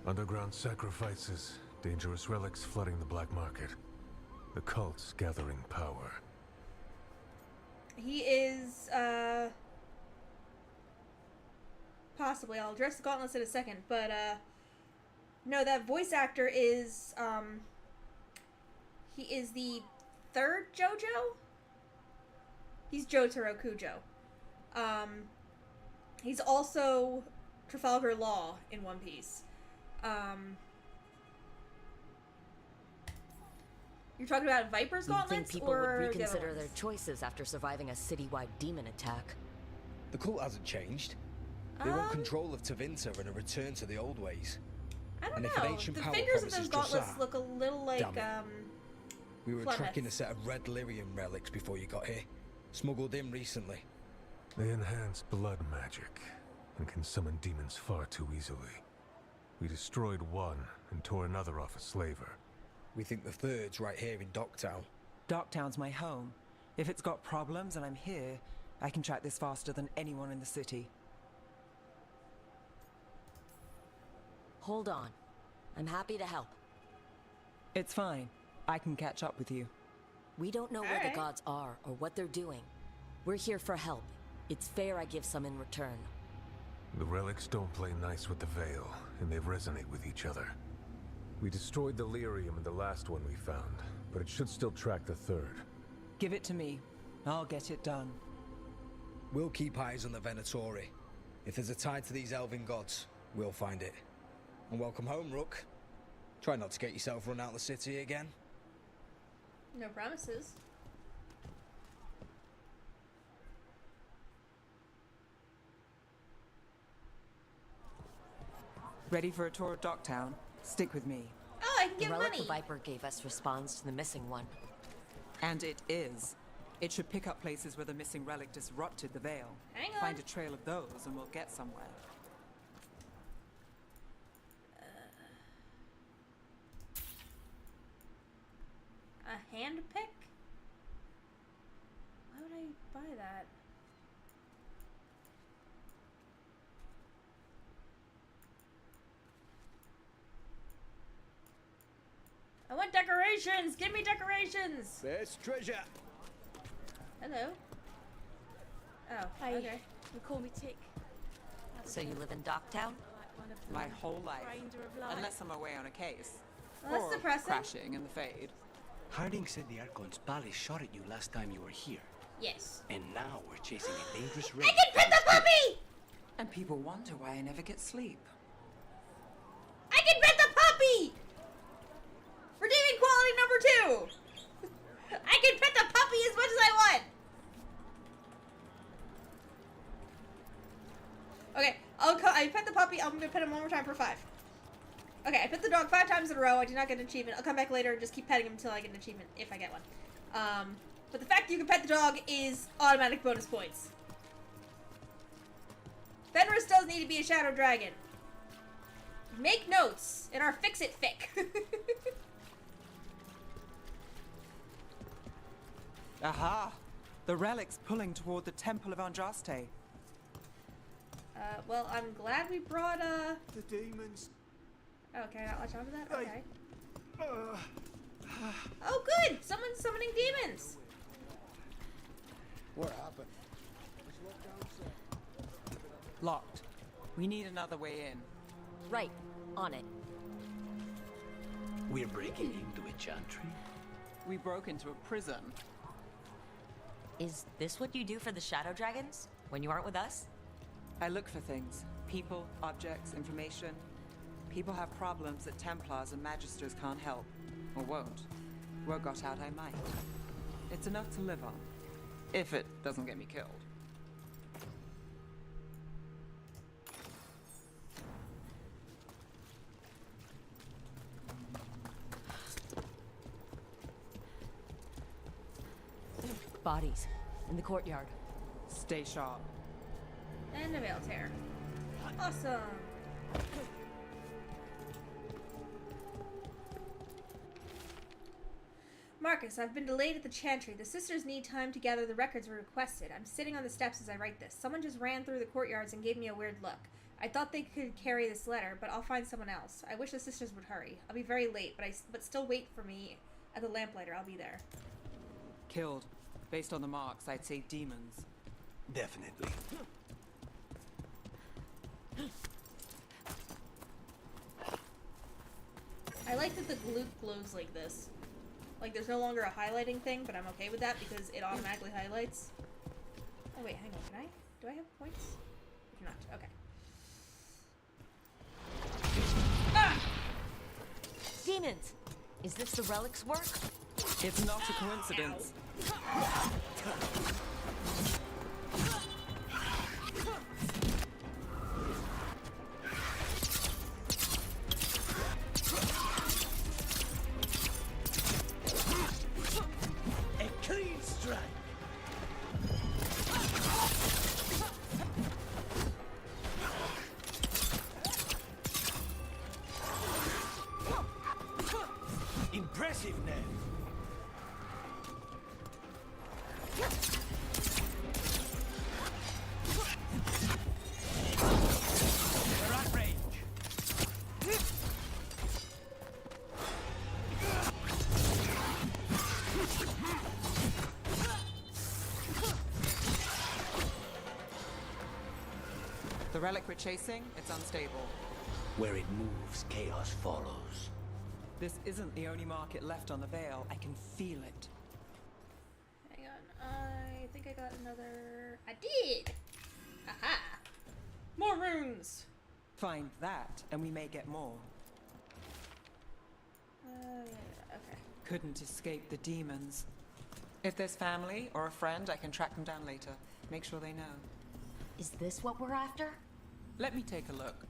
Underground sacrifices, dangerous relics flooding the black market. The cults gathering power.
He is, possibly. I'll address the gauntlets in a second, but, no, that voice actor is, he is the third JoJo? He's Jotaro Kujo. He's also Trafalgar Law in One Piece. You're talking about Viper's
You'd
gauntlets,
think people
or
would
the other
reconsider
ones?
their choices after surviving a citywide demon attack.
The cult hasn't changed. They want control of Tevinter and a return to the old ways.
I don't
and
know.
If an ancient
The
power
fingers of
promises
those gauntlets
Dressar,
look a little like,
damn we were
Flemeth.
tracking a set of red lyrium relics before you got here. Smuggled in recently.
They enhance blood magic and can summon demons far too easily. We destroyed one and tore another off a slaver.
We think the third's right here in Docktown.
Docktown's my home. If it's got problems and I'm here, I can track this faster than anyone in the city.
Hold on. I'm happy to help.
It's fine. I can catch up with you.
We don't know where the gods are or what they're doing. We're here for help. It's fair I give some in return.
The relics don't play nice with the Veil, and they resonate with each other. We destroyed the lyrium in the last one we found, but it should still track the third.
Give it to me. I'll get it done.
We'll keep eyes on the Venatori. If there's a tie to these elven gods, we'll find it. And welcome home, Rook. Try not to get yourself run out of the city again.
No promises.
Ready for a tour of Docktown? Stick with me.
Oh, I can
The
give
relic
money.
the Viper gave us responds to the missing one.
And it is. It should pick up places where the missing relic disrupted the Veil.
Hang on.
Find a trail of those and we'll get somewhere.
A hand pick? Why would I buy that? I want decorations! Give me decorations!
Best treasure!
Hello. Oh,
Hey,
okay.
you call me Tick.
So you live in Docktown?
My whole life.
Grinder of life.
Unless I'm away on a case.
Well, that's
or
depressing.
crashing in the Fade.
Harding said the Archon's palace shot at you last time you were here.
Yes.
And now we're chasing a dangerous
I
relic.
can pet the puppy!
And people wonder why I never get sleep.
I can pet the puppy! Redeeming quality number 2! I can pet the puppy as much as I want! Okay, I pet the puppy. I'm gonna pet him one more time for 5. Okay, I pet the dog 5 times in a row. I did not get an achievement. I'll come back later and just keep petting him until I get an achievement, if I get one. But the fact that you can pet the dog is automatic bonus points. Fenris does need to be a shadow dragon. Make notes in our fix-it fic.
Aha! The relic's pulling toward the Temple of Andraste.
Well, I'm glad we brought,
The demons.
Oh, can I not latch onto that? Okay. Oh, good! Someone's summoning demons!
What happened?
Locked. We need another way in.
Right. On it.
We're breaking into a chantry.
We broke into a prison.
Is this what you do for the Shadow Dragons? When you aren't with us?
I look for things. People, objects, information. People have problems that Templars and Magisters can't help. Or won't. Word got out I might. It's enough to live on. If it doesn't get me killed.
Bodies. In the courtyard.
Stay sharp.
And a veil tear. Awesome. Marcus, I've been delayed at the chantry. The sisters need time to gather the records we requested. I'm sitting on the steps as I write this. Someone just ran through the courtyards and gave me a weird look. I thought they could carry this letter, but I'll find someone else. I wish the sisters would hurry. I'll be very late, but still wait for me at the lamplighter. I'll be there.
Killed. Based on the marks, I'd say demons.
Definitely.
I like that the glue glows like this. Like, there's no longer a highlighting thing, but I'm okay with that because it automatically highlights. Oh, wait, hang on. Can I? Do I have points? I do not. Okay. Ah!
Demons! Is this the relic's work?
It's not a coincidence.
A clean strike. Impressive, Ned. We're at range.
The relic we're chasing, it's unstable.
Where it moves, chaos follows.
This isn't the only market left on the Veil. I can feel it.
Hang on. I think I got another... I did! Aha! More runes!
Find that, and we may get more.
Yeah, okay.
Couldn't escape the demons. If there's family or a friend, I can track them down later. Make sure they know.
Is this what we're after?
Let me take a look.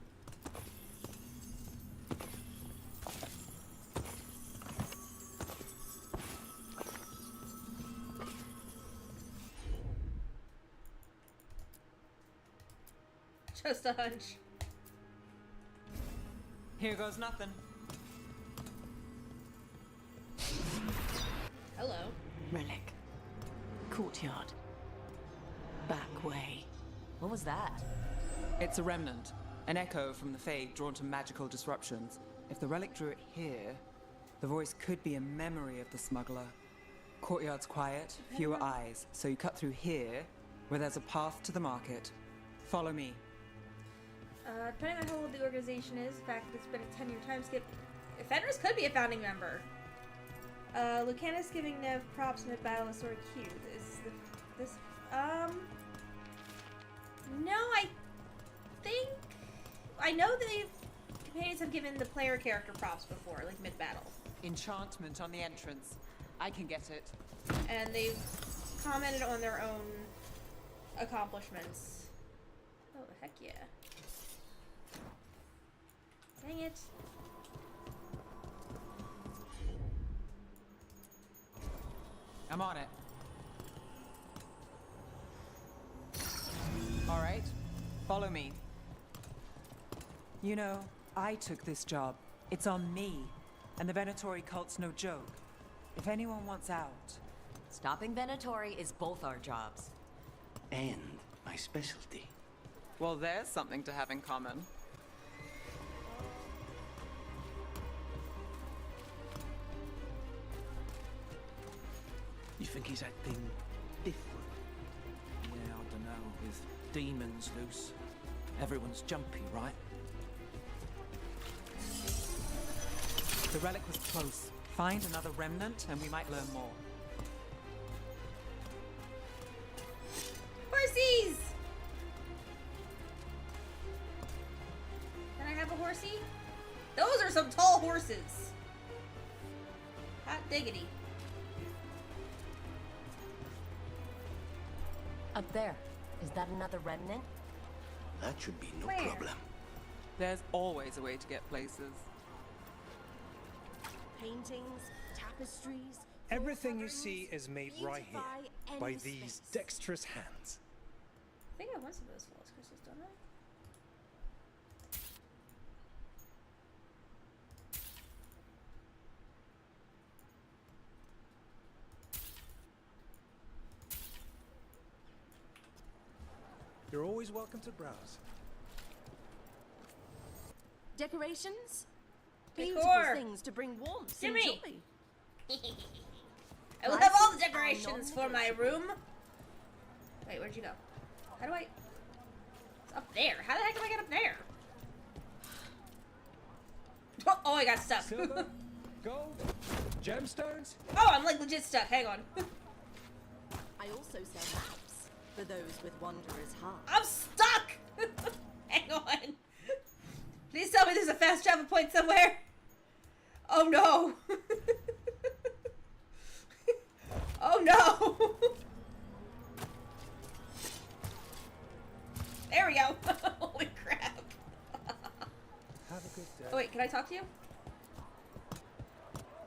Just a hunch.
Here goes nothing.
Hello.
Relic. Courtyard. Back way.
What was that?
It's a remnant. An echo from the Fade drawn to magical disruptions. If the relic drew it here, the voice could be a memory of the smuggler. Courtyard's quiet, fewer eyes, so you cut through here, where there's a path to the market. Follow me.
Depending on how old the organization is, the fact that it's been a 10-year time skip, Fenris could be a founding member. Lucanus giving Nev props mid-battle is sort of cute. No, I know the companions have given the player character props before, like mid-battle.
Enchantment on the entrance. I can get it.
And they've commented on their own accomplishments. Oh, heck yeah. Dang it.
I'm on it. All right, follow me. You know, I took this job. It's on me. And the Venatori cult's no joke. If anyone wants out...
Stopping Venatori is both our jobs.
And my specialty.
Well, there's something to have in common.
You think he's acting different? Yeah, I don't know. With demons loose, everyone's jumpy, right?
The relic was close. Find another remnant and we might learn more.
Horsies! Can I have a horsey? Those are some tall horses. Hot diggity.
Up there. Is that another remnant?
That should be no
Where?
problem.
There's always a way to get places.
Paintings, tapestries.
Everything you see is made right here by these
space.
dexterous hands.
I think I want some of those false crystals, don't I?
You're always welcome to browse.
Decorations?
Decor.
Beautiful things to bring warmth and
Gimme.
joy.
I will have all the decorations for my room. Wait, where'd you go? How do I... It's up there. How the heck do I get up there? Oh, I got stuck.
Silver, gold, gemstones.
Oh, I'm like legit stuck. Hang on.
I also sell maps for those with wanderer's heart.
I'm stuck! Hang on. Please tell me there's a fast travel point somewhere. Oh no. Oh no. There we go. Holy crap.
Have a good day.
Oh wait, can I talk to you?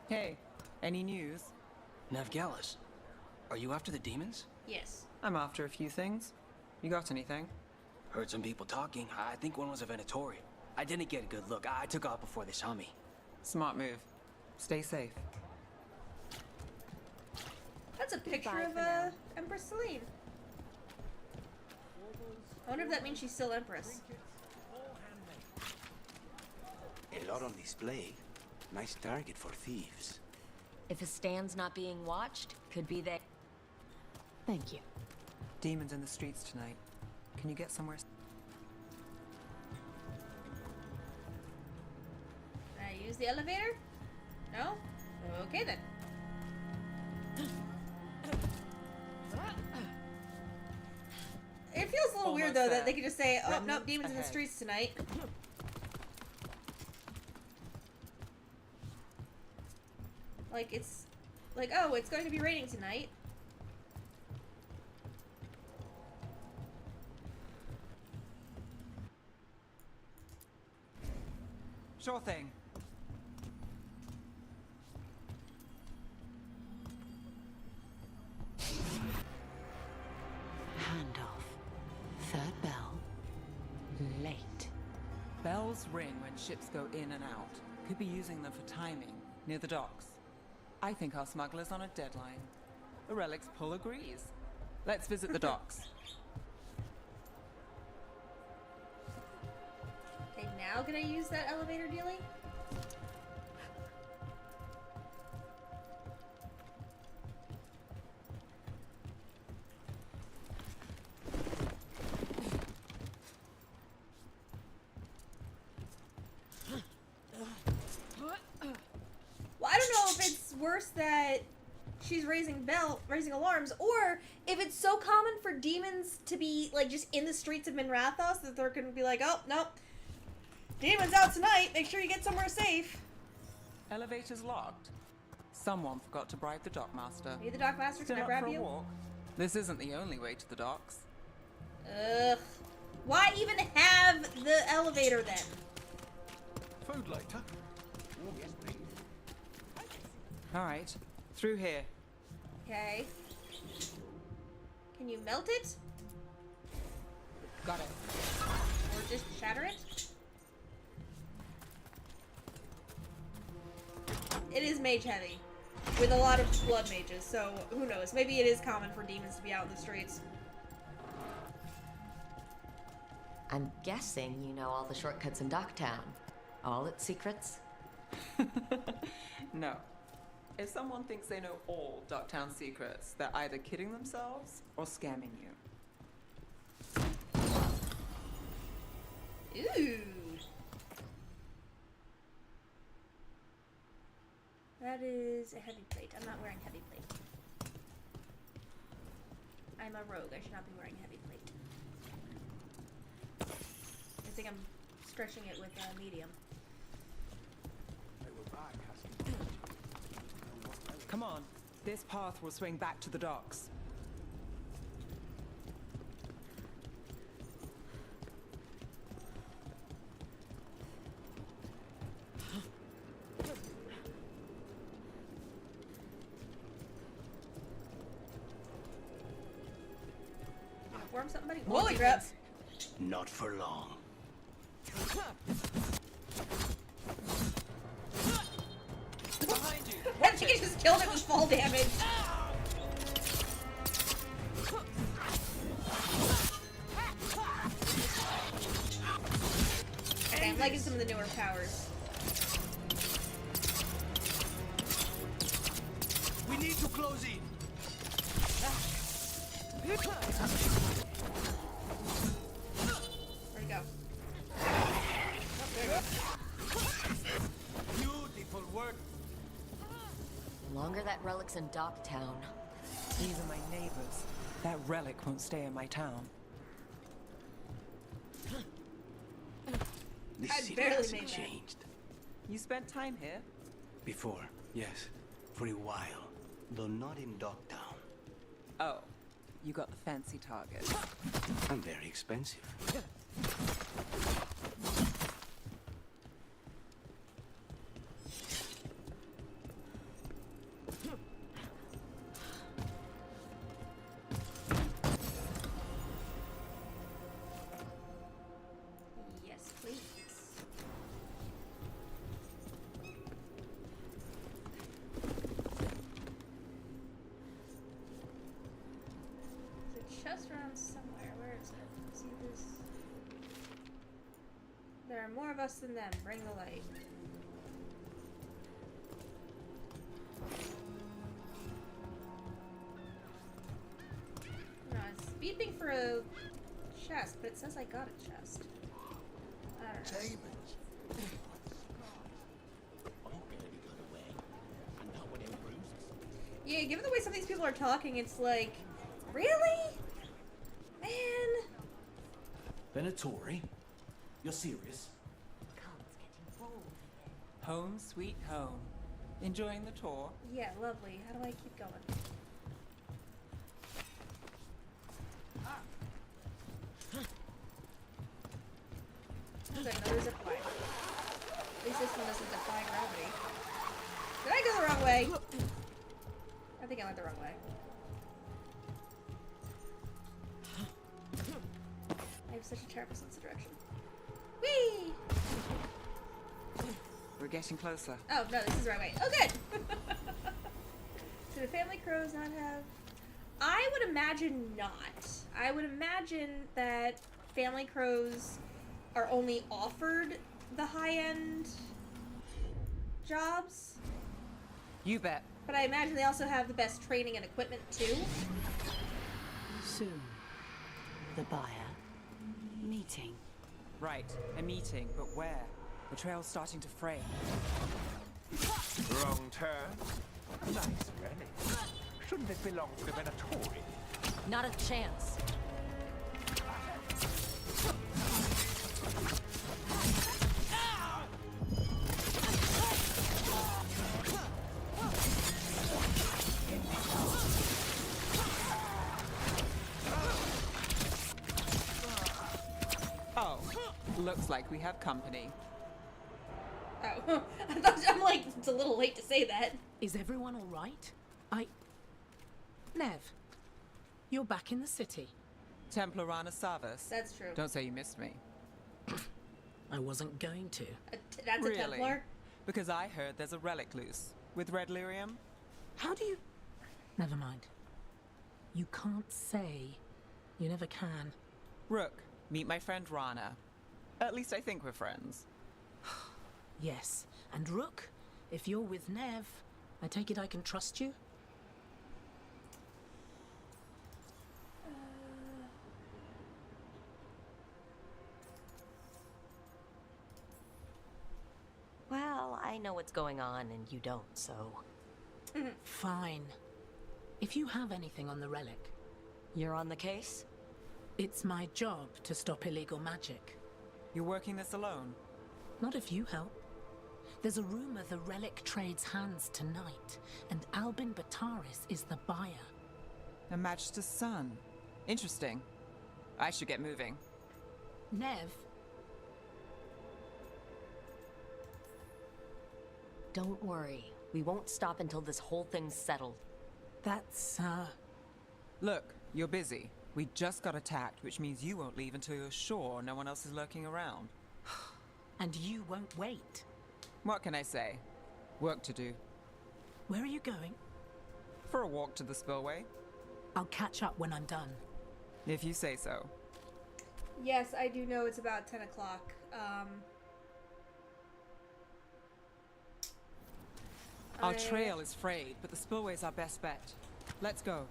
Hey, any news?
Navgalis, are you after the demons?
Yes.
I'm after a few things. You got anything?
Heard some people talking. I think one was a Venatori. I didn't get a good look. I took off before they saw me.
Smart move. Stay safe.
That's a picture
Goodbye
of
for now.
Empress Celine. I wonder if that means she's still Empress.
A lot on display. Nice target for thieves.
If a stand's not being watched, could be they.
Thank you.
Demons in the streets tonight. Can you get somewhere?
Can I use the elevator? No? Okay then. It feels a little weird though that they could just say, oh, no, demons in the streets tonight. Like, it's like, oh, it's going to be raining tonight.
Sure thing.
Handoff. Third bell. Late.
Bells ring when ships go in and out. Could be using them for timing, near the docks. I think our smuggler's on a deadline. The Relic's pull agrees. Let's visit the docks.
Okay, now can I use that elevator dealie? Well, I don't know if it's worse that she's raising alarms, or if it's so common for demons to be like just in the streets of Minrathos that they're gonna be like, oh nope, demons out tonight. Make sure you get somewhere safe.
Elevator's locked. Someone forgot to bribe the dockmaster.
Hey, the dockmaster, can
Still
I
up
grab
for a
you?
walk? This isn't the only way to the docks.
Ugh. Why even have the elevator then?
Food later.
All right, through here.
Okay. Can you melt it?
Got it.
Or just shatter it? It is mage heavy. With a lot of blood mages, so who knows? Maybe it is common for demons to be out in the streets.
I'm guessing you know all the shortcuts in Docktown. All its secrets?
No. If someone thinks they know all Docktown secrets, they're either kidding themselves or scamming you.
Ooh. That is a heavy plate. I'm not wearing heavy plate. I'm a rogue. I should not be wearing heavy plate. I think I'm stretching it with medium.
Come on. This path will swing back to the docks.
We're storm somebody? Holy crap!
Not for long.
Behind you! That chicken just killed it with fall damage! Okay, I'm liking some of the newer powers.
We need to close in.
Where'd it go? Oh, there it goes.
Beautiful work.
The longer that relic's in Docktown.
These are my neighbors. That relic won't stay in my town.
This
I
city
barely
hasn't
made that.
changed.
You spent time here?
Before, yes. For a while. Though not in Docktown.
Oh, you got the fancy target.
I'm very expensive.
Yes, please. There's a chest around somewhere. Where is it? See this? There are more of us than them. Bring the light. No, it's beeping for a chest, but it says I got a chest. I don't know.
Diamonds.
Yeah, given the way some of these people are talking, it's like, really? Man.
Venatori? You're serious?
Home sweet home. Enjoying the tour?
Yeah, lovely. How do I keep going? Ah. There's another zip line. At least this one doesn't defy gravity. Did I go the wrong way? I think I went the wrong way. I have such a terrible sense of direction. Whee!
We're getting closer.
Oh, no, this is the right way. Oh, good! So do family crows not have... I would imagine not. I would imagine that family crows are only offered the high-end jobs.
You bet.
But I imagine they also have the best training and equipment, too.
Soon, the buyer meeting.
Right, a meeting, but where? The trail's starting to fray.
Wrong turn. Nice relic. Shouldn't it belong to the Venatori?
Not a chance.
Oh, looks like we have company.
Oh, I'm like, it's a little late to say that.
Is everyone all right? Nev, you're back in the city.
Templarana Savas.
That's true.
Don't say you missed me.
I wasn't going to.
That's
really?
a Templar?
Because I heard there's a relic loose. With red lyrium?
How do you... Never mind. You can't say. You never can.
Rook, meet my friend Rana. At least I think we're friends.
Yes. And Rook, if you're with Nev, I take it I can trust you?
Well, I know what's going on and you don't, so...
Fine. If you have anything on the relic...
You're on the case?
It's my job to stop illegal magic.
You're working this alone?
Not if you help. There's a rumor the relic trades hands tonight, and Albin Bataris is the buyer.
A Magister's son. Interesting. I should get moving.
Nev?
Don't worry. We won't stop until this whole thing's settled.
That's,
Look, you're busy. We just got attacked, which means you won't leave until you're sure no one else is lurking around.
And you won't wait.
What can I say? Work to do.
Where are you going?
For a walk to the spillway.
I'll catch up when I'm done.
If you say so.
Yes, I do know it's about 10 o'clock.
Our trail is frayed, but the spillway's our best bet. Let's go.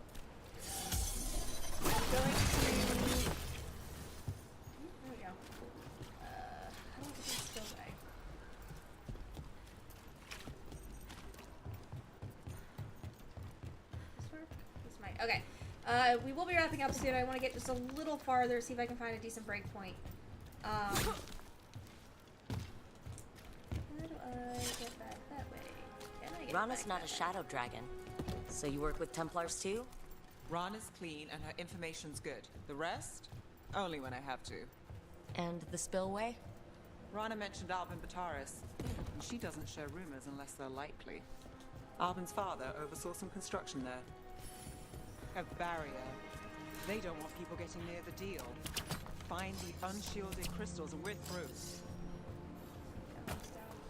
There we go. How do I get to the spillway? This work? This might. Okay. We will be wrapping up soon. I want to get just a little farther, see if I can find a decent break point. How do I get back that way? Can I get
Rana's
back
not
that
a
way?
shadow dragon. So you work with Templars too?
Rana's clean and her information's good. The rest? Only when I have to.
And the spillway?
Rana mentioned Albin Bataris, and she doesn't share rumors unless they're likely. Albin's father oversaw some construction there. A barrier. They don't want people getting near the deal. Find the unshielded crystals and we're through.
Down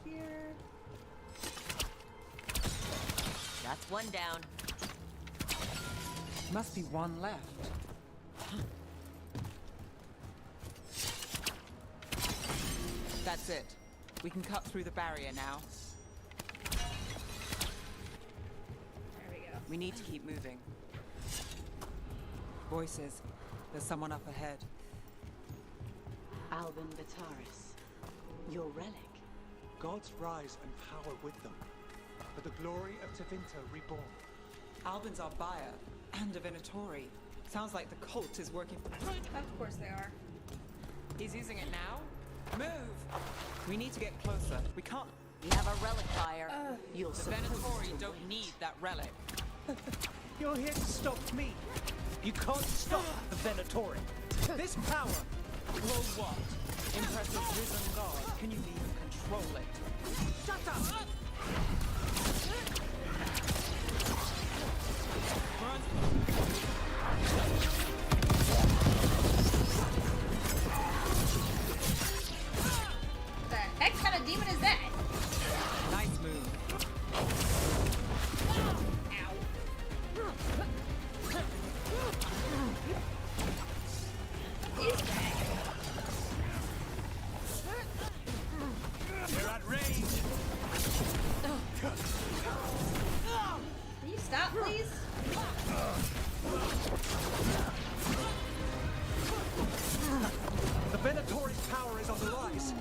here.
That's one down.
Must be one left. That's it. We can cut through the barrier now.
There we go.
We need to keep moving. Voices. There's someone up ahead.
Albin Bataris, your relic.
Gods rise and power with them. For the glory of Tevinter reborn.
Albin's our buyer, and a Venatori. Sounds like the cult is working for...
Of course they are.
He's using it now? Move! We need to get closer. We can't...
We have a relic buyer.
You're
The
supposed
Venatori
to
don't
wait.
need that relic.
You're here to stop me. You can't stop the Venatori. This power.
Well, what? Impressive risen god. Can you even control it?
Shut up!
The heck kind of demon is that?
Nice move.
You're at range.
Can you stop, please?
The Venatori's power is on the rise,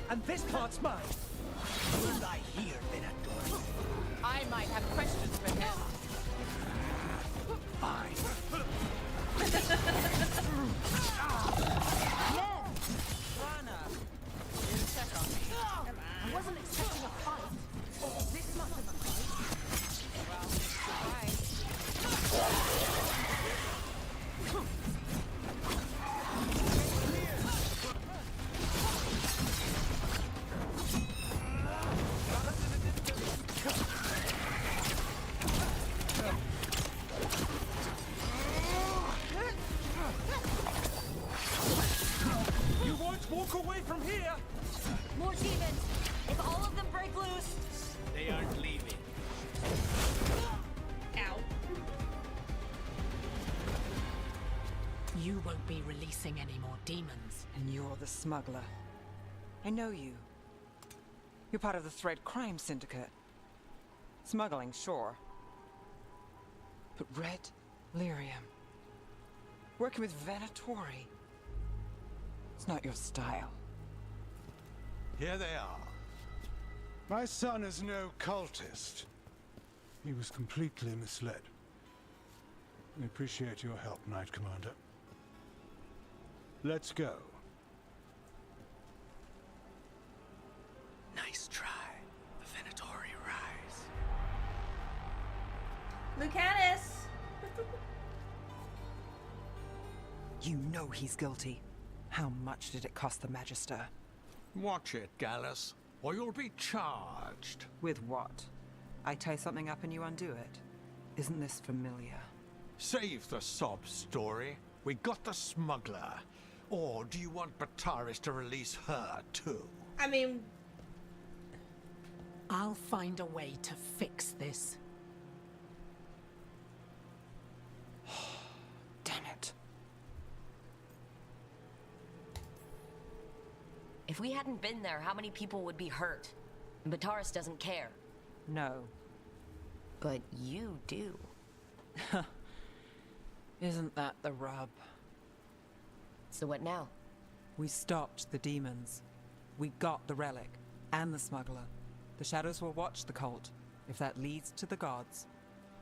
and this part's mine.
Will I hear, Venator?
I might have questions for him.
Fine.
Rana! You check on me.
I wasn't expecting a fight. This much of a fight.
Well, surprise.
You won't walk away from here.
More demons! If all of them break loose...
They aren't leaving.
Ow.
You won't be releasing any more demons.
And you're the smuggler. I know you. You're part of the Thread Crime Syndicate. Smuggling, sure. But Red Lyrium. Working with Venatori. It's not your style.
Here they are. My son is no cultist. He was completely misled. We appreciate your help, Knight Commander. Let's go.
Nice try. The Venatori rise.
Lucanus!
You know he's guilty. How much did it cost the Magister?
Watch it, Gallus, or you'll be charged.
With what? I tie something up and you undo it. Isn't this familiar?
Save the sob story.
We got the smuggler. Or do you want Bataris to release her, too?
I mean...
I'll find a way to fix this.
Damn it.
If we hadn't been there, how many people would be hurt? Bataris doesn't care.
No.
But you do.
Isn't that the rub?
So what now?
We stopped the demons. We got the relic and the smuggler. The shadows will watch the cult. If that leads to the gods,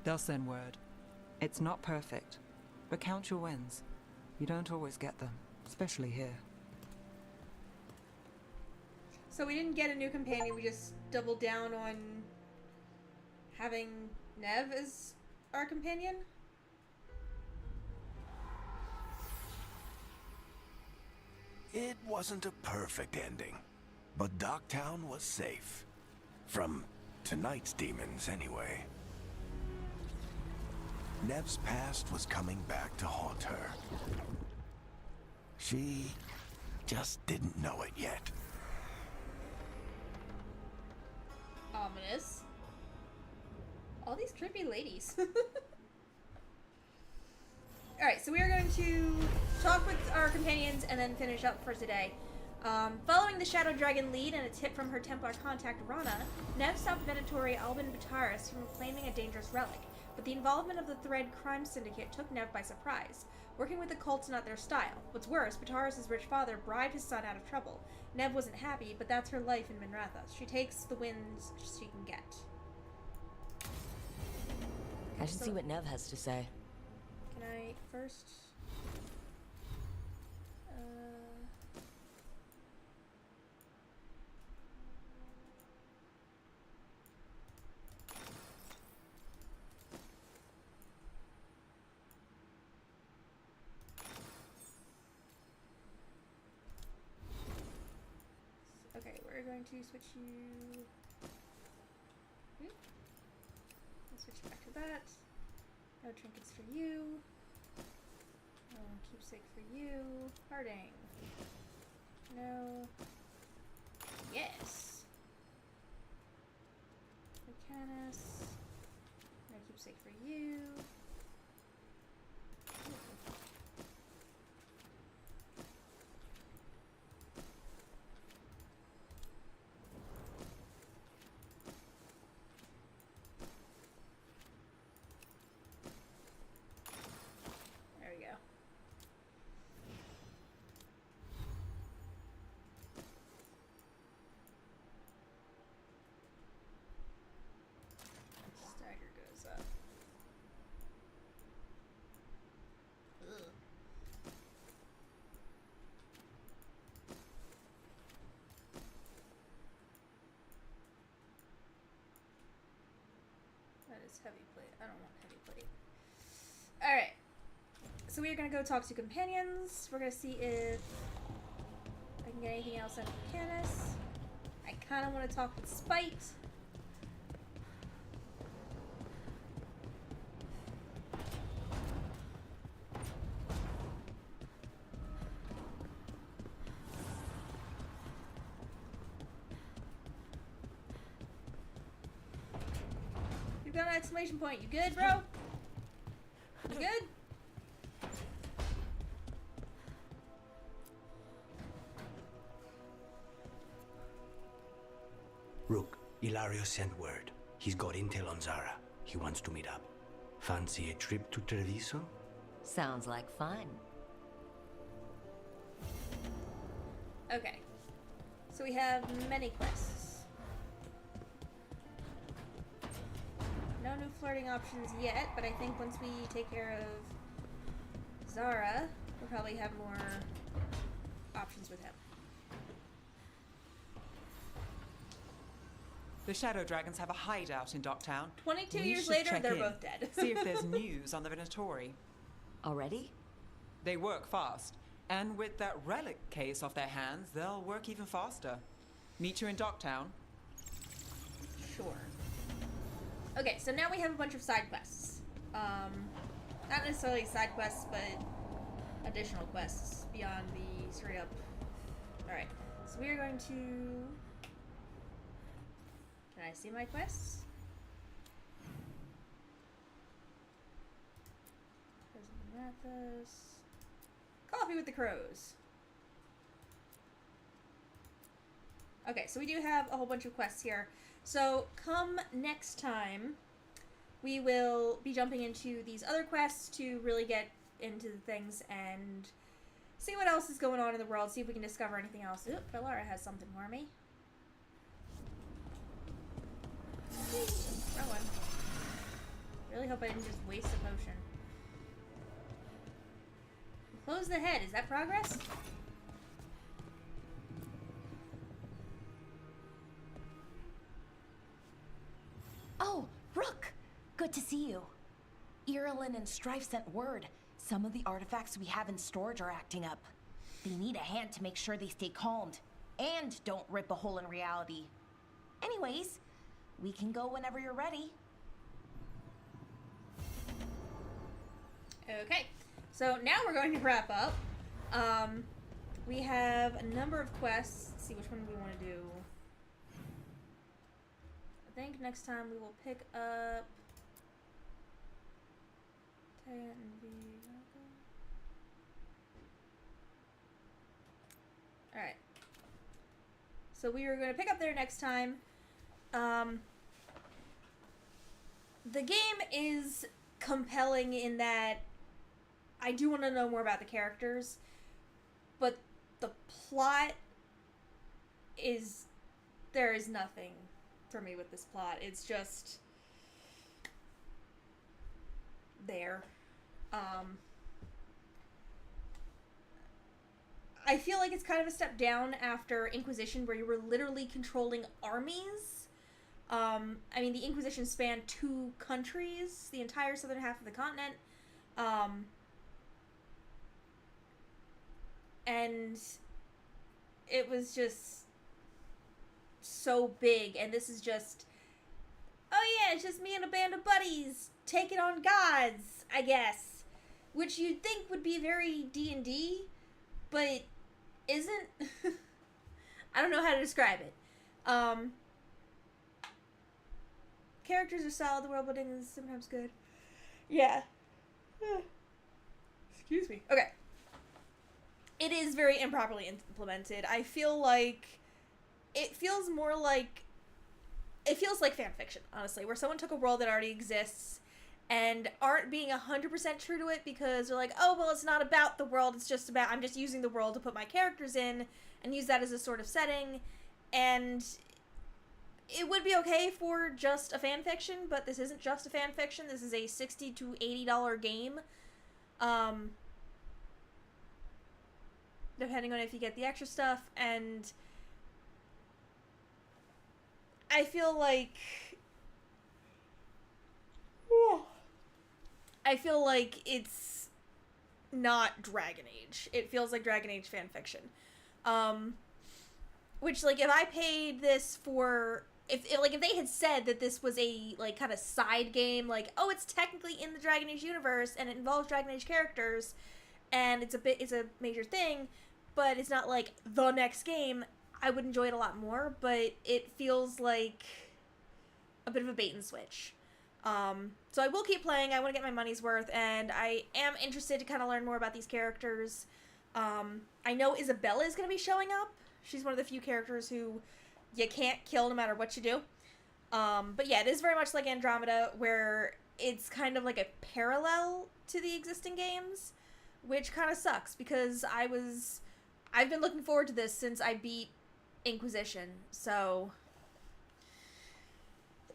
they'll send word. It's not perfect, but count your wins. You don't always get them, especially here.
So we didn't get a new companion, we just doubled down on having Nev as our companion?
It wasn't a perfect ending, but Docktown was safe. From tonight's demons, anyway. Nev's past was coming back to haunt her. She just didn't know it yet.
Ominous. All these creepy ladies. Alright, so we are going to talk with our companions and then finish up for today. Following the Shadow Dragon lead and a tip from her Templar contact, Rana, Nev stopped Venatori Albin Bataris from reclaiming a dangerous relic, but the involvement of the Thread crime syndicate took Nev by surprise. Working with the cult's not their style. What's worse, Bataris' rich father bribed his son out of trouble. Nev wasn't happy, but that's her life in Minrathous. She takes the wins she can get.
I should see what Nev has to say.
Can I first... Okay, we're going to switch you... Let's switch back to that. No trinkets for you. No keepsake for you. Harding. No. Yes. Mechanis. No keepsake for you. Heavy plate. I don't want heavy plate. Alright. So we are going to go talk to companions. We're going to see if I can get anything else out of Canis. I kind of want to talk with Spite. Got an exclamation point. You good, bro? You good?
Rook, Ilario sent word. He's got intel on Zara. He wants to meet up. Fancy a trip to Treviso?
Sounds like fun.
Okay. So we have many quests. No new flirting options yet, but I think once we take care of Zara, we'll probably have more options with him.
The Shadow Dragons have a hideout in Docktown.
22
We
years
should
later,
check
they're
in,
both dead.
See if there's news on the Venatori.
Already?
They work fast. And with that relic case off their hands, they'll work even faster. Meet you in Docktown.
Sure. Okay, so now we have a bunch of side quests. Not necessarily side quests, but additional quests beyond the straight up. Alright, so we are going to... Can I see my quests? President Mathis. Coffee with the Crows. Okay, so we do have a whole bunch of quests here. So come next time, we will be jumping into these other quests to really get into the things and see what else is going on in the world, see if we can discover anything else. Oop, Veilguard has something for me. Wrong one. Really hope I didn't just waste a potion. Close the head. Is that progress?
Oh, Rook! Good to see you. Irilyn and Strife sent word. Some of the artifacts we have in storage are acting up. They need a hand to make sure they stay calmed. And don't rip a hole in reality. Anyways, we can go whenever you're ready.
Okay, so now we're going to wrap up. We have a number of quests. Let's see which one we want to do. I think next time we will pick up... Alright. So we are going to pick up there next time. The game is compelling in that I do want to know more about the characters, but the plot is... There is nothing for me with this plot. It's just... there. I feel like it's kind of a step down after Inquisition, where you were literally controlling armies. I mean, the Inquisition spanned 2 countries, the entire southern half of the continent. And it was just so big, and this is just, oh yeah, it's just me and a band of buddies taking on gods, I guess. Which you'd think would be very D&D, but isn't. I don't know how to describe it. Characters are solid, the world building is sometimes good. Yeah. Excuse me. Okay. It is very improperly implemented. I feel like it feels more like... It feels like fan fiction, honestly, where someone took a world that already exists and aren't being 100% true to it because they're like, oh, well, it's not about the world, it's just about, I'm just using the world to put my characters in and use that as a sort of setting. And it would be okay for just a fan fiction, but this isn't just a fan fiction. This is a $60 to $80 game. Depending on if you get the extra stuff, and I feel like it's not Dragon Age. It feels like Dragon Age fanfiction. Which, like, if I paid this for... If they had said that this was a, like, kind of side game, like, oh, it's technically in the Dragon Age universe, and it involves Dragon Age characters, and it's a major thing, but it's not, like, the next game, I would enjoy it a lot more, but it feels like a bit of a bait and switch. So I will keep playing. I want to get my money's worth, and I am interested to kind of learn more about these characters. I know Isabella is going to be showing up. She's one of the few characters who you can't kill no matter what you do. But yeah, it is very much like Andromeda, where it's kind of like a parallel to the existing games, which kind of sucks, because I've been looking forward to this since I beat Inquisition, so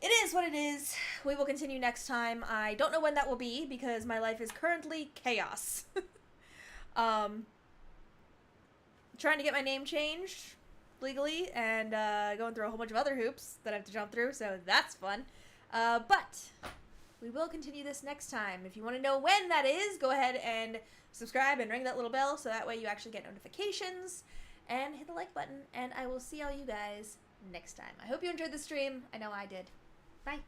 it is what it is. We will continue next time. I don't know when that will be, because my life is currently chaos. Trying to get my name changed legally, and going through a whole bunch of other hoops that I have to jump through, so that's fun. But we will continue this next time. If you want to know when that is, go ahead and subscribe and ring that little bell, so that way you actually get notifications, and hit the like button, and I will see all you guys next time. I hope you enjoyed the stream. I know I did. Bye.